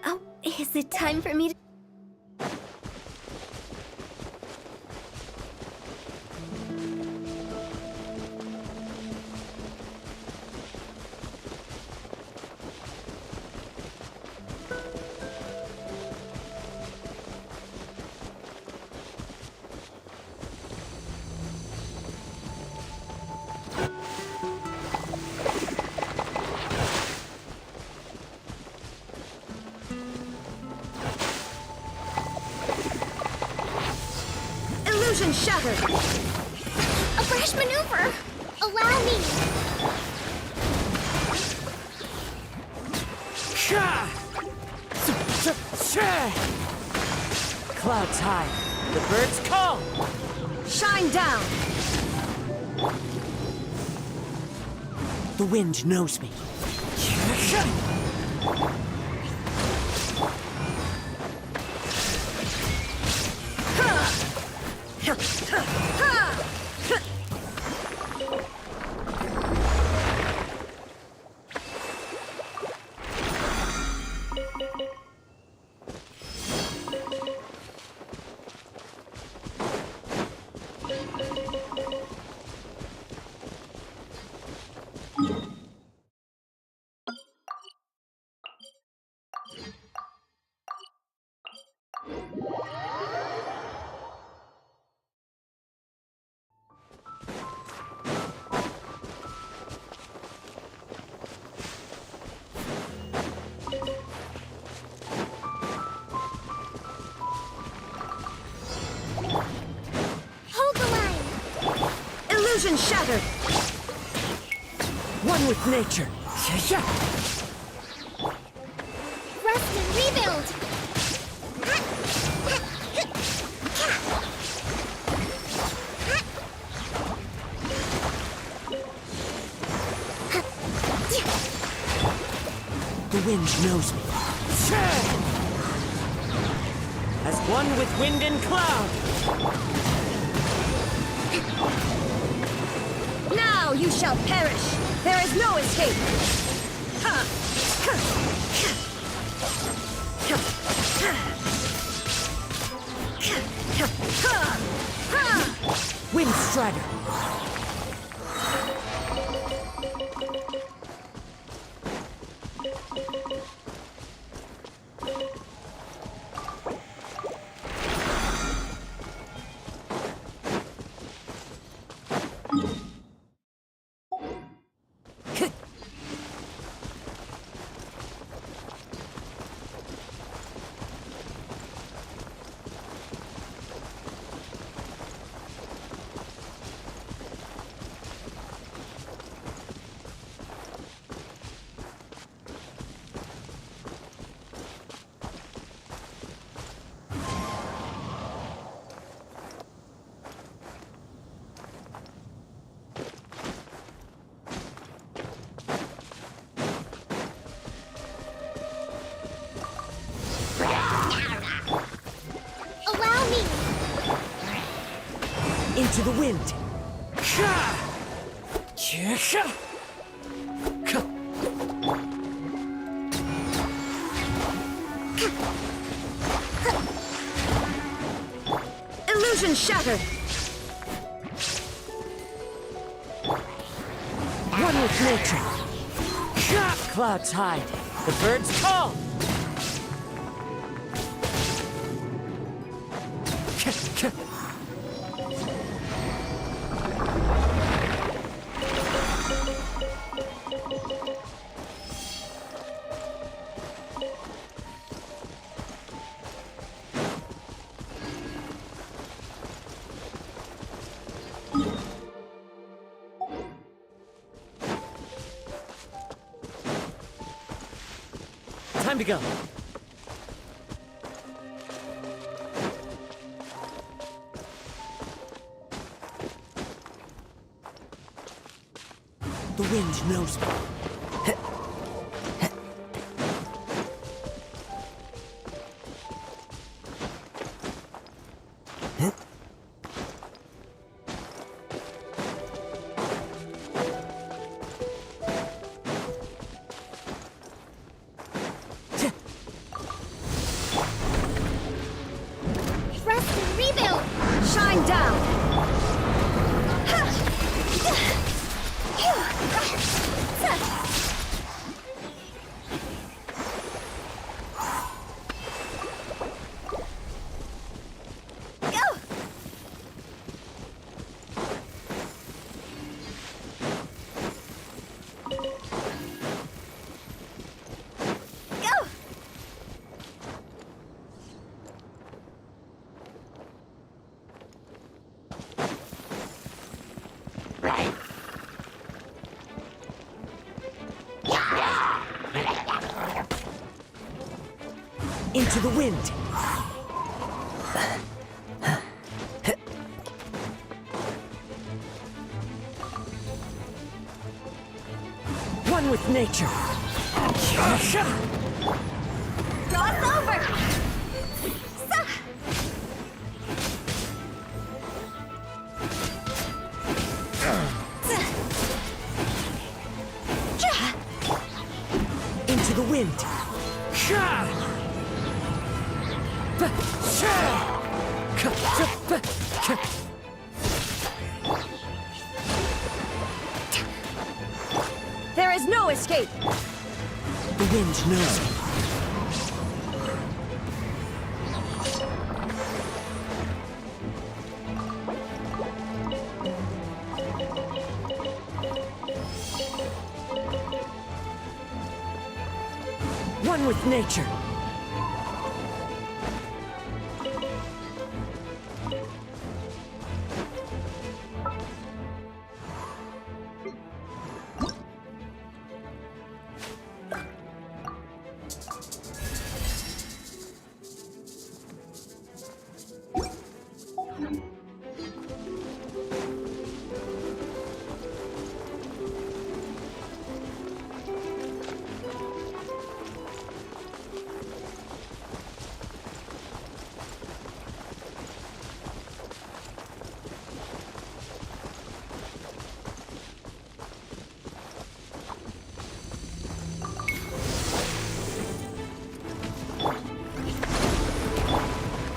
Oh, is it time for me to... Illusion shattered! A fresh maneuver! Allow me! Clouds high. The birds call. Shine down! The wind knows me. Hold the line! Illusion shattered! One with nature. Rest and rebuild! The wind knows me. As one with wind and cloud. Now you shall perish! There is no escape! Wind strider. Allow me! Into the wind. Illusion shattered! One with nature. Clouds hide. The birds call. Time to go. The wind knows me. Rest and rebuild! Shine down! Into the wind. One with nature. Cross over! Into the wind. There is no escape! The wind knows me. One with nature.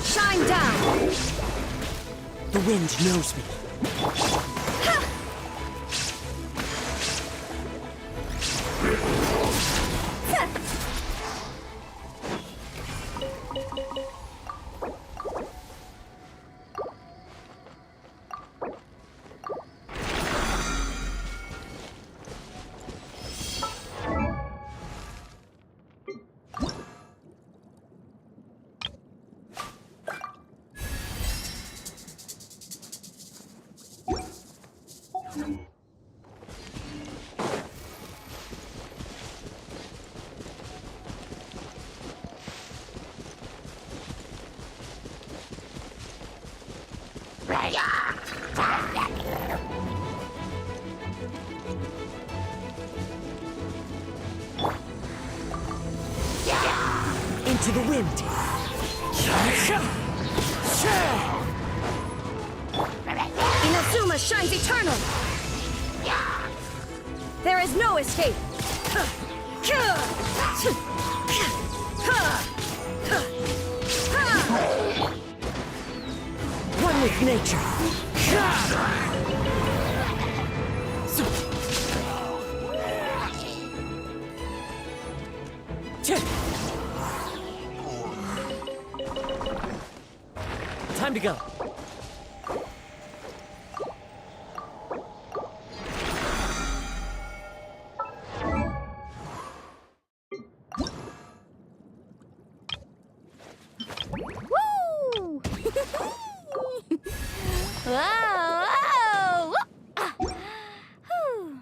Shine down! The wind knows me. Into the wind. Inazuma shines eternal! There is no escape! One with nature. Time to go. Woo! Whoa! Whoa! Ah. Whew.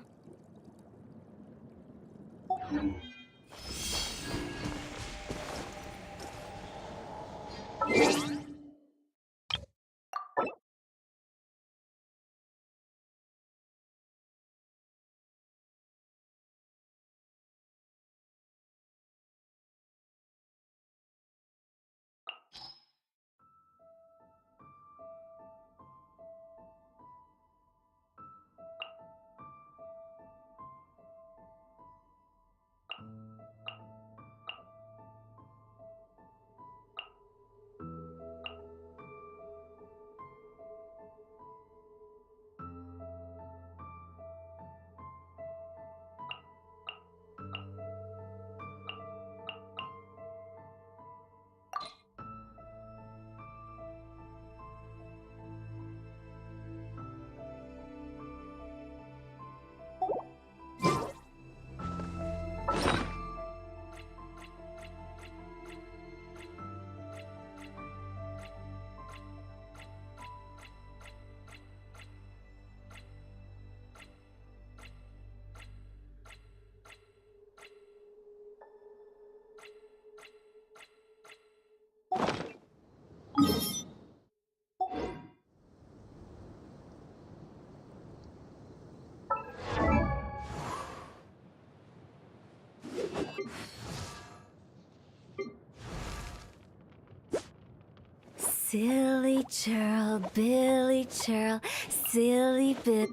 Silly churl, Billy churl, silly bit.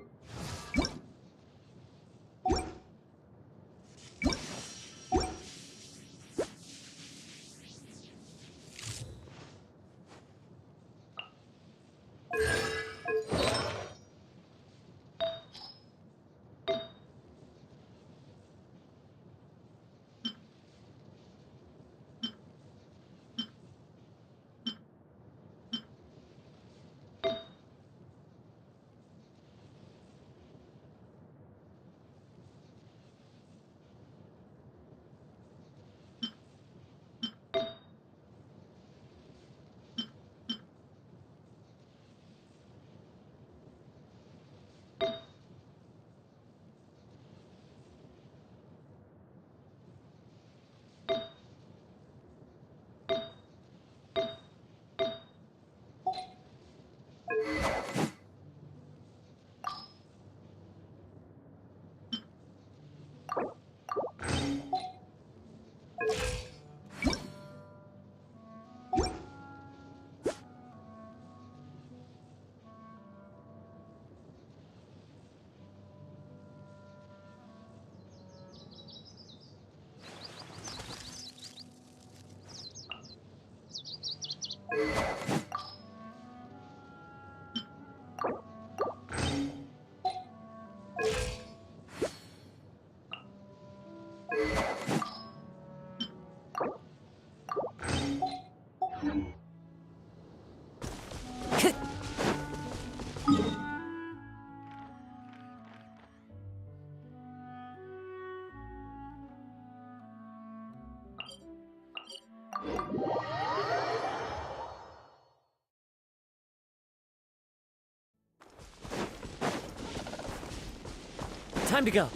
Time to go.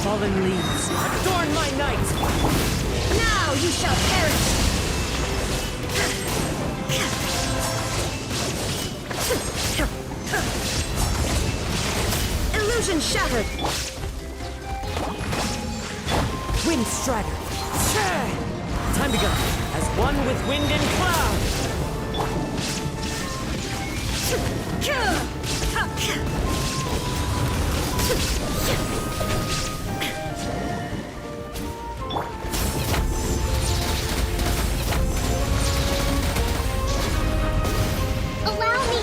Fallen leaves, adorn my night! Now you shall perish! Illusion shattered! Wind strider! Time to go, as one with wind and cloud! Allow me!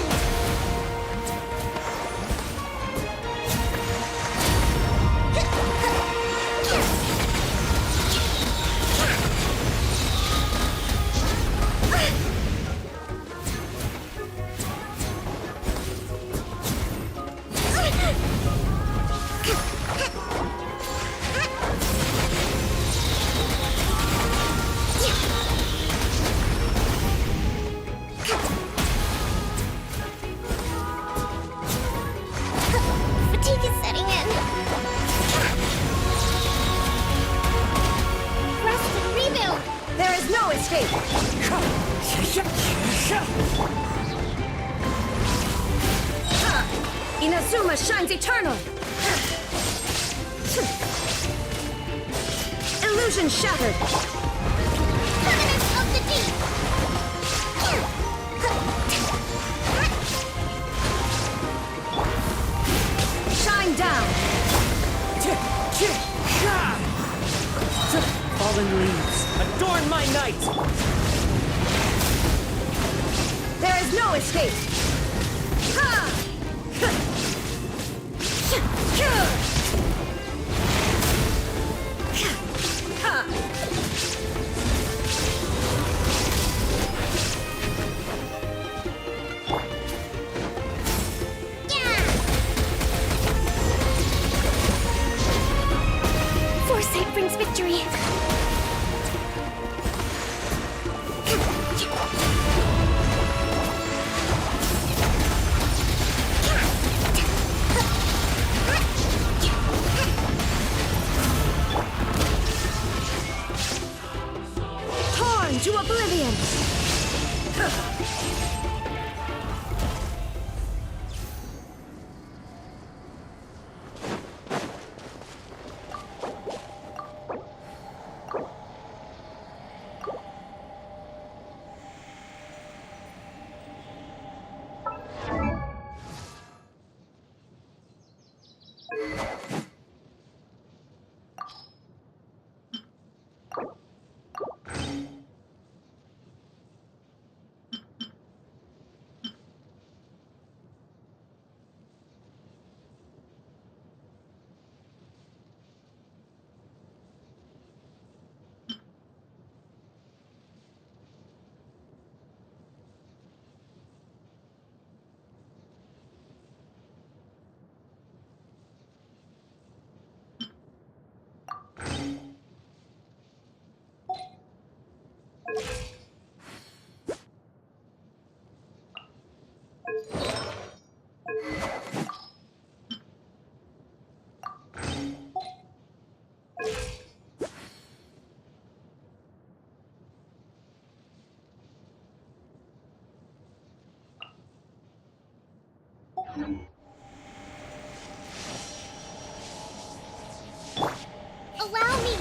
Fatigue is setting in. Rest and rebuild. There is no escape! Inazuma shines eternal! Illusion shattered! Permanence of the deep. Shine down! Fallen leaves, adorn my night! There is no escape! Ha! Fight brings victory. Torn to oblivion! Allow me!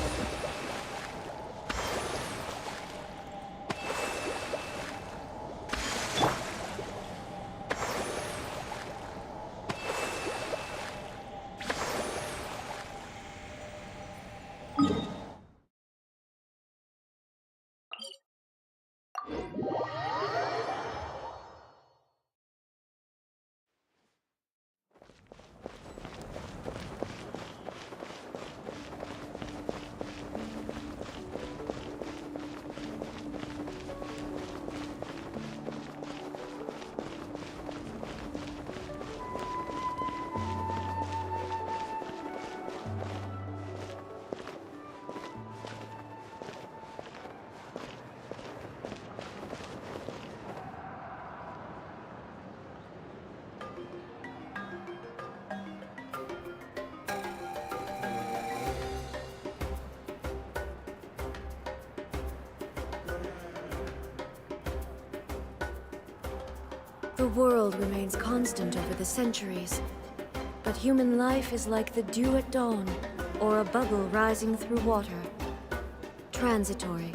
The world remains constant over the centuries, but human life is like the dew at dawn, or a bubble rising through water. Transitory,